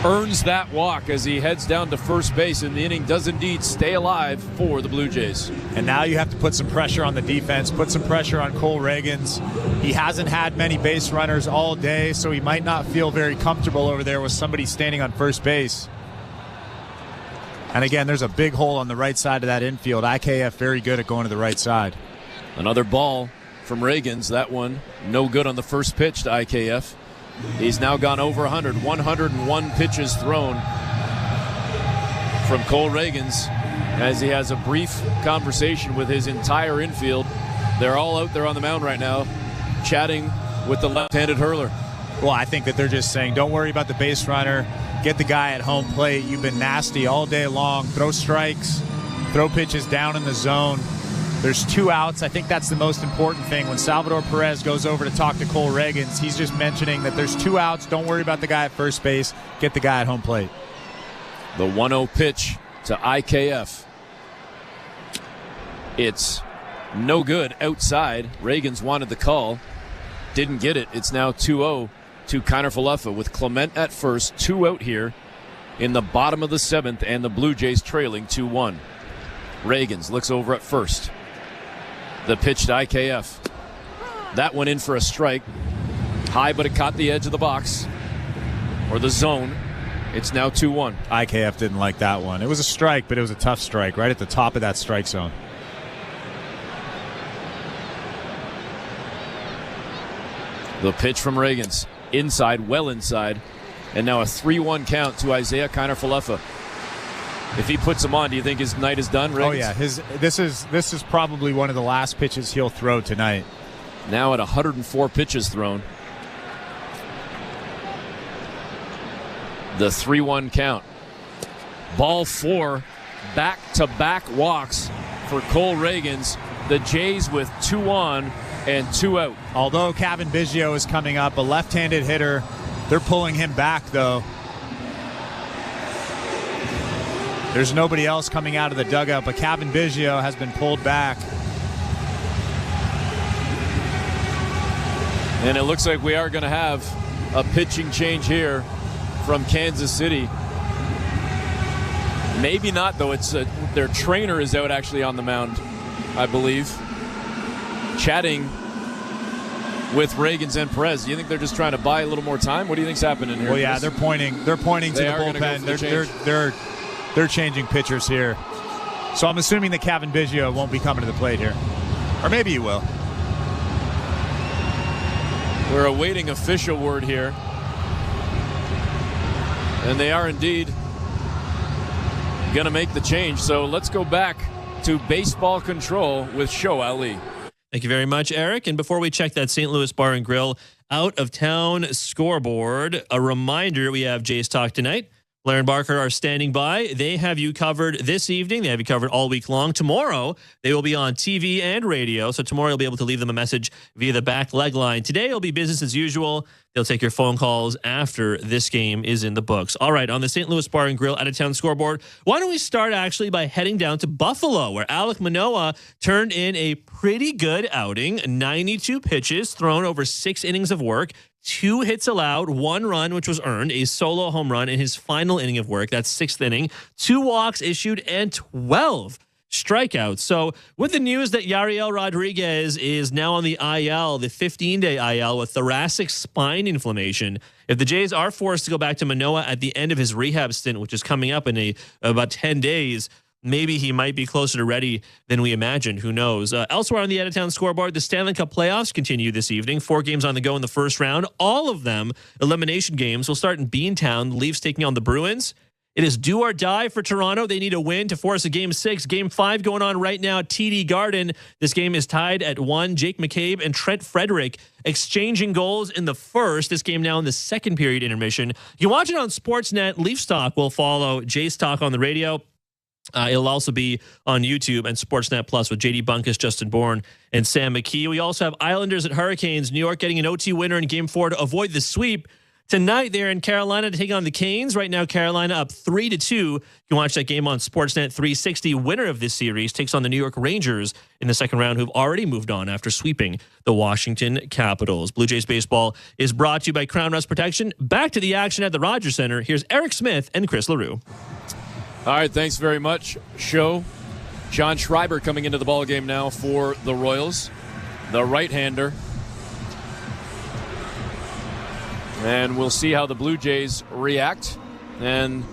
earns that walk as he heads down to first base, and the inning does indeed stay alive for the Blue Jays. And now you have to put some pressure on the defense, put some pressure on Cole Reagans. He hasn't had many base runners all day, so he might not feel very comfortable over there with somebody standing on first base. And again, there's a big hole on the right side of that infield. IKF very good at going to the right side. Another ball from Reagans. That one no good on the first pitch to IKF. He's now gone over 100. 101 pitches thrown from Cole Reagans as he has a brief conversation with his entire infield. They're all out there on the mound right now chatting with the left-handed hurler. Well, I think that they're just saying, don't worry about the base runner. Get the guy at home plate. You've been nasty all day long. Throw strikes, throw pitches down in the zone. There's 2 outs. I think that's the most important thing. When Salvador Perez goes over to talk to Cole Reagans, he's just mentioning that there's 2 outs. Don't worry about the guy at first base. Get the guy at home plate. The 1-0 pitch to IKF. It's no good outside. Reagans wanted the call. Didn't get it. It's now 2-0 to Kiner-Falefa with Clement at first. 2 out here in the bottom of the 7th, and the Blue Jays trailing 2-1. Reagans looks over at first. The pitch to IKF. That went in for a strike. High, but it caught the edge of the box. Or the zone. It's now 2-1. IKF didn't like that one. It was a strike, but it was a tough strike right at the top of that strike zone. The pitch from Reagans. Inside, well inside. And now a 3-1 count to Isaiah Kiner-Falefa. If he puts him on, do you think his night is done, Reagans? Oh, yeah. This is probably one of the last pitches he'll throw tonight. Now at 104 pitches thrown. The 3-1 count. Ball 4. Back-to-back walks for Cole Reagans. The Jays with 2 on and 2 out. Although Kevin Biggio is coming up, a left-handed hitter, they're pulling him back, though. There's nobody else coming out of the dugout, but Kevin Biggio has been pulled back. And it looks like we are going to have a pitching change here from Kansas City. Maybe not, though. It's their trainer is out actually on the mound, I believe, chatting with Reagans and Perez. Do you think they're just trying to buy a little more time? What do you think's happening here? Well, yeah, they're pointing to the bullpen. They're changing pitchers here. So I'm assuming that Kevin Biggio won't be coming to the plate here. Or maybe he will. We're awaiting official word here. And they are indeed going to make the change. So let's go back to baseball control with Show Ali. Thank you very much, Eric. And before we check that St. Louis Bar and Grill out of town scoreboard, a reminder, we have Jays Talk tonight Blair and Barker are standing by. They have you covered this evening. They have you covered all week long. Tomorrow, they will be on TV and radio. So tomorrow, you'll be able to leave them a message via the back leg line. Today, it'll be business as usual. They'll take your phone calls after this game is in the books. All right, on the St. Louis Bar and Grill out-of-town scoreboard, why don't we start actually by heading down to Buffalo, where Alek Manoah turned in a pretty good outing. 92 pitches, thrown over 6 innings of work. 2 hits allowed, 1 run, which was earned, a solo home run in his final inning of work. That's 6th inning. 2 walks issued and 12 strikeouts. So with the news that Yariel Rodriguez is now on the IL, the 15-day IL with thoracic spine inflammation, if the Jays are forced to go back to Manoah at the end of his rehab stint, which is coming up in about 10 days, maybe he might be closer to ready than we imagined. Who knows? Elsewhere on the out-of-town scoreboard, the Stanley Cup playoffs continue this evening. 4 games on the go in the first round. All of them elimination games. We'll start in Beantown. Leafs taking on the Bruins. It is do or die for Toronto. They need a win to force a Game 6. Game 5 going on right now at TD Garden. This game is tied at 1. Jake McCabe and Trent Frederick exchanging goals in the first. This game now in the second period intermission. You can watch it on Sportsnet. Leafs Talk will follow Jays Talk on the radio. It'll also be on YouTube and Sportsnet Plus with JD Bunkus, Justin Bourne, and Sam McKee. We also have Islanders at Hurricanes. New York getting an OT winner in Game 4 to avoid the sweep. Tonight, they're in Carolina to take on the Canes. Right now, Carolina up 3-2. You can watch that game on Sportsnet 360. Winner of this series takes on the New York Rangers in the second round, who've already moved on after sweeping the Washington Capitals. Blue Jays Baseball is brought to you by Crown Rust Protection. Back to the action at the Rogers Center. Here's Eric Smith and Chris LaRue. All right, thanks very much, Show. John Schreiber coming into the ballgame now for the Royals, the right-hander. And we'll see how the Blue Jays react. And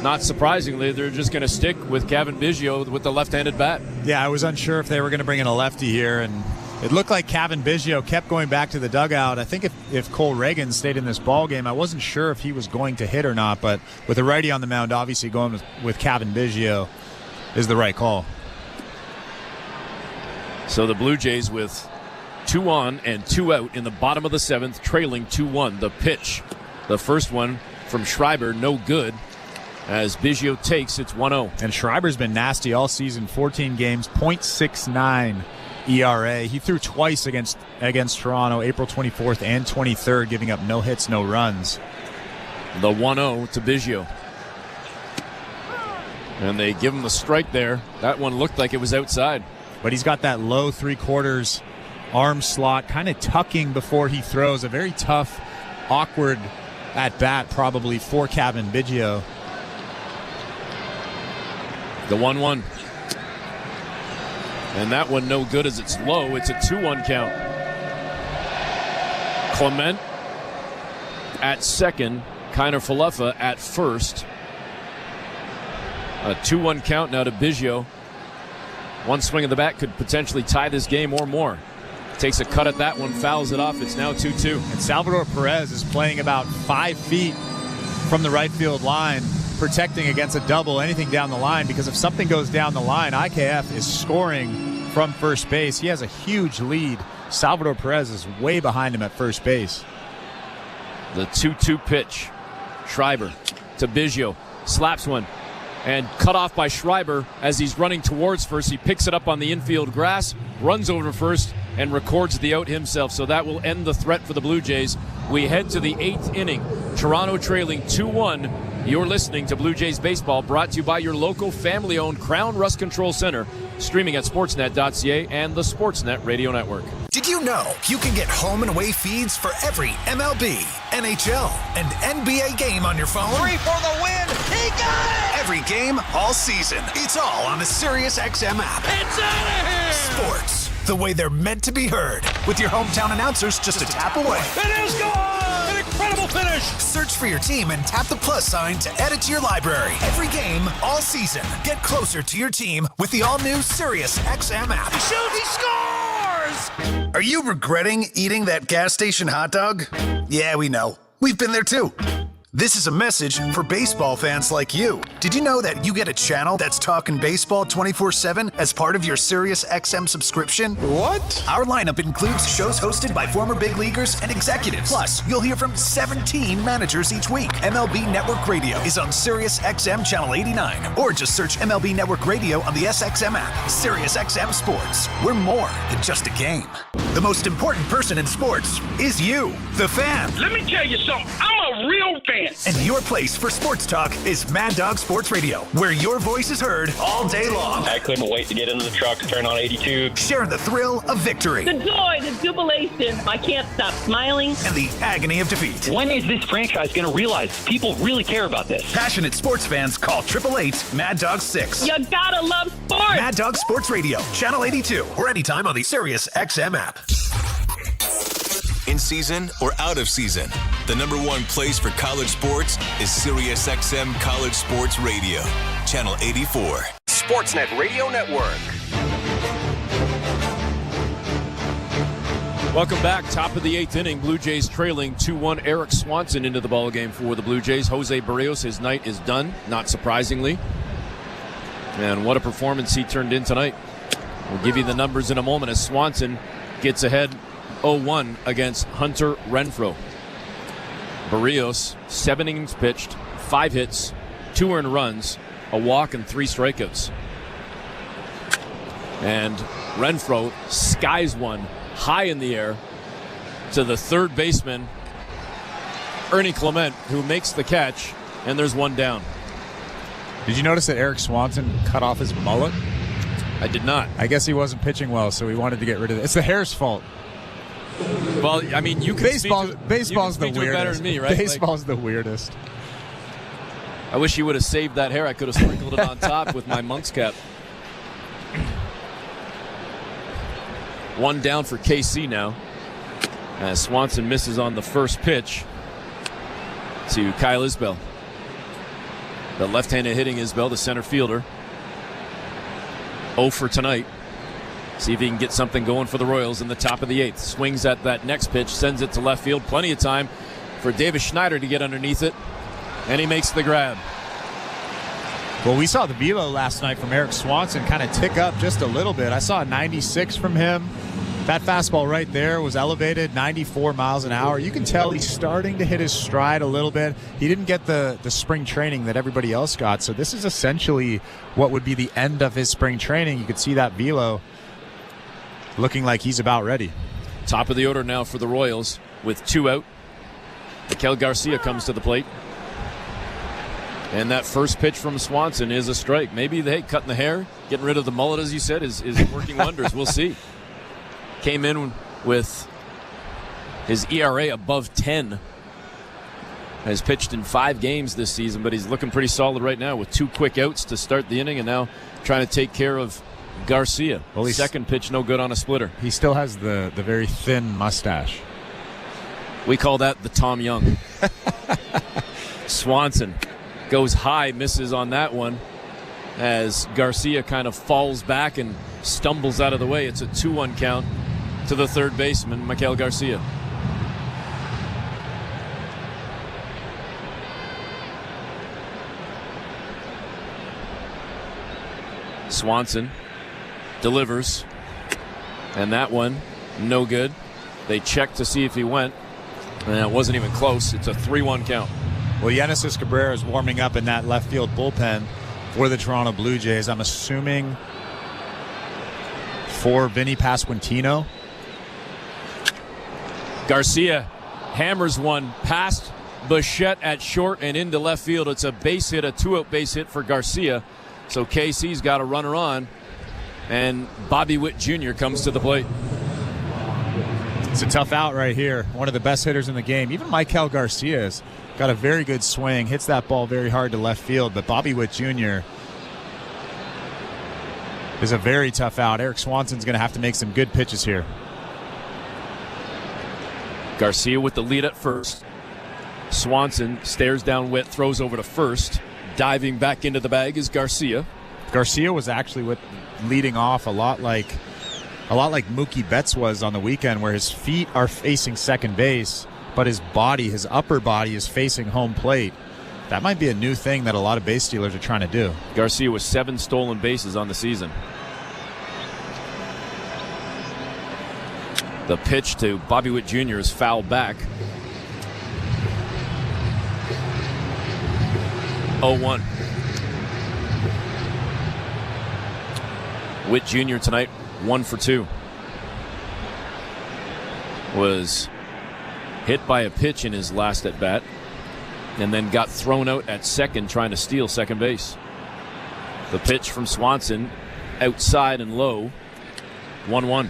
not surprisingly, they're just going to stick with Cavan Biggio with the left-handed bat. Yeah, I was unsure if they were going to bring in a lefty here, and it looked like Cavan Biggio kept going back to the dugout. I think if Cole Reagan stayed in this ball game, I wasn't sure if he was going to hit or not, but with a righty on the mound, obviously going with Cavan Biggio is the right call. So the Blue Jays with 2 on and 2 out in the bottom of the 7th, trailing 2-1. The pitch, the first one from Schreiber, no good. As Biggio takes, it's 1-0. And Schreiber's been nasty all season, 14 games, .69 ERA. He threw twice against Toronto, April 24th and 23rd, giving up no hits, no runs. The 1-0 to Biggio. And they give him the strike there. That one looked like it was outside. But he's got that low 3/4 arm slot, kind of tucking before he throws. A very tough, awkward at-bat probably for Cavan Biggio. The 1-1. And that one no good as it's low. It's a 2-1 count. Clement at second. Kiner Falefa at first. A 2-1 count now to Biggio. One swing of the bat could potentially tie this game or more. Takes a cut at that one, fouls it off. It's now 2-2. And Salvador Perez is playing about 5 feet from the right field line, protecting against a double, anything down the line, because if something goes down the line, IKF is scoring from first base. He has a huge lead. Salvador Perez is way behind him at first base. The 2-2 pitch. Schreiber to Biggio. Slaps one. And cut off by Schreiber as he's running towards first. He picks it up on the infield grass, runs over to first, and records the out himself. So that will end the threat for the Blue Jays. We head to the 8th inning. Toronto trailing 2-1. You're listening to Blue Jays Baseball, brought to you by your local family-owned Crown Rust Control Center, streaming at sportsnet.ca and the Sportsnet Radio Network. Did you know you can get home and away feeds for every MLB, NHL, and NBA game on your phone? 3 for the win! He got it! Every game, all season. It's all on the SiriusXM app. It's out of here! Sports, the way they're meant to be heard. With your hometown announcers just a tap away. It is gone! An incredible finish! Search for your team and tap the plus sign to add it to your library. Every game, all season. Get closer to your team with the all-new SiriusXM app. Shoot, he scores! Are you regretting eating that gas station hot dog? Yeah, we know. We've been there too. This is a message for baseball fans like you. Did you know that you get a channel that's talking baseball 24/7 as part of your Sirius XM subscription? What? Our lineup includes shows hosted by former big leaguers and executives. Plus, you'll hear from 17 managers each week. MLB Network Radio is on Sirius XM Channel 89, or just search MLB Network Radio on the SXM app. Sirius XM Sports. We're more than just a game. The most important person in sports is you, the fan. Let me tell you something. I'm a real fan. And your place for sports talk is Mad Dog Sports Radio, where your voice is heard all day long. I couldn't wait to get into the truck, turn on 82. Sharing the thrill of victory. The joy, the jubilation. I can't stop smiling. And the agony of defeat. When is this franchise going to realize people really care about this? Passionate sports fans call 888 Mad Dog 6. You gotta love sports. Mad Dog Sports Radio, Channel 82, or anytime on the Sirius XM app. In season or out of season, the number one place for college sports is Sirius XM College Sports Radio, Channel 84. Sportsnet Radio Network. Welcome back. Top of the 8th inning. Blue Jays trailing 2-1. Eric Swanson into the ballgame for the Blue Jays. Jose Berrios, his night is done, not surprisingly. And what a performance he turned in tonight. We'll give you the numbers in a moment as Swanson gets ahead 0-1 against Hunter Renfroe. Berrios, 7 innings pitched, 5 hits, 2 earned runs, a walk, and 3 strikeouts. And Renfroe skies one high in the air to the third baseman, Ernie Clement, who makes the catch, and there's one down. Did you notice that Eric Swanson cut off his mullet? I did not. I guess he wasn't pitching well, so he wanted to get rid of it. It's the hair's fault. Well, I mean, you can baseball's speak the weirdest. Better than me, right? Baseball's the weirdest. I wish you would have saved that hair. I could have sprinkled it on top with my Monk's cap. One down for KC now, as Swanson misses on the first pitch to Kyle Isbell. The left-handed hitting Isbell, the center fielder. 0 for tonight. See if he can get something going for the Royals in the top of the 8th. Swings at that next pitch, sends it to left field. Plenty of time for Davis Schneider to get underneath it, and he makes the grab. Well, we saw the velo last night from Eric Swanson kind of tick up just a little bit. I saw a 96 from him. That fastball right there was elevated, 94 miles an hour. You can tell he's starting to hit his stride a little bit. He didn't get the spring training that everybody else got, so this is essentially what would be the end of his spring training. You could see that velo looking like he's about ready. Top of the order now for the Royals with 2 out. Miguel Garcia comes to the plate. And that first pitch from Swanson is a strike. Maybe cutting the hair, getting rid of the mullet, as you said, is working wonders. We'll see. Came in with his ERA above 10. Has pitched in 5 games this season, but he's looking pretty solid right now with 2 quick outs to start the inning and now trying to take care of Garcia. Well, second pitch no good on a splitter. He still has the very thin mustache. We call that the Tom Young. Swanson goes high, misses on that one as Garcia kind of falls back and stumbles out of the way. It's a 2-1 count to the third baseman, Miguel Garcia. Swanson delivers, and that one no good. They checked to see if he went, and it wasn't even close. It's a 3-1 count. Well, Genesis Cabrera is warming up in that left field bullpen for the Toronto Blue Jays. I'm assuming for Vinny Pasquantino. Garcia hammers one past Bichette at short and into left field. It's a base hit, a 2-out base hit for Garcia. So KC's got a runner on, and Bobby Witt Jr. comes to the plate. It's a tough out right here. One of the best hitters in the game. Even Miguel Garcia's got a very good swing, hits that ball very hard to left field, but Bobby Witt Jr. is a very tough out. Eric Swanson's going to have to make some good pitches here. Garcia with the lead at first. Swanson stares down Witt, throws over to first. Diving back into the bag is Garcia. Garcia was actually leading off a lot like Mookie Betts was on the weekend, where his feet are facing second base but his upper body is facing home plate. That might be a new thing that a lot of base stealers are trying to do. Garcia with 7 stolen bases on the season. The pitch to Bobby Witt Jr. is fouled back. 0-1. Witt Jr. tonight, 1 for 2. Was hit by a pitch in his last at bat, and then got thrown out at second trying to steal second base. The pitch from Swanson, outside and low, 1-1.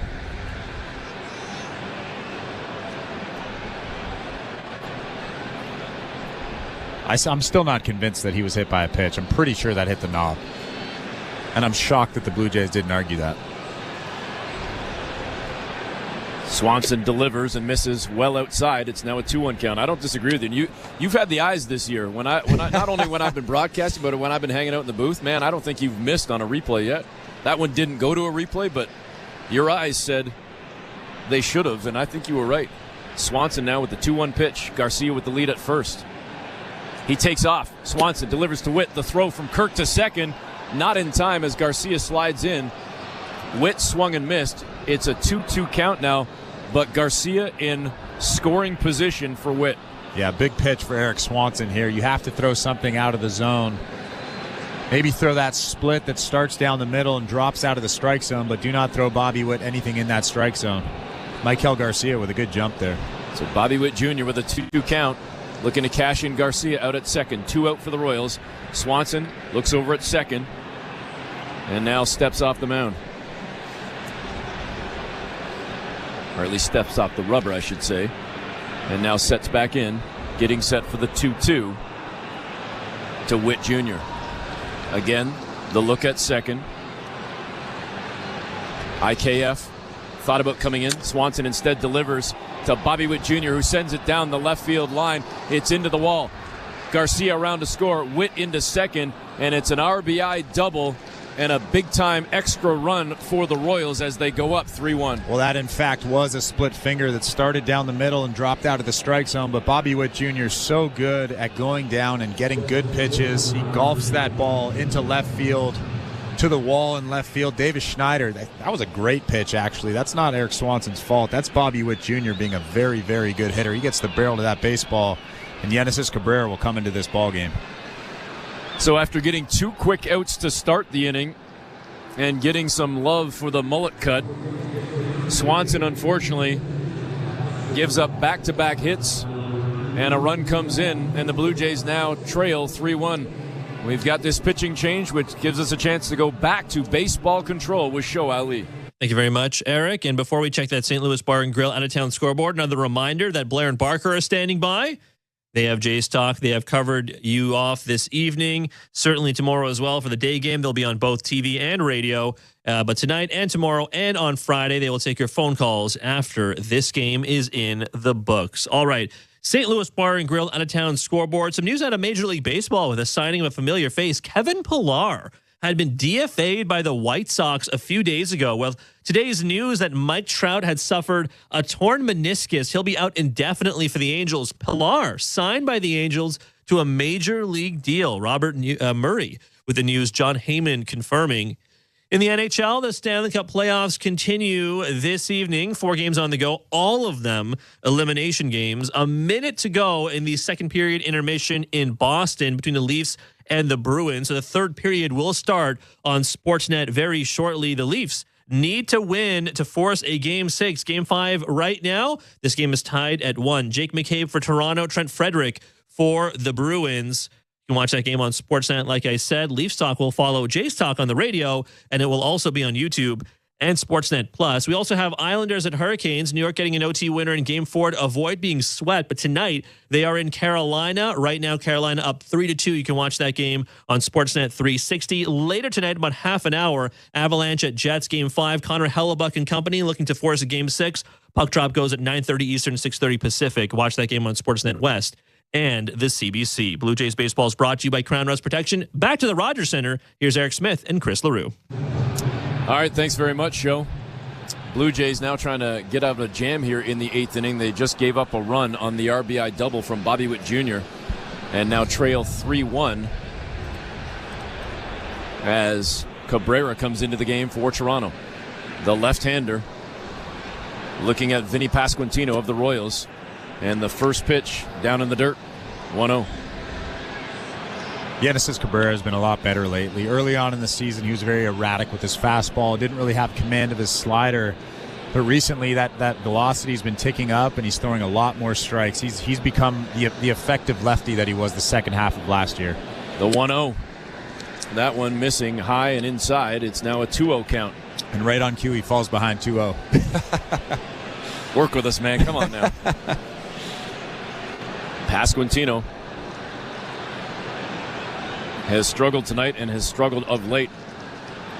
I'm still not convinced that he was hit by a pitch. I'm pretty sure that hit the knob. And I'm shocked that the Blue Jays didn't argue that. Swanson delivers and misses well outside. It's now a 2-1 count. I don't disagree with you. You've had the eyes this year. When I not only when I've been broadcasting, but when I've been hanging out in the booth, man, I don't think you've missed on a replay yet. That one didn't go to a replay, but your eyes said they should have, and I think you were right. Swanson now with the 2-1 pitch. Garcia with the lead at first. He takes off. Swanson delivers to Witt. The throw from Kirk to second. Not in time as Garcia slides in. Witt swung and missed. It's a 2-2 count now, but Garcia in scoring position for Witt. Yeah, big pitch for Eric Swanson here. You have to throw something out of the zone. Maybe throw that split that starts down the middle and drops out of the strike zone, but do not throw Bobby Witt anything in that strike zone. Michael Garcia with a good jump there. So Bobby Witt Jr. with a 2-2 count. Looking to cash in Garcia out at second. 2 out for the Royals. Swanson looks over at second and now steps off the mound. Or at least steps off the rubber, I should say. And now sets back in, getting set for the 2-2 to Witt Jr. Again, the look at second. IKF thought about coming in. Swanson instead delivers to Bobby Witt Jr., who sends it down the left field line. It's into the wall. Garcia around to score. Witt into second, and it's an RBI double and a big-time extra run for the Royals as they go up 3-1. Well, that, in fact, was a split finger that started down the middle and dropped out of the strike zone, but Bobby Witt Jr. is so good at going down and getting good pitches. He golfs that ball into left field, to the wall in left field. Davis Schneider, that was a great pitch, actually. That's not Eric Swanson's fault. That's Bobby Witt Jr. being a very, very good hitter. He gets the barrel to that baseball, and Genesis Cabrera will come into this ball game. So after getting 2 quick outs to start the inning and getting some love for the mullet cut, Swanson unfortunately gives up back-to-back hits, and a run comes in, and the Blue Jays now trail 3-1. We've got this pitching change, which gives us a chance to go back to baseball control with Show Ali. Thank you very much, Eric. And before we check that St. Louis Bar and Grill out-of-town scoreboard, another reminder that Blair and Barker are standing by. They have Jays Talk. They have covered you off this evening. Certainly tomorrow as well for the day game. They'll be on both TV and radio. But tonight and tomorrow and on Friday, they will take your phone calls after this game is in the books. All right. St. Louis Bar and Grill out-of-town scoreboard. Some news out of Major League Baseball with a signing of a familiar face. Kevin Pillar had been DFA'd by the White Sox a few days ago. Well, today's news that Mike Trout had suffered a torn meniscus. He'll be out indefinitely for the Angels. Pillar signed by the Angels to a major league deal. Robert Murray with the news. John Heyman confirming. In the NHL, the Stanley Cup playoffs continue this evening. 4 games on the go, all of them elimination games. A minute to go in the second period intermission in Boston between the Leafs and the Bruins. So the third period will start on Sportsnet very shortly. The Leafs need to win to force a Game 6. Game 5 right now. This game is tied at 1. Jake McCabe for Toronto, Trent Frederick for the Bruins. You can watch that game on Sportsnet, like I said. Leafs Talk will follow Jays Talk on the radio, and it will also be on YouTube and Sportsnet Plus. We also have Islanders at Hurricanes. New York getting an OT winner in Game 4 to avoid being swept. But tonight, they are in Carolina. Right now, Carolina up 3-2. You can watch that game on Sportsnet 360. Later tonight, about half an hour, Avalanche at Jets Game 5. Connor Hellebuck and company looking to force a Game 6. Puck drop goes at 9:30 Eastern, 6:30 Pacific. Watch that game on Sportsnet West and the CBC. Blue Jays baseball is brought to you by Crown Rust Protection. Back to the Rogers Center. Here's Eric Smith and Chris LaRue. All right, thanks very much, Joe. Blue Jays now trying to get out of a jam here in the 8th inning. They just gave up a run on the RBI double from Bobby Witt Jr. and now trail 3-1 as Cabrera comes into the game for Toronto. The left-hander looking at Vinny Pasquantino of the Royals. And the first pitch down in the dirt, 1-0. Genesis Cabrera has been a lot better lately. Early on in the season, he was very erratic with his fastball, didn't really have command of his slider. But recently, that velocity has been ticking up, and he's throwing a lot more strikes. He's become the effective lefty that he was the second half of last year. The 1-0. That one missing high and inside. It's now a 2-0 count. And right on cue, he falls behind 2-0. Work with us, man. Come on now. Pasquantino has struggled tonight and has struggled of late.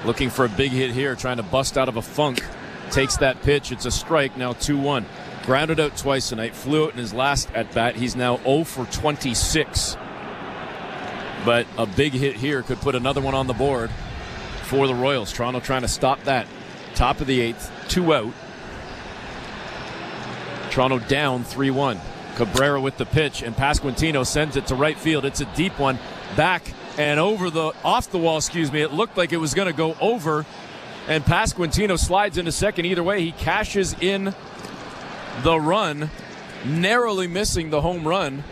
Looking for a big hit here, trying to bust out of a funk. Takes that pitch. It's a strike, now 2-1. Grounded out twice tonight. Flew out in his last at-bat. He's now 0 for 26. But a big hit here could put another one on the board for the Royals. Toronto trying to stop that. Top of the 8th, 2 out. Toronto down 3-1. Cabrera with the pitch, and Pasquantino sends it to right field. It's a deep one. Back and off the wall, It looked like it was going to go over, and Pasquantino slides into second. Either way, he cashes in the run, narrowly missing the home run.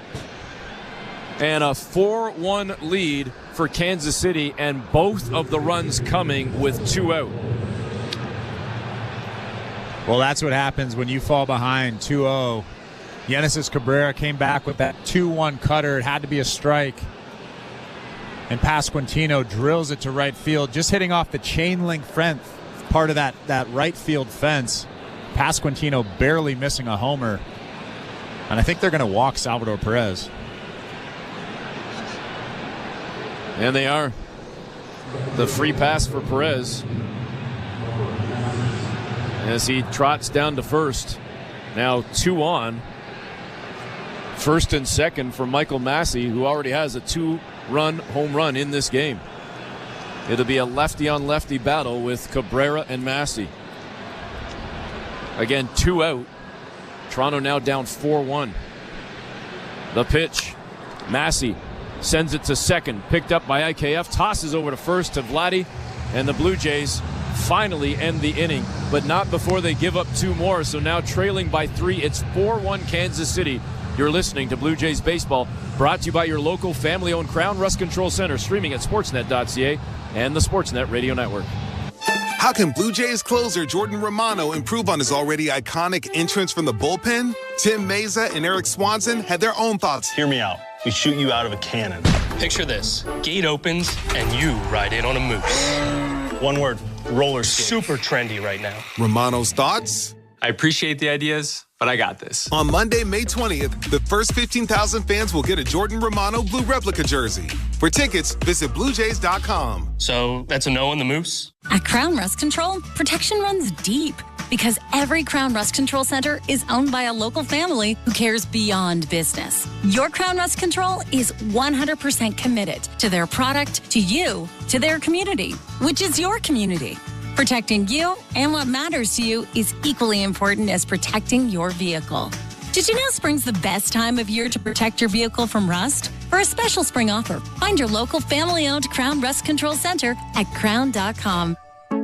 And a 4-1 lead for Kansas City, and both of the runs coming with 2 out. Well, that's what happens when you fall behind 2-0. Genesis Cabrera came back with that 2-1 cutter. It had to be a strike. And Pasquantino drills it to right field, just hitting off the chain link fence, part of that right field fence. Pasquantino barely missing a homer. And I think they're going to walk Salvador Perez. And they are. The free pass for Perez as he trots down to first. Now 2 on. First and second for Michael Massey, who already has a 2-run home run in this game. It'll be a lefty-on-lefty battle with Cabrera and Massey. Again, 2 out. Toronto now down 4-1. The pitch. Massey sends it to second. Picked up by IKF. Tosses over to first to Vladdy. And the Blue Jays finally end the inning, but not before they give up 2 more. So now trailing by 3. It's 4-1 Kansas City. You're listening to Blue Jays Baseball, brought to you by your local family-owned Crown Rust Control Center, streaming at sportsnet.ca and the Sportsnet Radio Network. How can Blue Jays closer Jordan Romano improve on his already iconic entrance from the bullpen? Tim Meza and Eric Swanson had their own thoughts. Hear me out. We shoot you out of a cannon. Picture this. Gate opens and you ride in on a moose. One word, roller skate. Super trendy right now. Romano's thoughts? I appreciate the ideas, but I got this. On Monday, May 20th, the first 15,000 fans will get a Jordan Romano blue replica jersey. For tickets, visit BlueJays.com. So that's a no on the moose? At Crown Rust Control, protection runs deep because every Crown Rust Control Center is owned by a local family who cares beyond business. Your Crown Rust Control is 100% committed to their product, to you, to their community, which is your community. Protecting you and what matters to you is equally important as protecting your vehicle. Did you know spring's the best time of year to protect your vehicle from rust? For a special spring offer, find your local family-owned Crown Rust Control Center at crown.com.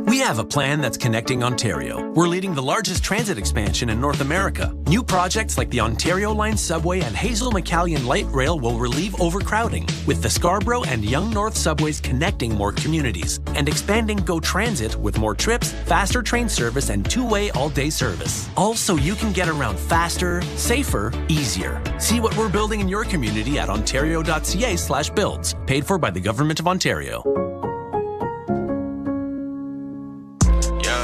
We have a plan that's connecting Ontario. We're leading the largest transit expansion in North America. New projects like the Ontario Line subway and Hazel-McCallion Light Rail will relieve overcrowding, with the Scarborough and Yonge North subways connecting more communities, and expanding GO Transit with more trips, faster train service, and 2-way all-day service. All so you can get around faster, safer, easier. See what we're building in your community at ontario.ca/builds. Paid for by the Government of Ontario.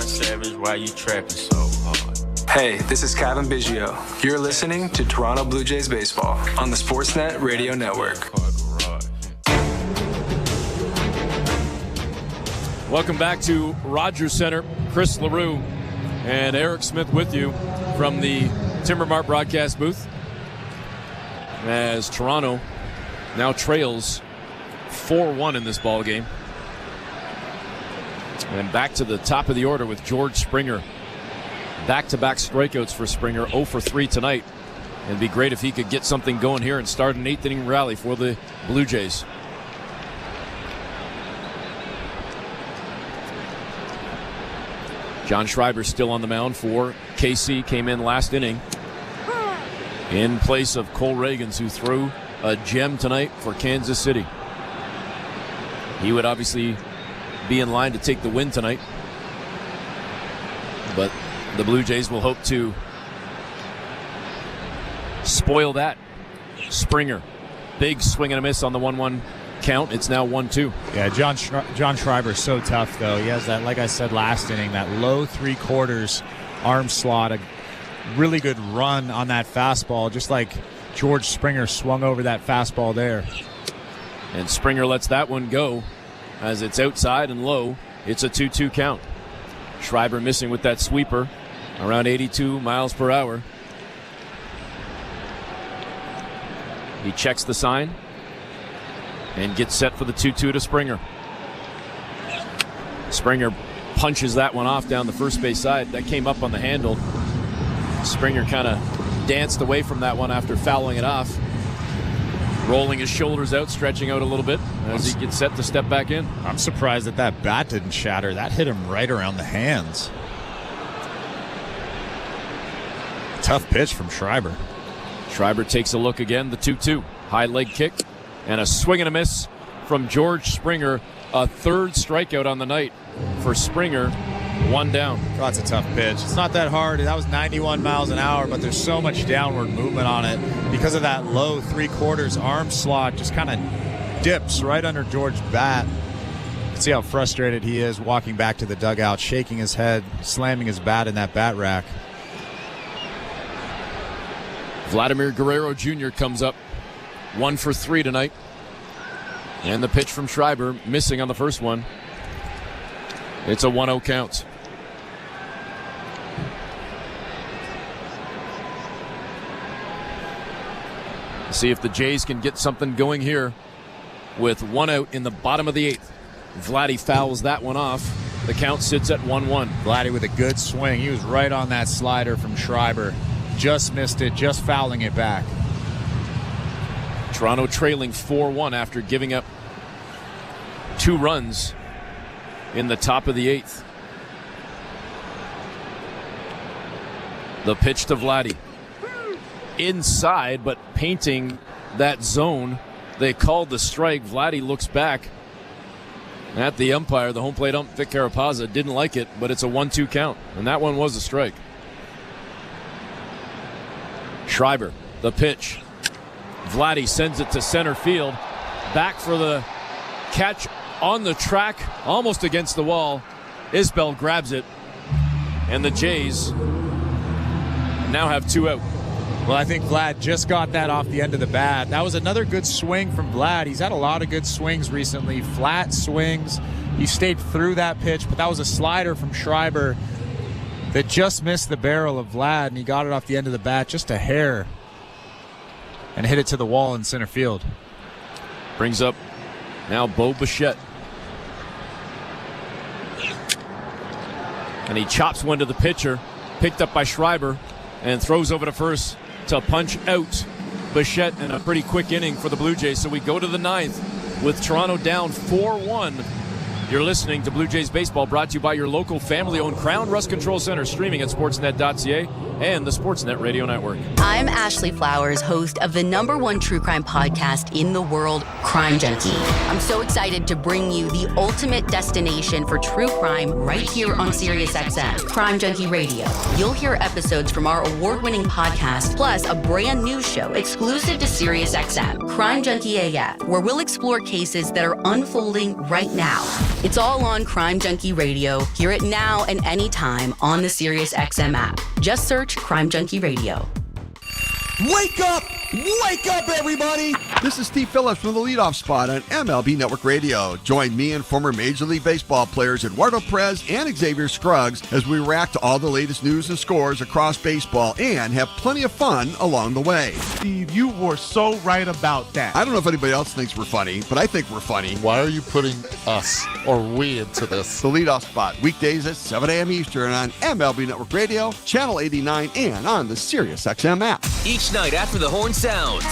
Savage, why you trapping so hard? Hey, this is Kevin Biggio. You're listening to Toronto Blue Jays Baseball on the Sportsnet Radio Network. Welcome back to Rogers Center. Chris LaRue and Eric Smith with you from the Timber Mart broadcast booth, as Toronto now trails 4-1 in this ball game. And back to the top of the order with George Springer Back-to-back strikeouts for Springer, 0 for 3 tonight. It'd be great if he could get something going here and start an 8th-inning rally for the Blue Jays. John Schreiber still on the mound for KC, came in last inning in place of Cole Reagans, who threw a gem tonight for Kansas City. He would obviously be in line to take the win tonight, but the Blue Jays will hope to spoil that. Springer, big swing and a miss on the 1-1 count. It's now 1-2. Yeah, John Schreiber's so tough, though. He has that, like I said last inning, that low 3/4 arm slot, a really good run on that fastball, just like George Springer swung over that fastball there. And Springer lets that one go as it's outside and low. It's a 2-2 count. Schreiber missing with that sweeper, around 82 miles per hour. He checks the sign and gets set for the 2-2 to Springer. Springer punches that one off down the first base side. That came up on the handle. Springer kind of danced away from that one after fouling it off, rolling his shoulders out, stretching out a little bit as he gets set to step back in. I'm surprised that bat didn't shatter. That hit him right around the hands. Tough pitch from Schreiber. Schreiber takes a look again, the 2-2. High leg kick and a swing and a miss from George Springer. A third strikeout on the night for Springer. One down. Oh, that's a tough pitch. It's not that hard. That was 91 miles an hour, but there's so much downward movement on it because of that low 3/4 arm slot. Just kind of dips right under George's bat. You can see how frustrated he is walking back to the dugout, shaking his head, slamming his bat in that bat rack. Vladimir Guerrero Jr. comes up 1 for 3 tonight. And the pitch from Schreiber, missing on the first one. It's a 1-0 count. See if the Jays can get something going here with 1 out in the bottom of the 8th. Vladdy fouls that one off. The count sits at 1-1. Vladdy with a good swing. He was right on that slider from Schreiber. Just missed it, just fouling it back. Toronto trailing 4-1 after giving up 2 runs in the top of the 8th. The pitch to Vladdy. Inside, but painting that zone. They called the strike. Vladdy looks back at the umpire. The home plate ump, Vic Carapazza, didn't like it, but it's a 1-2 count. And that one was a strike. Schreiber, the pitch. Vladdy sends it to center field. Back for the catch on the track, almost against the wall. Isbell grabs it, and the Jays now have 2 out. Well, I think Vlad just got that off the end of the bat. That was another good swing from Vlad. He's had a lot of good swings recently, flat swings. He stayed through that pitch, but that was a slider from Schreiber that just missed the barrel of Vlad, and he got it off the end of the bat just a hair and hit it to the wall in center field. Brings up now Bo Bichette. And he chops one to the pitcher, picked up by Schreiber, and throws over to first to punch out Bichette in a pretty quick inning for the Blue Jays. So we go to the 9th with Toronto down 4-1. You're listening to Blue Jays Baseball, brought to you by your local family-owned Crown Rust Control Center, streaming at sportsnet.ca and the Sportsnet Radio Network. I'm Ashley Flowers, host of the #1 true crime podcast in the world, Crime Junkie. I'm so excited to bring you the ultimate destination for true crime right here on SiriusXM, Crime Junkie Radio. You'll hear episodes from our award-winning podcast, plus a brand new show exclusive to SiriusXM, Crime Junkie AF, where we'll explore cases that are unfolding right now. It's all on Crime Junkie Radio. Hear it now and anytime on the SiriusXM app. Just search Crime Junkie Radio. Wake up! Wake up, everybody! This is Steve Phillips from the leadoff spot on MLB Network Radio. Join me and former Major League Baseball players Eduardo Perez and Xavier Scruggs as we react to all the latest news and scores across baseball and have plenty of fun along the way. Steve, you were so right about that. I don't know if anybody else thinks we're funny, but I think we're funny. Why are you putting us or we into this? The leadoff spot, weekdays at 7 a.m. Eastern on MLB Network Radio, Channel 89, and on the SiriusXM app. Each night after the horn sounds,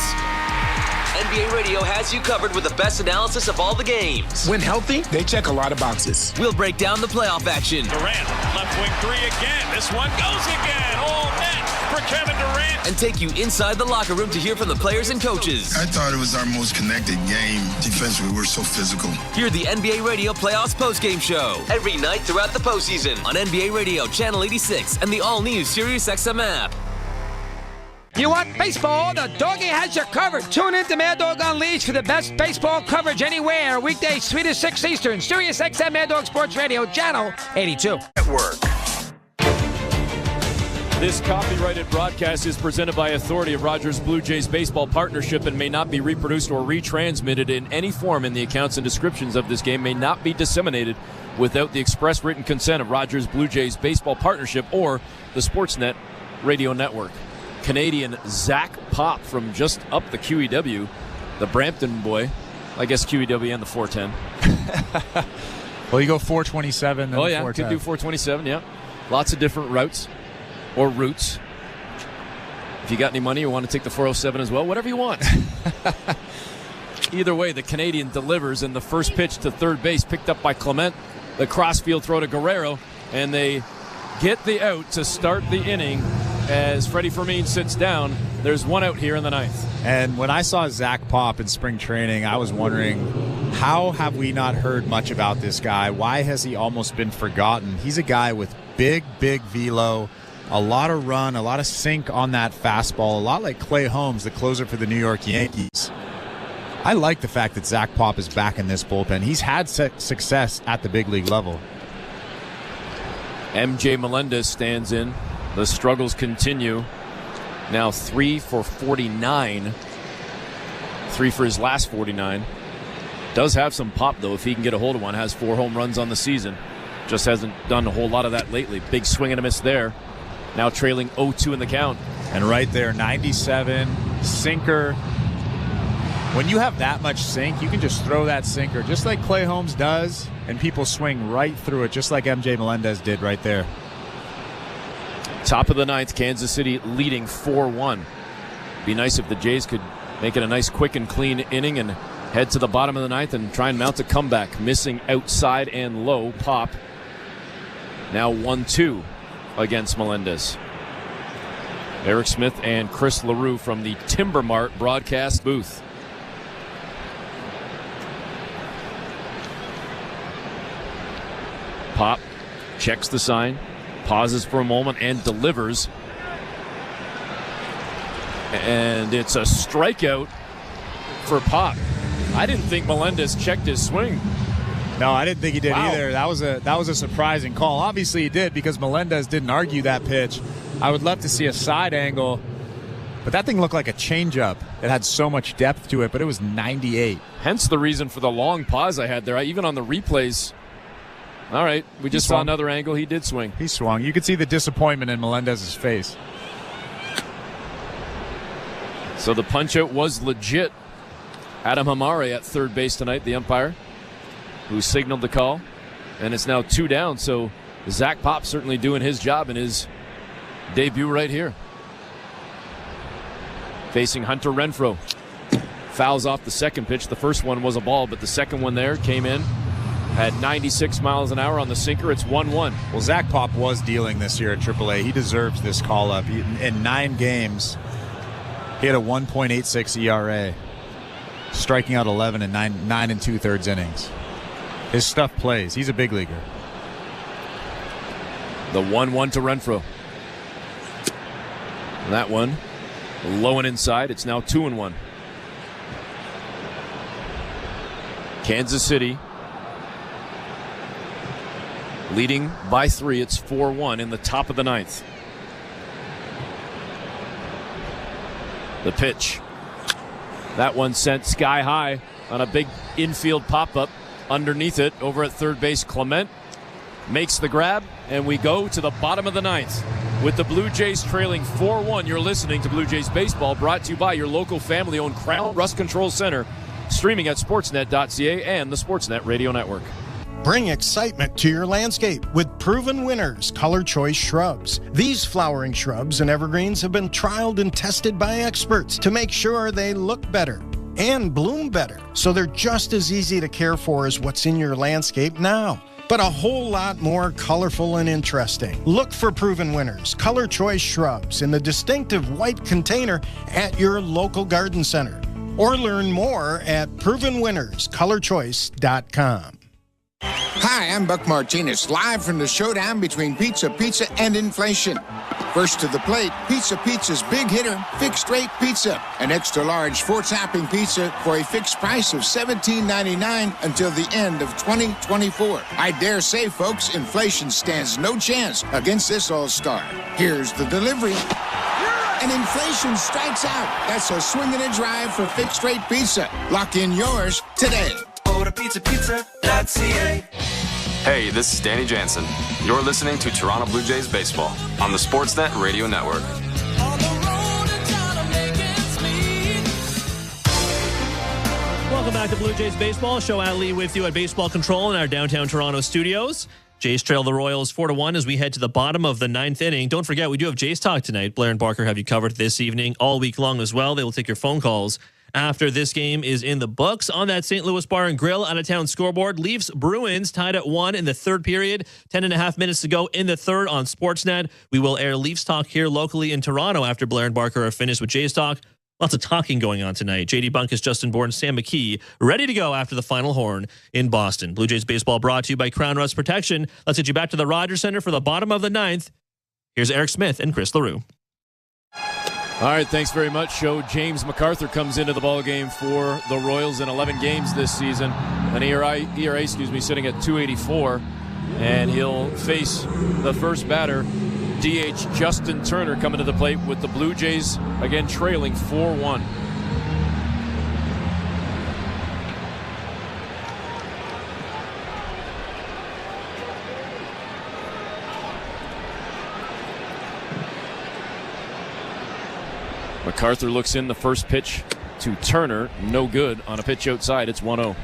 NBA Radio has you covered with the best analysis of all the games. When healthy, they check a lot of boxes. We'll break down the playoff action. Durant, left wing three again. This one goes again. All net for Kevin Durant. And take you inside the locker room to hear from the players and coaches. I thought it was our most connected game. Defensively, we're so physical. Hear the NBA Radio Playoffs postgame show every night throughout the postseason on NBA Radio, Channel 86, and the all-new SiriusXM app. You want baseball? The Doggy has you covered. Tune in to Mad Dog Unleashed for the best baseball coverage anywhere. Weekdays 3 to 6 Eastern. SiriusXM Mad Dog Sports Radio, Channel 82. Network. This copyrighted broadcast is presented by authority of Rogers Blue Jays Baseball Partnership and may not be reproduced or retransmitted in any form, and the accounts and descriptions of this game may not be disseminated without the express written consent of Rogers Blue Jays Baseball Partnership or the Sportsnet Radio Network. Canadian Zach Pop from just up the QEW, the Brampton boy. I guess QEW and the 410. Well, you go 427, then 410. Could do 427, yeah. Lots of different routes or routes. If you got any money or want to take the 407 as well, whatever you want. Either way, the Canadian delivers, and the first pitch to third base picked up by Clement. The crossfield throw to Guerrero, and they get the out to start the inning. As Freddie Fermin sits down, there's one out here in the ninth. And when I saw Zach Pop in spring training, I was wondering, how have we not heard much about this guy? Why has he almost been forgotten? He's a guy with big velo, a lot of run, a lot of sink on that fastball, a lot like Clay Holmes, the closer for the New York Yankees. I like the fact that Zach Pop is back in this bullpen. He's had success at the big league level. MJ Melendez stands in. The struggles continue. Now 3 for 49. 3 for his last 49. Does have some pop, though, if he can get a hold of one. Has 4 home runs on the season. Just hasn't done a whole lot of that lately. Big swing and a miss there. Now trailing 0-2 in the count. And right there, 97, sinker. When you have that much sink, you can just throw that sinker, just like Clay Holmes does, and people swing right through it, just like MJ Melendez did right there. Top of the ninth, Kansas City leading 4-1. Be nice if the Jays could make it a nice, quick, and clean inning and head to the bottom of the ninth and try and mount a comeback. Missing outside and low. Pop now 1-2 against Melendez. Eric Smith and Chris LaRue from the Timber Mart broadcast booth. Pop checks the sign, pauses for a moment, and delivers. And it's a strikeout for Pop. I didn't think Melendez checked his swing. No, I didn't think he did either. That was a surprising call. Obviously he did, because Melendez didn't argue that pitch. I would love to see a side angle, but that thing looked like a changeup. It had so much depth to it, but it was 98. Hence the reason for the long pause I had there. Even on the replays. All right, we just saw another angle. He did swing. He swung. You could see the disappointment in Melendez's face. So the punch-out was legit. Adam Hamare at third base tonight, the umpire, who signaled the call. And it's now 2 down, so Zach Pop certainly doing his job in his debut right here. Facing Hunter Renfroe. Fouls off the second pitch. The first one was a ball, but the second one there came in. Had 96 miles an hour on the sinker. It's 1-1. Well, Zach Pop was dealing this year at AAA. He deserves this call-up. In 9 games, he had a 1.86 ERA, striking out 11 in 9 2/3 innings. His stuff plays. He's a big leaguer. The 1-1 to Renfroe. And that one low and inside. It's now 2-1. Kansas City leading by 3. It's 4-1 in the top of the ninth. The pitch. That one sent sky high on a big infield pop-up. Underneath it, over at third base, Clement makes the grab, and we go to the bottom of the ninth with the Blue Jays trailing 4-1. You're listening to Blue Jays Baseball, brought to you by your local family-owned Crown Rust Control Center, streaming at sportsnet.ca and the Sportsnet Radio Network. Bring excitement to your landscape with proven winners, Color Choice Shrubs. These flowering shrubs and evergreens have been trialed and tested by experts to make sure they look better and bloom better, so they're just as easy to care for as what's in your landscape now, but a whole lot more colorful and interesting. Look for proven winners, Color Choice Shrubs, in the distinctive white container at your local garden center, or learn more at provenwinnerscolorchoice.com. Hi, I'm Buck Martinez, live from the showdown between Pizza and inflation. First to the plate, Pizza's big hitter, Fixed Rate Pizza. An extra large 4-topping pizza for a fixed price of $17.99 until the end of 2024. I dare say, folks, inflation stands no chance against this all-star. Here's the delivery. And inflation strikes out. That's a swing and a drive for Fixed Rate Pizza. Lock in yours today. Order pizza.ca. Hey, this is Danny Jansen. You're listening to Toronto Blue Jays Baseball on the Sportsnet Radio Network. Welcome back to Blue Jays Baseball. Show Ali with you at Baseball Control in our downtown Toronto studios. Jays trail the Royals 4-1 as we head to the bottom of the ninth inning. Don't forget, we do have Jays Talk tonight. Blair and Barker have you covered this evening, all week long as well. They will take your phone calls after this game is in the books. On that St. Louis Bar and Grill out-of-town scoreboard, Leafs Bruins tied at 1 in the third period. 10.5 minutes to go in the third on Sportsnet. We will air Leafs Talk here locally in Toronto after Blair and Barker are finished with Jays Talk. Lots of talking going on tonight. JD Bunkus, Justin Bourne, Sam McKee, ready to go after the final horn in Boston. Blue Jays Baseball brought to you by Crown Rust Protection. Let's get you back to the Rogers Center for the bottom of the ninth. Here's Eric Smith and Chris LaRue. All right, thanks very much, Joe. James MacArthur comes into the ballgame for the Royals in 11 games this season. An ERA sitting at 284, and he'll face the first batter, DH Justin Turner, coming to the plate with the Blue Jays again trailing 4-1. MacArthur looks in, the first pitch to Turner, no good on a pitch outside. It's 1-0.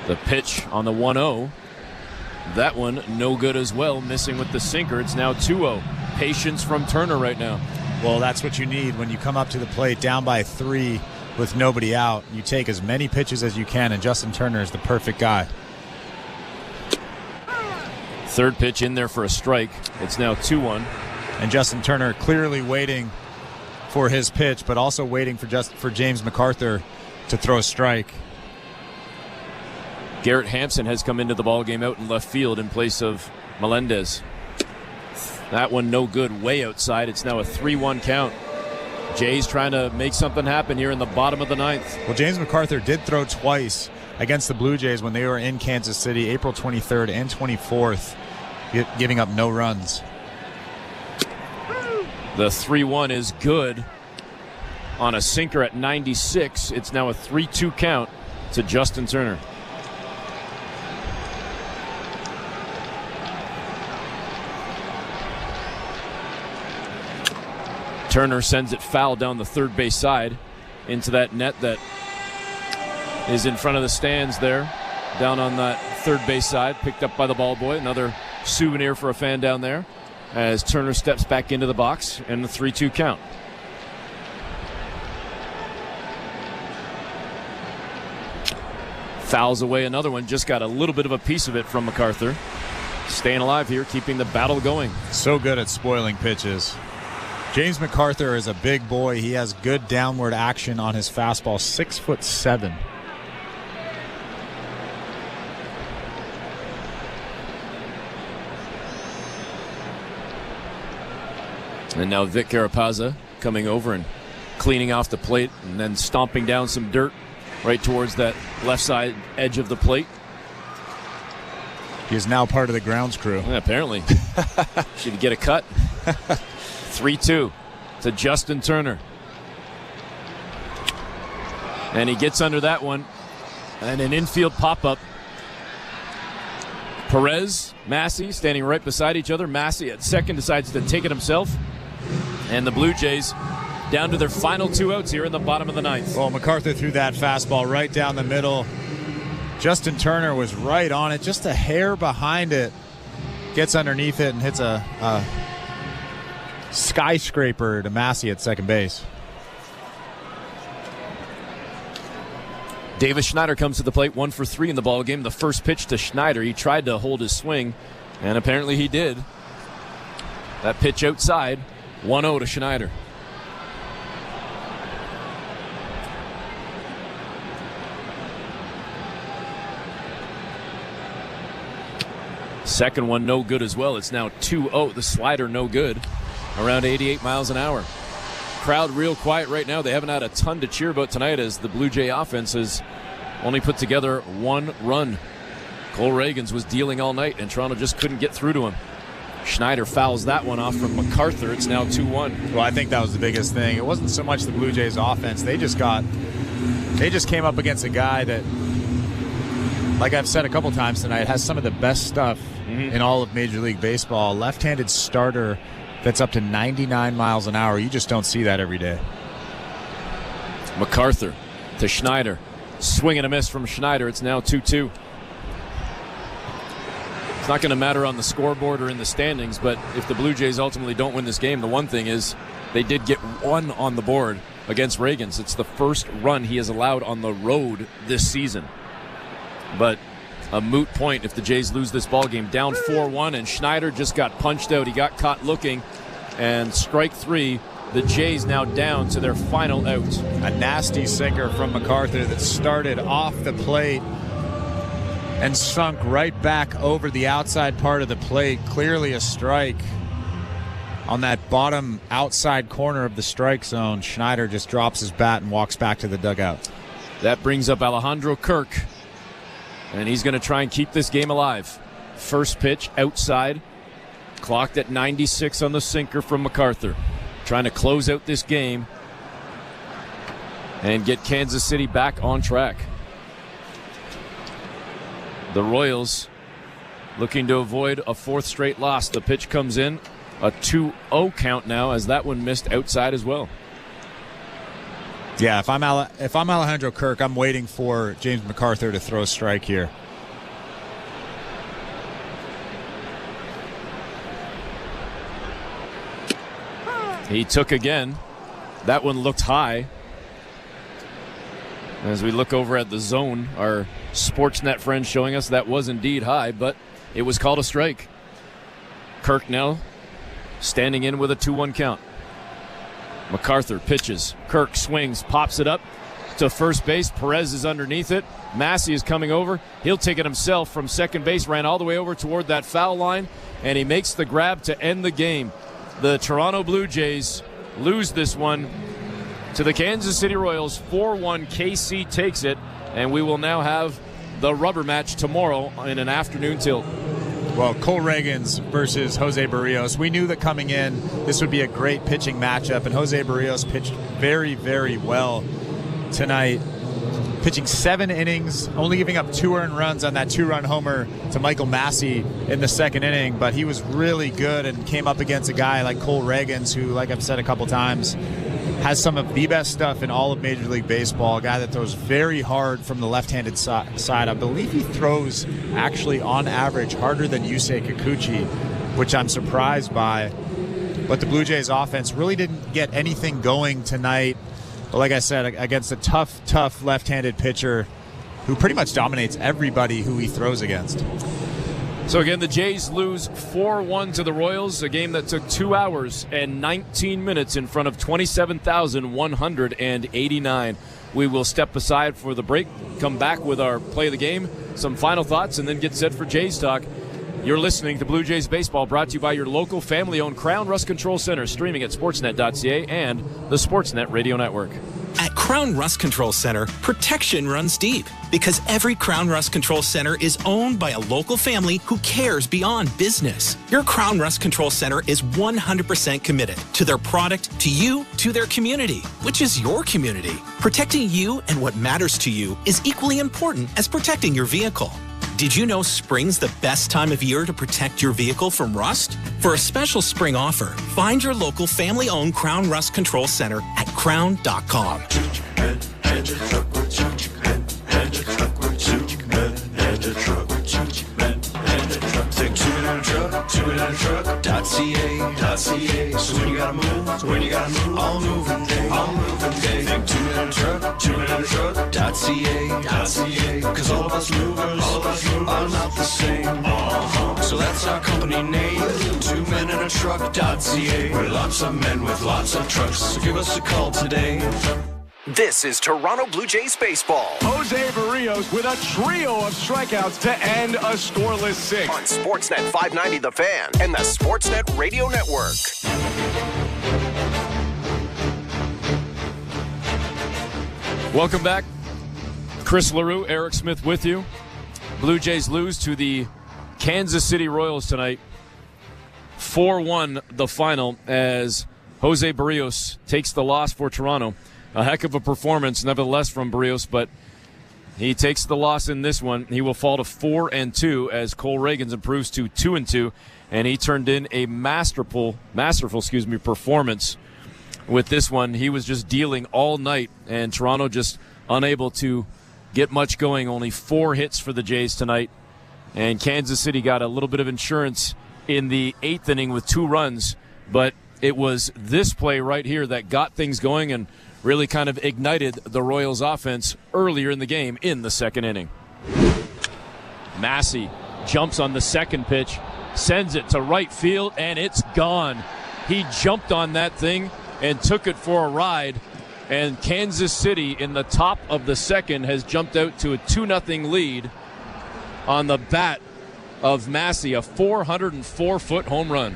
The pitch on the 1-0. That one no good as well, missing with the sinker. It's now 2-0. Patience from Turner right now. Well, that's what you need when you come up to the plate down by 3 with nobody out. You take as many pitches as you can, and Justin Turner is the perfect guy. Third pitch in there for a strike. It's now 2-1. And Justin Turner clearly waiting for his pitch, but also waiting for James MacArthur to throw a strike. Garrett Hampson has come into the ballgame out in left field in place of Melendez. That one no good, way outside. It's now a 3-1 count. Jays trying to make something happen here in the bottom of the ninth. Well, James MacArthur did throw twice against the Blue Jays when they were in Kansas City, April 23rd and 24th, giving up no runs. The 3-1 is good on a sinker at 96. It's now a 3-2 count to Justin Turner. Turner sends it foul down the third base side into that net that is in front of the stands there, down on that third base side, picked up by the ball boy. Another souvenir for a fan down there as Turner steps back into the box and the 3-2 count. Fouls away another one, just got a little bit of a piece of it from MacArthur. Staying alive here, keeping the battle going. So good at spoiling pitches. James MacArthur is a big boy. He has good downward action on his fastball, 6'7". And now Vic Carapazza coming over and cleaning off the plate and then stomping down some dirt right towards that left side edge of the plate. He is now part of the grounds crew. Yeah, apparently. Should get a cut. 3-2 to Justin Turner. And he gets under that one. And an infield pop-up. Perez, Massey standing right beside each other. Massey at second decides to take it himself. And the Blue Jays down to their final 2 outs here in the bottom of the ninth. Well, MacArthur threw that fastball right down the middle. Justin Turner was right on it, just a hair behind it. Gets underneath it and hits a skyscraper to Massey at second base. Davis Schneider comes to the plate, 1 for 3 in the ball game. The first pitch to Schneider, he tried to hold his swing, and apparently he did. That pitch outside, 1-0 to Schneider. Second one no good as well. It's now 2-0. The slider no good. Around 88 miles an hour. Crowd real quiet right now. They haven't had a ton to cheer about tonight as the Blue Jay offense has only put together 1 run. Cole Reagans was dealing all night and Toronto just couldn't get through to him. Schneider fouls that one off from MacArthur. It's now 2-1. Well, I think that was the biggest thing. It wasn't so much the Blue Jays offense. They just came up against a guy that, like I've said a couple times tonight, has some of the best stuff in all of Major League Baseball. Left-handed starter that's up to 99 miles an hour. You just don't see that every day. MacArthur to Schneider. Swing and a miss from Schneider. It's now 2-2. It's not going to matter on the scoreboard or in the standings, but if the Blue Jays ultimately don't win this game, the one thing is they did get 1 on the board against Reagans. It's the first run he has allowed on the road this season. But a moot point if the Jays lose this ball game. Down 4-1, and Schneider just got punched out. He got caught looking, and strike 3. The Jays now down to their final out. A nasty sinker from MacArthur that started off the plate and sunk right back over the outside part of the plate. Clearly a strike on that bottom outside corner of the strike zone. Schneider just drops his bat and walks back to the dugout. That brings up Alejandro Kirk. And he's going to try and keep this game alive. First pitch outside. Clocked at 96 on the sinker from MacArthur. Trying to close out this game and get Kansas City back on track. The Royals looking to avoid a 4th straight loss. The pitch comes in. A 2-0 count now as that one missed outside as well. Yeah, if I'm Alejandro Kirk, I'm waiting for James MacArthur to throw a strike here. He took again. That one looked high. As we look over at the zone, our Sportsnet friend showing us that was indeed high, but it was called a strike. Kirk now standing in with a 2-1 count. MacArthur pitches. Kirk swings, pops it up to first base. Perez is underneath it. Massey is coming over. He'll take it himself from second base. Ran all the way over toward that foul line, and he makes the grab to end the game. The Toronto Blue Jays lose this one to the Kansas City Royals. 4-1. KC takes it, and we will now have the rubber match tomorrow in an afternoon tilt. Well, Cole Reagans versus Jose Berrios. We knew that coming in, this would be a great pitching matchup, and Jose Berrios pitched very, very well tonight. Pitching 7 innings, only giving up 2 earned runs on that 2-run homer to Michael Massey in the second inning, but he was really good and came up against a guy like Cole Reagans, who, like I've said a couple times, has some of the best stuff in all of Major League Baseball. A guy that throws very hard from the left-handed side. I believe he throws, actually, on average, harder than Yusei Kikuchi, which I'm surprised by. But the Blue Jays offense really didn't get anything going tonight. But like I said, against a tough left-handed pitcher who pretty much dominates everybody who he throws against. So again, the Jays lose 4-1 to the Royals, a game that took 2 hours and 19 minutes in front of 27,189. We will step aside for the break, come back with our play of the game, some final thoughts, and then get set for Jays Talk. You're listening to Blue Jays Baseball, brought to you by your local family-owned Crown Rust Control Center, streaming at sportsnet.ca and the Sportsnet Radio Network. At Crown Rust Control Center, protection runs deep because every Crown Rust Control Center is owned by a local family who cares beyond business. Your Crown Rust Control Center is 100% committed to their product, to you, to their community, which is your community. Protecting you and what matters to you is equally important as protecting your vehicle. Did you know spring's the best time of year to protect your vehicle from rust? For a special spring offer, find your local family-owned Crown Rust Control Center at crown.com. Truck.ca. So when you gotta move, all moving day. Think 2-minute truck.ca. Cause all of us movers are not the same. So that's our company name, 2-minute-truck.ca. We're lots of men with lots of trucks, so give us a call today. This is Toronto Blue Jays baseball. Jose Berrios with a trio of strikeouts to end a scoreless 6. On Sportsnet 590 The Fan and the Sportsnet Radio Network. Welcome back. Chris LaRue, Eric Smith with you. Blue Jays lose to the Kansas City Royals tonight. 4-1 the final as Jose Berrios takes the loss for Toronto. A heck of a performance, nevertheless, from Berrios, but he takes the loss in this one. He will fall to 4-2 as Cole Reagans improves to 2-2, and he turned in a masterful performance with this one. He was just dealing all night, and Toronto just unable to get much going. Only 4 hits for the Jays tonight, and Kansas City got a little bit of insurance in the 8th inning with 2 runs, but it was this play right here that got things going and really kind of ignited the Royals offense earlier in the game in the 2nd inning. Massey jumps on the second pitch, sends it to right field, and it's gone. He jumped on that thing and took it for a ride, and Kansas City in the top of the 2nd has jumped out to a 2-0 lead on the bat of Massey, a 404-foot home run.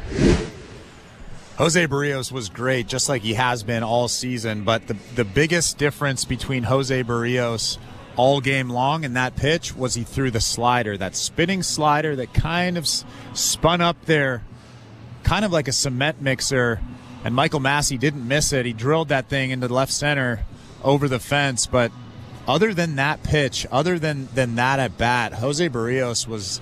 Jose Berrios was great, just like he has been all season, but the biggest difference between Jose Berrios all game long and that pitch was he threw the slider, that spinning slider that kind of spun up there, kind of like a cement mixer, and Michael Massey didn't miss it. He drilled that thing into left center over the fence, but other than that pitch, other than that at bat, Jose Berrios was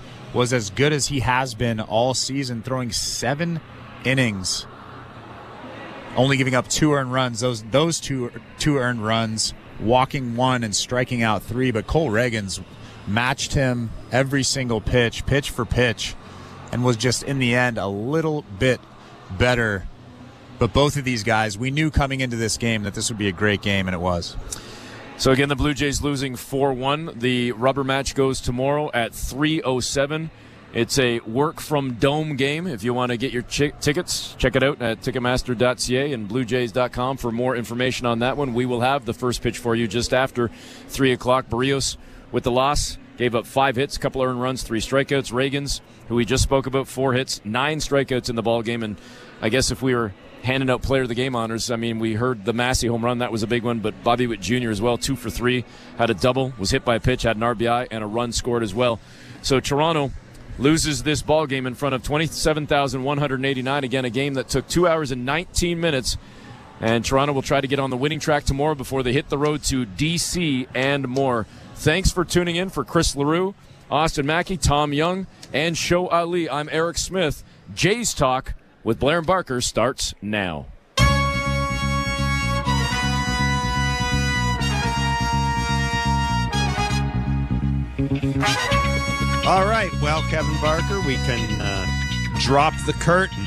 as good as he has been all season, throwing 7 innings. Only giving up 2 earned runs. Those two earned runs, walking 1 and striking out 3. But Cole Reagans matched him every single pitch for pitch, and was just in the end a little bit better. But both of these guys, we knew coming into this game that this would be a great game, and it was. So again, the Blue Jays losing 4-1. The rubber match goes tomorrow at 3:07. It's a work-from-dome game. If you want to get your tickets, check it out at Ticketmaster.ca and BlueJays.com for more information on that one. We will have the first pitch for you just after 3 o'clock. Berrios with the loss, gave up 5 hits, a couple earned runs, 3 strikeouts. Reagans, who we just spoke about, 4 hits, 9 strikeouts in the ball game. And I guess if we were handing out player of the game honors, I mean, we heard the Massey home run. That was a big one. But Bobby Witt Jr. as well, 2 for 3, had a double, was hit by a pitch, had an RBI, and a run scored as well. So Toronto loses this ball game in front of 27,189. Again, a game that took 2 hours and 19 minutes. And Toronto will try to get on the winning track tomorrow before they hit the road to D.C. and more. Thanks for tuning in. For Chris LaRue, Austin Mackey, Tom Young, and Show Ali, I'm Eric Smith. Jays Talk with Blair and Barker starts now. All right, well, Kevin Barker, we can drop the curtain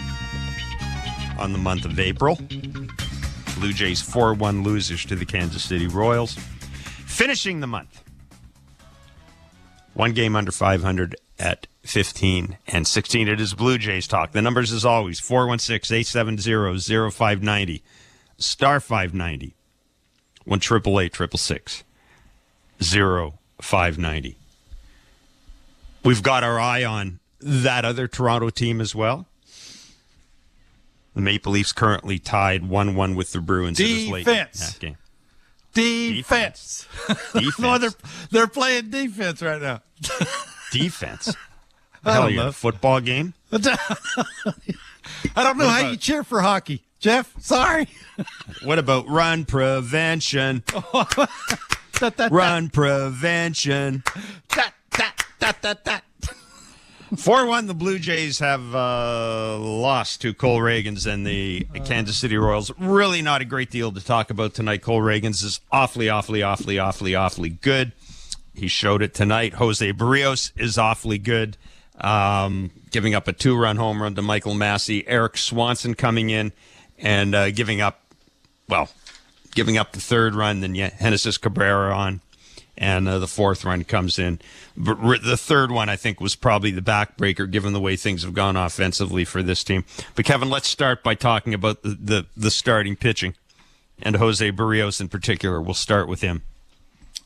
on the month of April. Blue Jays 4-1 losers to the Kansas City Royals. Finishing the month, 1 game under 500 at 15-16. It is Blue Jays Talk. The numbers, as always, 416-870-0590, star 590, 1-888-666-0590. We've got our eye on that other Toronto team as well. The Maple Leafs currently tied 1-1 with the Bruins. Defense. It is late in that game. Defense. No, they're playing defense right now. Defense. I Hell, don't you're know. at a football game? I don't know how you cheer for hockey, Jeff. Sorry. What about run prevention? Run prevention. 4-1, the Blue Jays have lost to Cole Reagans and the Kansas City Royals. Really not a great deal to talk about tonight. Cole Reagans is awfully good. He showed it tonight. Jose Berrios is awfully good, giving up a 2-run home run to Michael Massey. Eric Swanson coming in and giving up the third run, then Genesis Cabrera on, and the fourth run comes in. But the third one, I think, was probably the backbreaker, given the way things have gone offensively for this team. But, Kevin, let's start by talking about the starting pitching, and Jose Berrios in particular. We'll start with him.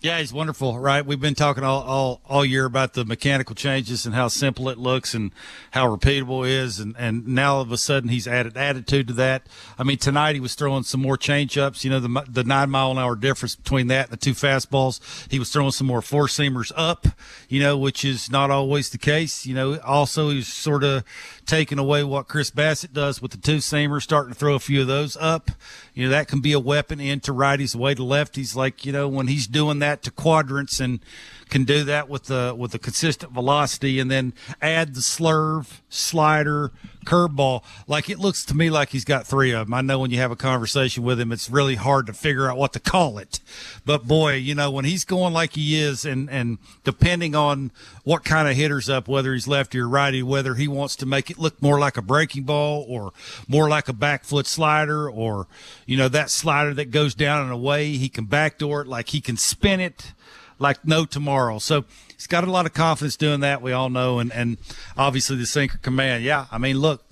Yeah, he's wonderful, right? We've been talking all year about the mechanical changes and how simple it looks and how repeatable it is, and now all of a sudden he's added attitude to that. I mean, tonight he was throwing some more change-ups, the 9-mile-an-hour difference between that and the two fastballs. He was throwing some more four-seamers up, which is not always the case. Also he's sort of taking away what Chris Bassett does with the two-seamer, starting to throw a few of those up. That can be a weapon into righties, away to lefties. Like, when he's doing that to quadrants and can do that with a consistent velocity, and then add the slurve, slider, curveball. Like, it looks to me like he's got three of them. I know when you have a conversation with him, it's really hard to figure out what to call it. But boy, when he's going like he is, and depending on what kind of hitter's up, whether he's lefty or righty, whether he wants to make it look more like a breaking ball or more like a back foot slider, or, that slider that goes down and away, he can backdoor it, like he can spin it like no tomorrow. So he's got a lot of confidence doing that, we all know, and obviously the sinker command. Yeah, I mean, look,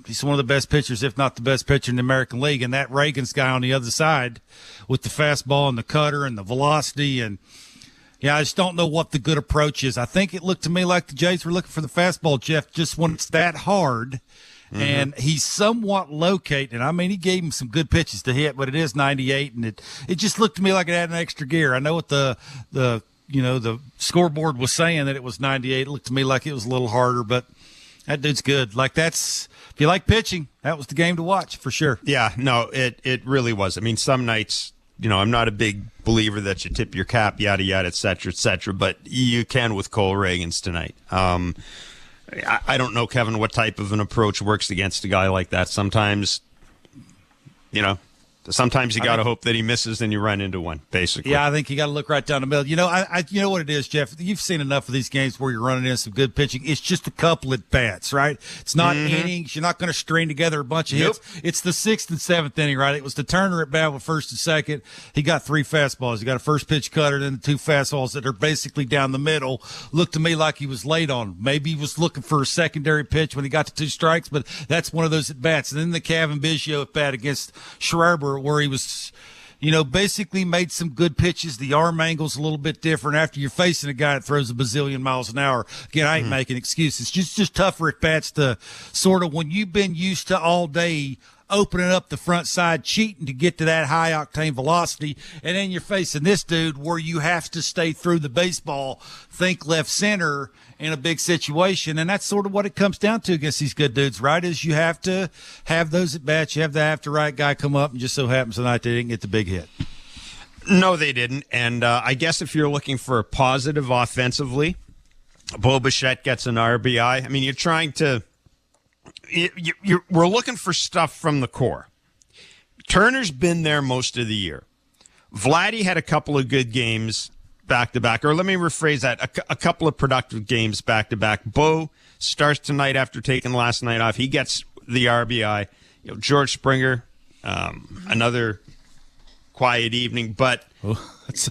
he's one of the best pitchers, if not the best pitcher in the American League, and that Reagans guy on the other side with the fastball and the cutter and the velocity, and I just don't know what the good approach is. I think it looked to me like the Jays were looking for the fastball, Jeff, just when it's that hard. Mm-hmm. And he's somewhat located. I mean, he gave him some good pitches to hit, but it is 98, and it just looked to me like it had an extra gear. I know what the scoreboard was saying that it was 98. It looked to me like it was a little harder, but that dude's good. Like, if you like pitching, that was the game to watch for sure. Yeah, no, it really was. I mean, some nights, I'm not a big believer that you tip your cap, yada, yada, et cetera, but you can with Cole Reagans tonight. I don't know, Kevin, what type of an approach works against a guy like that. Sometimes, sometimes you got to hope that he misses and you run into one, basically. Yeah, I think you got to look right down the middle. You know what it is, Jeff? You've seen enough of these games where you're running into some good pitching. It's just a couple at bats, right? It's not innings. You're not going to string together a bunch of hits. It's the 6th and 7th inning, right? It was the Turner at bat with first and second. He got 3 fastballs. He got a first pitch cutter, then the 2 fastballs that are basically down the middle. Looked to me like he was late on. Maybe he was looking for a secondary pitch when he got to 2 strikes, but that's one of those at bats. And then the Kevin Biggio at bat against Schreiber, where he was, basically made some good pitches. The arm angle's a little bit different after you're facing a guy that throws a bazillion miles an hour. Again, I ain't making excuses. Just tougher at bats to sort of, when you've been used to all day opening up the front side, cheating to get to that high octane velocity, and then you're facing this dude where you have to stay through the baseball, think left center in a big situation. And that's sort of what it comes down to against these good dudes, right? Is you have to have those at bats. You have to have the right guy come up, and just so happens tonight they didn't get the big hit. No, they didn't. And I guess if you're looking for a positive offensively, Bo Bichette gets an RBI. I mean, you're trying to we're looking for stuff from the core. Turner's been there most of the year. Vladdy had a couple of good games back-to-back, or let me rephrase that, a couple of productive games back-to-back. Bo starts tonight after taking last night off. He gets the RBI. George Springer, another quiet evening, but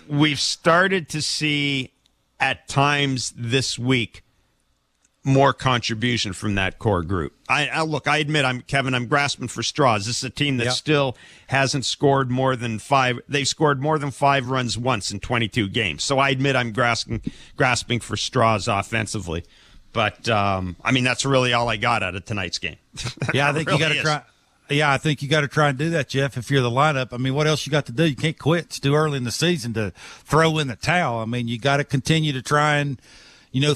we've started to see at times this week more contribution from that core group. I admit, I'm grasping for straws. This is a team that still hasn't scored more than 5. They've scored more than 5 runs once in 22 games. So I admit I'm grasping for straws offensively. But, that's really all I got out of tonight's game. Yeah, I think you got to try. Yeah, I think you got to try and do that, Jeff, if you're the lineup. I mean, what else you got to do? You can't quit. It's too early in the season to throw in the towel. I mean, you got to continue to try and,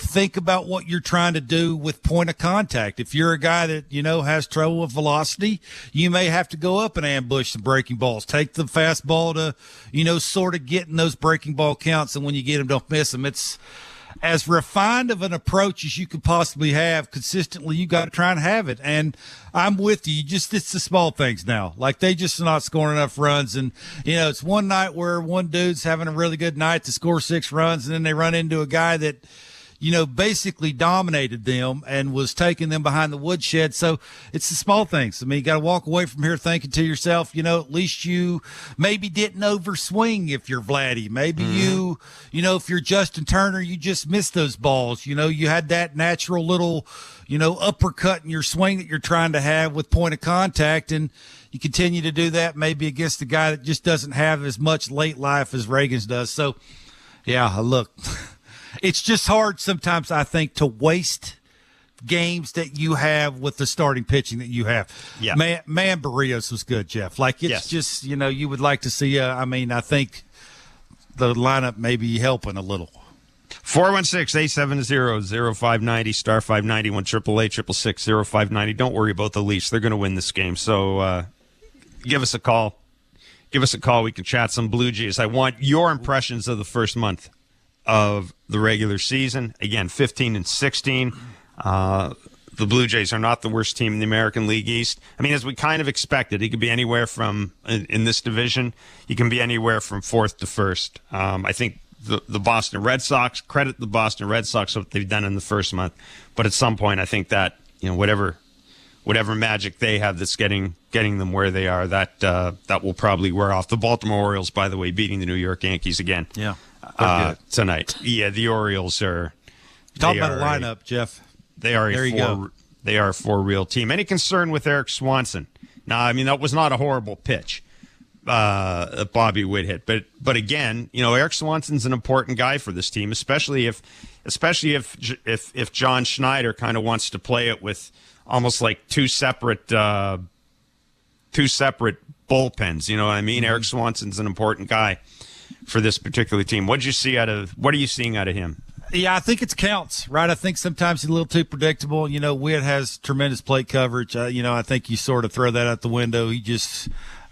think about what you're trying to do with point of contact. If you're a guy that, has trouble with velocity, you may have to go up and ambush some breaking balls. Take the fastball to, sort of get in those breaking ball counts, and when you get them, don't miss them. It's as refined of an approach as you could possibly have consistently. You got to try and have it. And I'm with you. It's the small things now. Like, they just are not scoring enough runs. And, it's one night where one dude's having a really good night to score 6 runs, and then they run into a guy that, basically dominated them and was taking them behind the woodshed. So it's the small things. I mean, you got to walk away from here thinking to yourself, at least you maybe didn't overswing if you're Vladdy. Maybe if you're Justin Turner, you just missed those balls. You had that natural little, uppercut in your swing that you're trying to have with point of contact. And you continue to do that maybe against a guy that just doesn't have as much late life as Reagan's does. So, yeah, look. It's just hard sometimes, I think, to waste games that you have with the starting pitching that you have. Yeah. Man, Berrios was good, Jeff. Like, it's just, you would like to see, I think the lineup may be helping a little. 416-870-0590, star 590, 1-888-666-0590. Don't worry about the Leafs. They're going to win this game. So give us a call. Give us a call. We can chat some Blue Jays. I want your impressions of the first month of the regular season. Again, 15-16. The Blue Jays are not the worst team in the American League East. I mean, as we kind of expected, it could be anywhere from, in this division, you can be anywhere from 4th to 1st. I think the Boston Red Sox, credit the Boston Red Sox what they've done in the first month. But at some point, I think that, whatever magic they have that's getting them where they are, that will probably wear off. The Baltimore Orioles, by the way, beating the New York Yankees again. Yeah. Tonight. Yeah, the Orioles are. Talk about a lineup, Jeff. They are They are a for-real team. Any concern with Eric Swanson? Now, I mean, that was not a horrible pitch that Bobby Witt hit, but again, Eric Swanson's an important guy for this team, especially if John Schneider kind of wants to play it with almost like two separate bullpens. You know what I mean? Mm-hmm. Eric Swanson's an important guy for this particular team. What are you seeing out of him? Yeah, I think it's counts, right? I think sometimes he's a little too predictable. Witt has tremendous plate coverage. I think you sort of throw that out the window.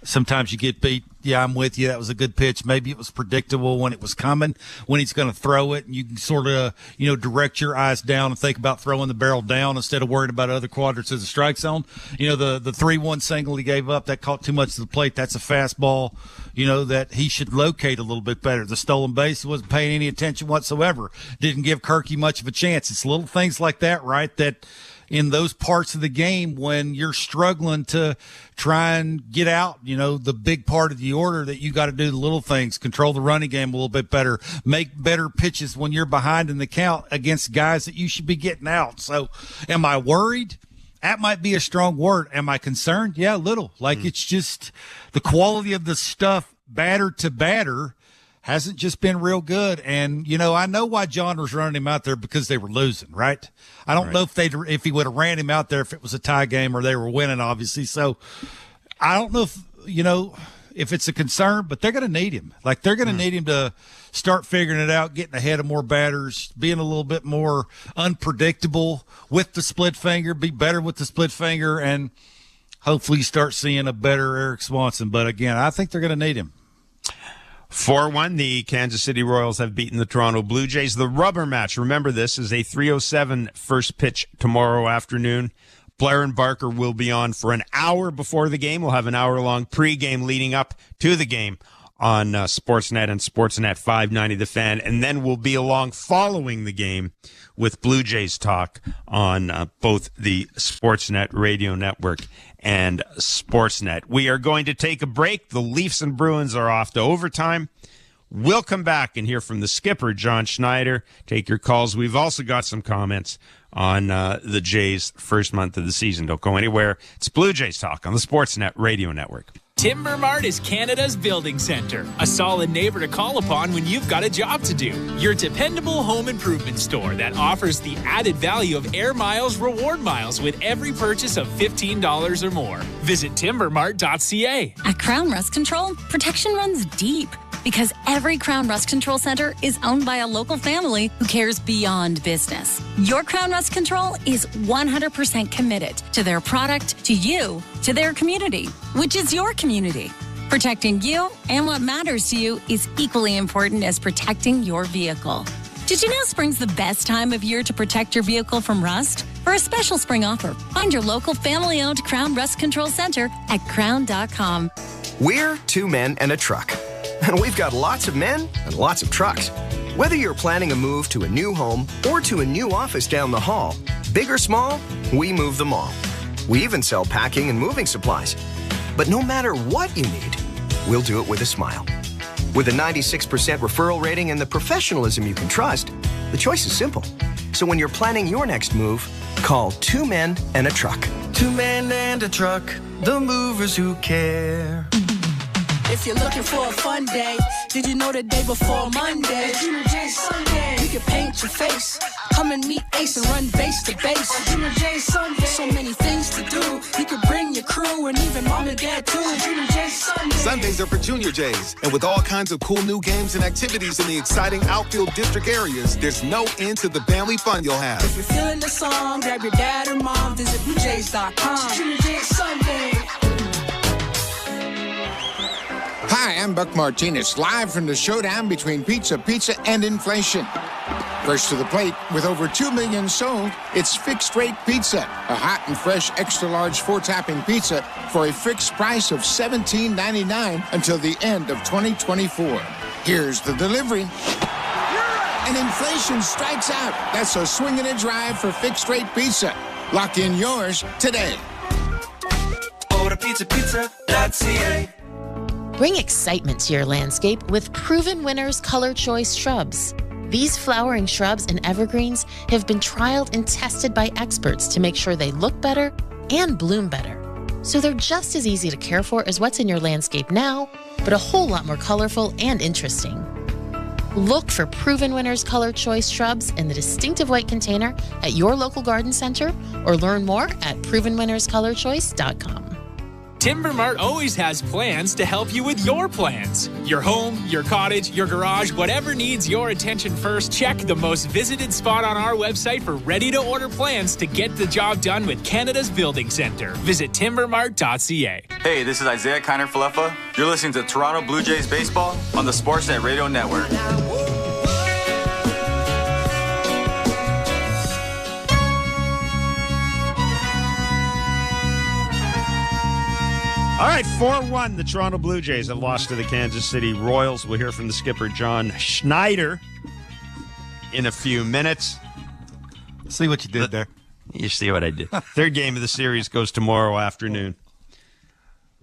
Sometimes you get beat. Yeah, I'm with you. That was a good pitch. Maybe it was predictable when it was coming, when he's going to throw it. And you can sort of, direct your eyes down and think about throwing the barrel down instead of worrying about other quadrants of the strike zone. The 3-1 single he gave up, that caught too much of the plate. That's a fastball, that he should locate a little bit better. The stolen base, he wasn't paying any attention whatsoever. Didn't give Kirky much of a chance. It's little things like that, right, that in those parts of the game when you're struggling to try and get out, the big part of the order, that you got to do the little things, control the running game a little bit better, make better pitches when you're behind in the count against guys that you should be getting out. So am I worried? That might be a strong word. Am I concerned? Yeah, a little. It's just the quality of the stuff batter to batter hasn't just been real good. And, I know why John was running him out there, because they were losing, right? I don't know if he would have ran him out there if it was a tie game or they were winning, obviously. So I don't know if it's a concern, but they're going to need him. They're going to need him to start figuring it out, getting ahead of more batters, being a little bit more unpredictable with the split finger, be better with the split finger, and hopefully start seeing a better Eric Swanson. But again, I think they're going to need him. 4-1, the Kansas City Royals have beaten the Toronto Blue Jays. The rubber match, remember this, is a 3:07 first pitch tomorrow afternoon. Blair and Barker will be on for an hour before the game. We'll have an hour-long pregame leading up to the game on Sportsnet and Sportsnet 590 The Fan, and then we'll be along following the game with Blue Jays talk on both the Sportsnet radio network and Sportsnet. We are going to take a break. The Leafs and Bruins are off to overtime. We'll come back and hear from the skipper, John Schneider. Take your calls. We've also got some comments on the Jays' first month of the season. Don't go anywhere. It's Blue Jays Talk on the Sportsnet radio network. Timber Mart is Canada's building center, a solid neighbor to call upon when you've got a job to do. Your dependable home improvement store that offers the added value of Air Miles reward miles with every purchase of $15 or more. Visit timbermart.ca. At Crown Rust Control, protection runs deep because every Crown Rust Control Center is owned by a local family who cares beyond business. Your Crown Rust Control is 100% committed to their product, to you, to their community, which is your community. Protecting you and what matters to you is equally important as protecting your vehicle. Did you know spring's the best time of year to protect your vehicle from rust? For a special spring offer, find your local family-owned Crown Rust Control Center at crown.com. We're two men and a truck. And we've got lots of men and lots of trucks. Whether you're planning a move to a new home or to a new office down the hall, big or small, we move them all. We even sell packing and moving supplies. But no matter what you need, we'll do it with a smile. With a 96% referral rating and the professionalism you can trust, the choice is simple. So when you're planning your next move, call Two Men and a Truck. Two men and a truck, the movers who care. If you're looking for a fun day, did you know the day before Monday? Junior J Sunday. You can paint your face, come and meet Ace and run base to base. Junior J Sunday. So many things to do. You could bring your crew and even mom and dad too. Junior J Sunday. Sundays are for Junior J's, and with all kinds of cool new games and activities in the exciting outfield district areas, there's no end to the family fun you'll have. If you're feeling the song, grab your dad or mom, visit BlueJays.com. Junior J Sunday. Hi, I'm Buck Martinez, live from the showdown between pizza and inflation. First to the plate, with over 2 million sold, it's Fixed Rate Pizza, a hot and fresh extra-large 4-topping pizza for a fixed price of $17.99 until the end of 2024. Here's the delivery. And inflation strikes out. That's a swing and a drive for Fixed Rate Pizza. Lock in yours today. Order pizza.ca. Bring excitement to your landscape with Proven Winners Color Choice shrubs. These flowering shrubs and evergreens have been trialed and tested by experts to make sure they look better and bloom better. So they're just as easy to care for as what's in your landscape now, but a whole lot more colorful and interesting. Look for Proven Winners Color Choice shrubs in the distinctive white container at your local garden center or learn more at provenwinnerscolorchoice.com. Timber Mart always has plans to help you with your plans. Your home, your cottage, your garage, whatever needs your attention first, check the most visited spot on our website for ready-to-order plans to get the job done with Canada's building center. Visit timbermart.ca. Hey, this is Isaiah Kiner-Falefa. You're listening to Toronto Blue Jays Baseball on the Sportsnet Radio Network. All right, 4-1, the Toronto Blue Jays have lost to the Kansas City Royals. We'll hear from the skipper, John Schneider, in a few minutes. See what you did there. You see what I did. Third game of the series goes tomorrow afternoon.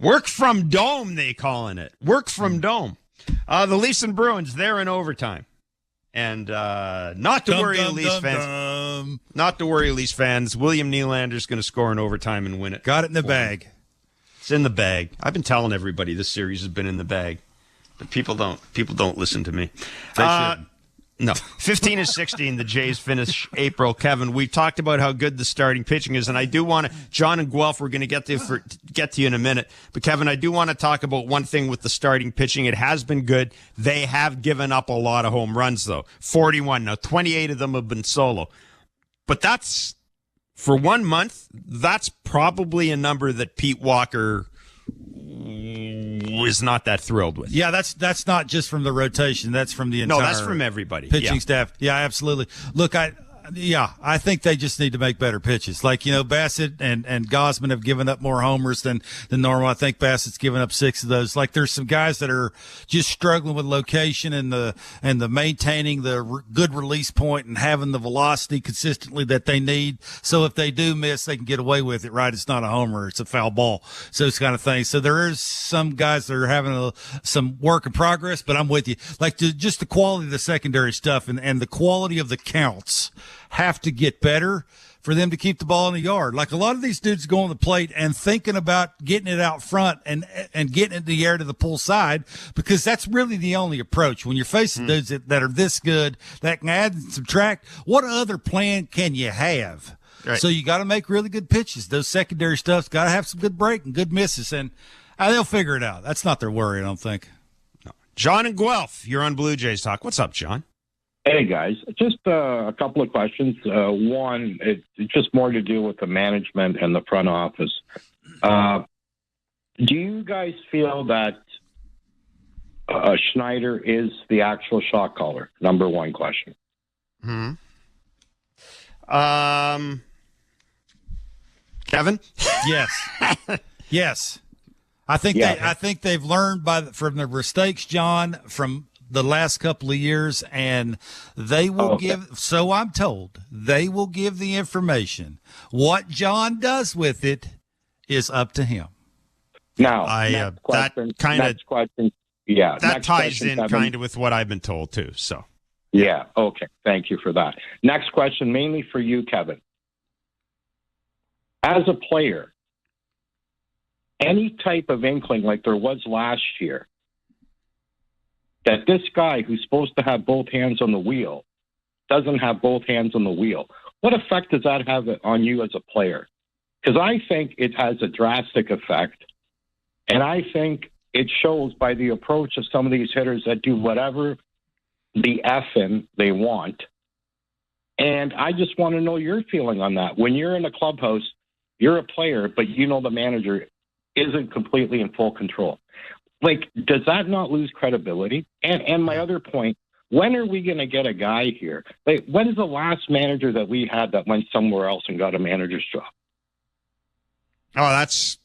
Work from Dome, they calling it. Work from Dome. The Leafs and Bruins, they're in overtime. And not to worry, Leafs fans. Not to worry, Leafs fans. William Nylander's going to score in overtime and win it. Got it in the bag. It's in the bag. I've been telling everybody this series has been in the bag, but people don't listen to me. They should. No. 15-16, the Jays finish April. Kevin, we talked about how good the starting pitching is, and I do want to, John and Guelph, we're going to get to you in a minute. But, Kevin, I do want to talk about one thing with the starting pitching. It has been good. They have given up a lot of home runs, though. 41. Now, 28 of them have been solo. But that's, for 1 month, that's probably a number that Pete Walker is not that thrilled with. Yeah, that's not just from the rotation. That's from the entire that's from everybody. Pitching staff. Yeah, absolutely. Look, I think they just need to make better pitches. Like, Bassett and Gausman have given up more homers than normal. I think Bassett's given up 6 of those. Like, there's some guys that are just struggling with location and the maintaining the good release point and having the velocity consistently that they need. So if they do miss, they can get away with it, right? It's not a homer. It's a foul ball. So it's kind of thing. So there is some guys that are having some work in progress, but I'm with you. Like, just the quality of the secondary stuff and the quality of the counts have to get better for them to keep the ball in the yard. Like a lot of these dudes go on the plate and thinking about getting it out front and getting it in the air to the pull side, because that's really the only approach. When you're facing dudes that are this good, that can add and subtract, what other plan can you have? Right. So you got to make really good pitches. Those secondary stuff's got to have some good break and good misses, and they'll figure it out. That's not their worry, I don't think. No. John and Guelph, you're on Blue Jays Talk. What's up, John? Hey, guys. Just a couple of questions. One, it's just more to do with the management and the front office. Do you guys feel that Schneider is the actual shot caller? Number one question. Kevin? Yes. Yes. I think they've learned from their mistakes, John, from the last couple of years, and they will give, so I'm told, they will give the information. What John does with it is up to him. Now, that ties in kind of with what I've been told too. So, yeah, okay, thank you for that. Next question, mainly for you, Kevin. As a player, any type of inkling like there was last year that this guy who's supposed to have both hands on the wheel doesn't have both hands on the wheel, what effect does that have on you as a player? Because I think it has a drastic effect, and I think it shows by the approach of some of these hitters that do whatever the effing they want. And I just want to know your feeling on that. When you're in a clubhouse, you're a player, but you know the manager isn't completely in full control. Like, does that not lose credibility? And my other point, when are we going to get a guy here? Like, when is the last manager that we had that went somewhere else and got a manager's job? Oh, that's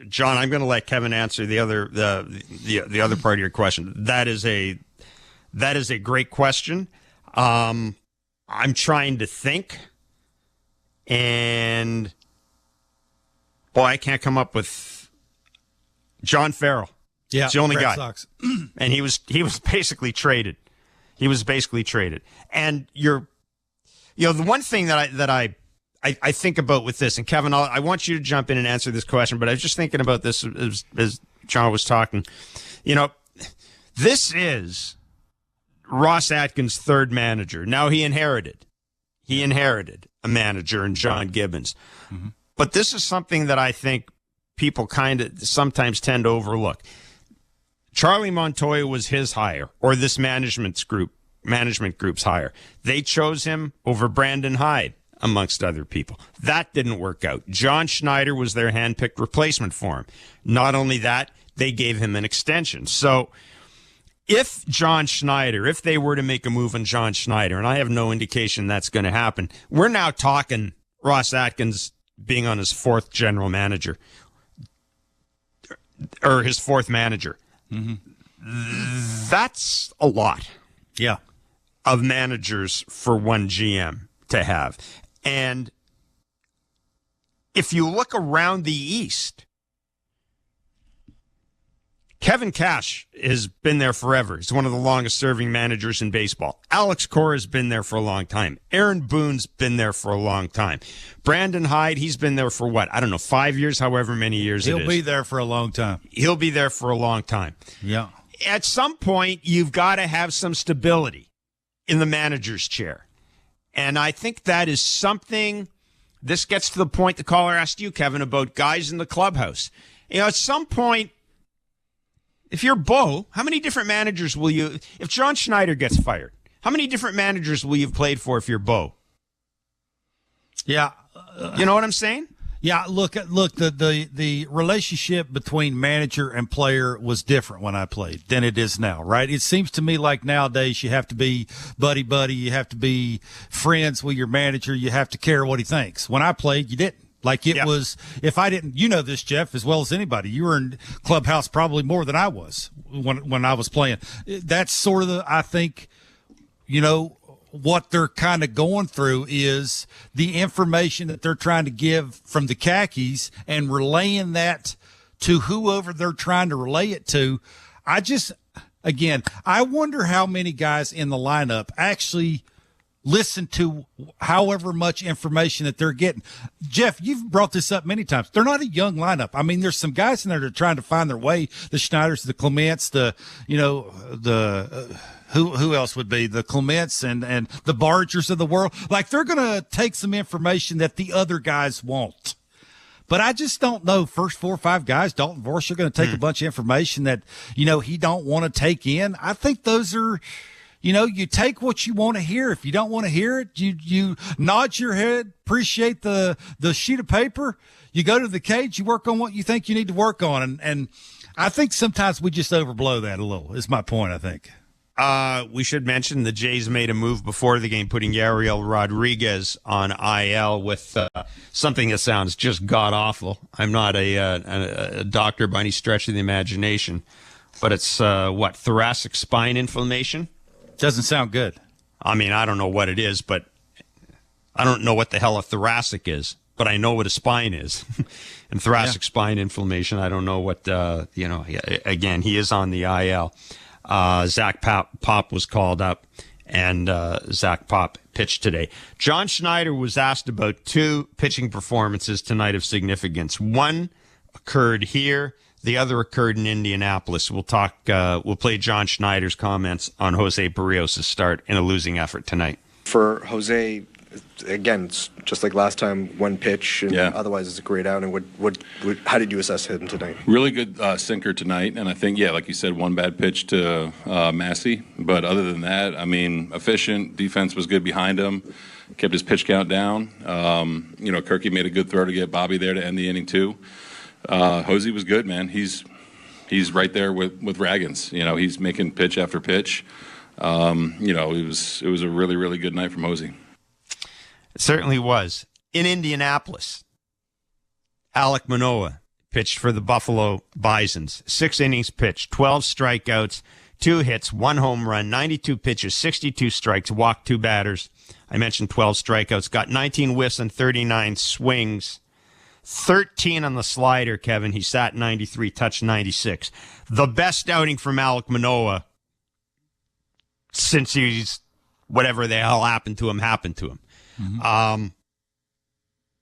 John, I'm going to let Kevin answer the other part of your question. That is a great question. I'm trying to think, and boy, I can't come up with John Farrell. Yeah, it's the only Red guy. Sox. And he was basically traded. And the one thing that I think about with this, and Kevin, I want you to jump in and answer this question, but I was just thinking about this as John was talking. This is Ross Atkins' third manager. Now he inherited a manager in John Gibbons. Mm-hmm. But this is something that I think people kind of sometimes tend to overlook. Charlie Montoya was his hire, or this management group's hire. They chose him over Brandon Hyde, amongst other people. That didn't work out. John Schneider was their handpicked replacement for him. Not only that, they gave him an extension. So if they were to make a move on John Schneider, and I have no indication that's going to happen, we're now talking Ross Atkins being on his fourth general manager, or his fourth manager. Mm-hmm. That's a lot. Yeah. Of managers for one GM to have. And if you look around the East, Kevin Cash has been there forever. He's one of the longest-serving managers in baseball. Alex Cora's been there for a long time. Aaron Boone's been there for a long time. Brandon Hyde, he's been there for 5 years, however many years it is. He'll be there for a long time. Yeah. At some point, you've got to have some stability in the manager's chair. And I think that is something, this gets to the point the caller asked you, Kevin, about guys in the clubhouse. At some point, if you're Bo, how many different managers will you, if John Schneider gets fired, how many different managers will you have played for if you're Bo? Yeah. You know what I'm saying? Yeah, look, the relationship between manager and player was different when I played than it is now, right? It seems to me like nowadays you have to be buddy-buddy, you have to be friends with your manager, you have to care what he thinks. When I played, you didn't. Like it was, if I didn't, you know this, Jeff, as well as anybody. You were in clubhouse probably more than I was when I was playing. That's sort of I think, what they're kind of going through is the information that they're trying to give from the khakis and relaying that to whoever they're trying to relay it to. I wonder how many guys in the lineup actually listen to however much information that they're getting. Jeff, you've brought this up many times. They're not a young lineup. I mean, there's some guys in there that are trying to find their way. The Schneiders, the Clements, who else would be the Clements and the Bargers of the world. Like, they're going to take some information that the other guys won't. But I just don't know. First 4 or 5 guys, Dalton Varsho are going to take a bunch of information that, he don't want to take in. I think those are, you take what you want to hear. If you don't want to hear it, you nod your head, appreciate the sheet of paper. You go to the cage, you work on what you think you need to work on. And I think sometimes we just overblow that a little, is my point, I think. We should mention the Jays made a move before the game, putting Yariel Rodriguez on IL with something that sounds just god-awful. I'm not a doctor by any stretch of the imagination, but it's, thoracic spine inflammation? Doesn't sound good. I mean, I don't know what it is, but I don't know what the hell a thoracic is, but I know what a spine is. And thoracic spine inflammation, I don't know what, again, he is on the IL. Zach Pop was called up, and Zach Pop pitched today. John Schneider was asked about 2 pitching performances tonight of significance. One occurred here. The other occurred in Indianapolis. We'll play John Schneider's comments on Jose Berrios' start in a losing effort tonight. For Jose, again, it's just like last time, one pitch, and otherwise it's a great out. And how did you assess him tonight? Really good sinker tonight, and I think, like you said, one bad pitch to Massey. But other than that, I mean, efficient. Defense was good behind him. Kept his pitch count down. Kirky made a good throw to get Bobby there to end the inning too. Jose was good, man. He's right there with Raggins. He's making pitch after pitch. It was a really, really good night from Jose. It certainly was. In Indianapolis, Alek Manoah pitched for the Buffalo Bisons. 6 innings pitched, 12 strikeouts, 2 hits, 1 home run, 92 pitches, 62 strikes, walked 2 batters. I mentioned 12 strikeouts, got 19 whiffs and 39 swings. 13 on the slider, Kevin. He sat 93, touched 96. The best outing from Alek Manoah since he's whatever the hell happened to him. Mm-hmm.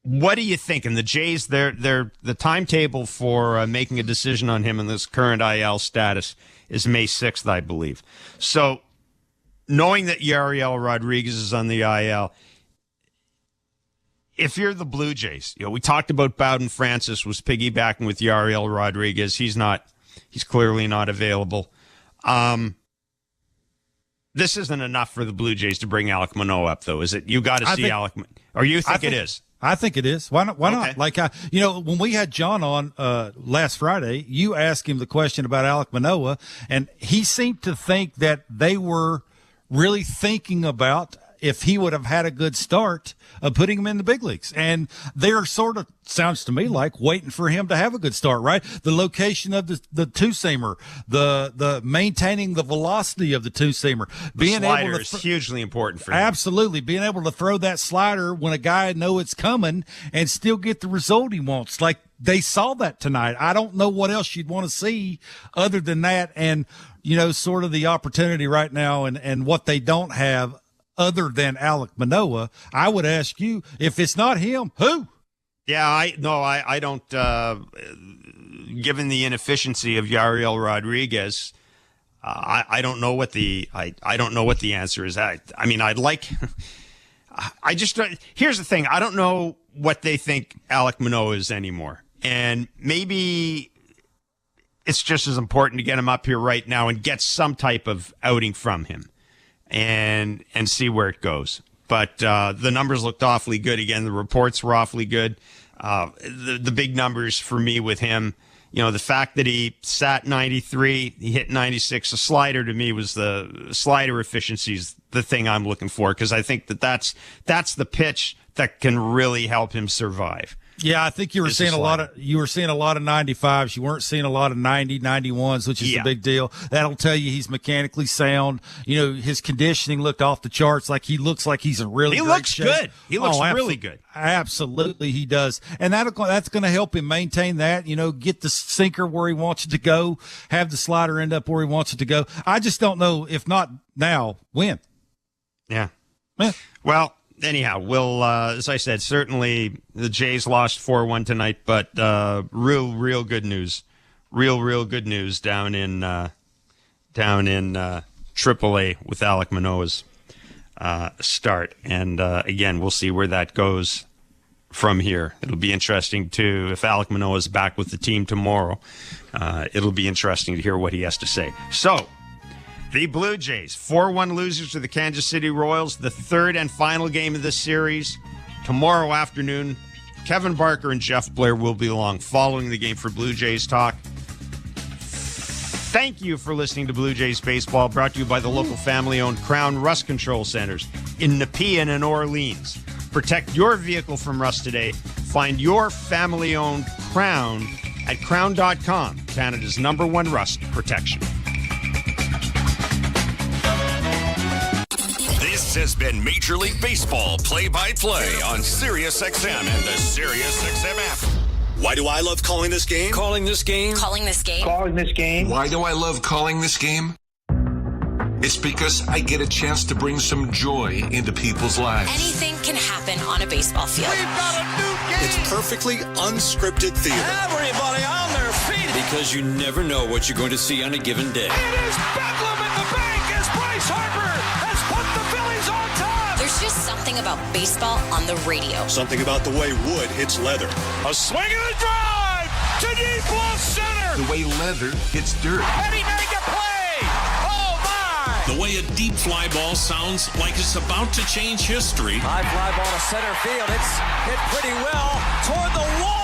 What do you think? And the Jays, the timetable for making a decision on him in this current IL status is May 6th, I believe. So knowing that Yariel Rodriguez is on the IL, if you're the Blue Jays, we talked about Bowden Francis was piggybacking with Yariel Rodriguez. He's clearly not available. This isn't enough for the Blue Jays to bring Alek Manoah up, though, is it? You got to see Alek, or you think it is? I think it is. Why not? Okay. Like, when we had John on last Friday, you asked him the question about Alek Manoah, and he seemed to think that they were really thinking about if he would have had a good start of putting him in the big leagues. And they're sort of, sounds to me like, waiting for him to have a good start, right? The location of the two-seamer, the maintaining the velocity of the two-seamer. The slider is hugely important for him. Absolutely. Being able to throw that slider when a guy knows it's coming and still get the result he wants. Like, they saw that tonight. I don't know what else you'd want to see other than that. And, sort of the opportunity right now and what they don't have other than Alek Manoah. I would ask you, if it's not him, who? Yeah, I don't. Given the inefficiency of Yariel Rodriguez, I don't know what the I don't know what the answer is. I mean, I'd like. I just here's the thing. I don't know what they think Alek Manoah is anymore, and maybe it's just as important to get him up here right now and get some type of outing from him. And see where it goes. But the numbers looked awfully good. Again, the reports were awfully good. The big numbers for me with him, the fact that he sat 93, he hit 96. The slider to me was the slider efficiency is the thing I'm looking for, because I think that's the pitch that can really help him survive. Yeah, I think you were seeing a lot of 95s. You weren't seeing a lot of 90, 91s, which is a big deal. That'll tell you he's mechanically sound. His conditioning looked off the charts. Like, he looks like he's in really great shape. Good. He looks really good. Absolutely, he does. And that's going to help him maintain that, get the sinker where he wants it to go, have the slider end up where he wants it to go. I just don't know, if not now, when. Yeah. Well, anyhow, we'll, as I said, certainly the Jays lost 4-1 tonight, but real good news. Real good news down in AAA with Alek Manoah's start. And again, we'll see where that goes from here. It'll be interesting, too, if Alek Manoah is back with the team tomorrow. It'll be interesting to hear what he has to say. So, the Blue Jays, 4-1 losers to the Kansas City Royals, the third and final game of this series. Tomorrow afternoon, Kevin Barker and Jeff Blair will be along following the game for Blue Jays Talk. Thank you for listening to Blue Jays Baseball, brought to you by the local family-owned Crown Rust Control Centers in Nepean and Orleans. Protect your vehicle from rust today. Find your family-owned Crown at crown.com, Canada's #1 rust protection. This has been Major League Baseball play-by-play on SiriusXM and the SiriusXM app. Why do I love calling this game? Calling this game. Calling this game. Calling this game. Why do I love calling this game? It's because I get a chance to bring some joy into people's lives. Anything can happen on a baseball field. We've got a new game. It's perfectly unscripted theater. Everybody on their feet. Because you never know what you're going to see on a given day. It is bedlam at the bank as Bryce Harper has put the Phillies on top. There's just something about baseball on the radio. Something about the way wood hits leather. A swing and a drive to deep left center. The way leather hits dirt. And he made the play. Oh, my. The way a deep fly ball sounds like it's about to change history. High fly ball to center field. It's hit pretty well toward the wall.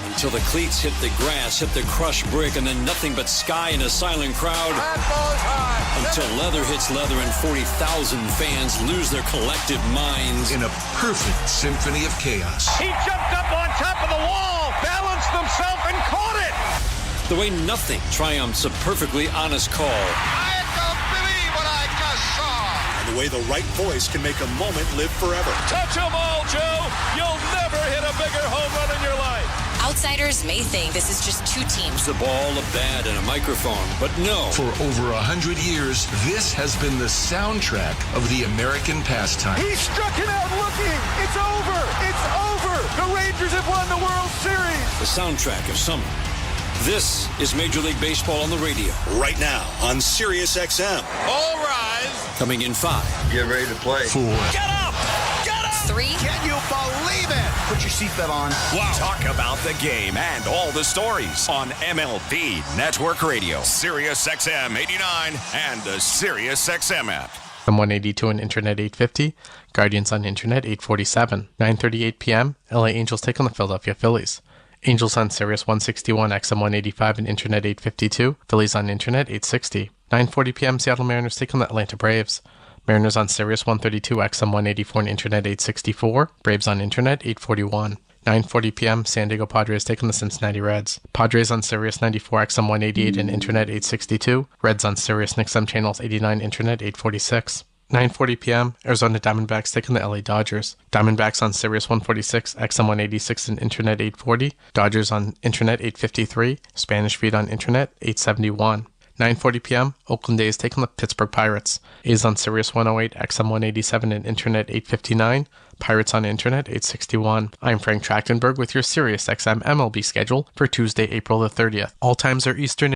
Until the cleats hit the grass, hit the crushed brick, and then nothing but sky and a silent crowd. That ball's high. Until leather hits leather and 40,000 fans lose their collective minds. In a perfect symphony of chaos. He jumped up on top of the wall, balanced himself, and caught it. The way nothing triumphs a perfectly honest call. I don't believe what I just saw. And the way the right voice can make a moment live forever. Touch 'em all, Joe. You'll never hit a bigger home run in your life. Outsiders may think this is just two teams. A ball, a bat, and a microphone. But no. For over 100 years, this has been the soundtrack of the American pastime. He struck it out looking. It's over. It's over. The Rangers have won the World Series. The soundtrack of summer. This is Major League Baseball on the radio. Right now on SiriusXM. All rise. Coming in 5. Get ready to play. 4. Get up. Get up. 3. Can you believe it? Put your seatbelt on. Wow. Talk about the game and all the stories on MLB Network Radio, SiriusXM 89, and the SiriusXM app. From 182 on Internet 850, Guardians on Internet 847, 9:38 p.m., LA Angels take on the Philadelphia Phillies. Angels on Sirius 161, XM 185 and Internet 852, Phillies on Internet 860. 9:40 p.m., Seattle Mariners take on the Atlanta Braves. Mariners on Sirius 132, XM 184 and Internet 864, Braves on Internet 841. 9:40 p.m., San Diego Padres take on the Cincinnati Reds. Padres on Sirius 94, XM 188 and Internet 862, Reds on Sirius and XM channels 89, Internet 846. 9:40 p.m., Arizona Diamondbacks take on the LA Dodgers. Diamondbacks on Sirius 146, XM 186 and Internet 840, Dodgers on Internet 853, Spanish Feed on Internet 871. 9:40 p.m., Oakland A's take on the Pittsburgh Pirates. A's on Sirius 108, XM 187 and Internet 859, Pirates on Internet 861. I'm Frank Trachtenberg with your Sirius XM MLB schedule for Tuesday, April the 30th. All times are Eastern.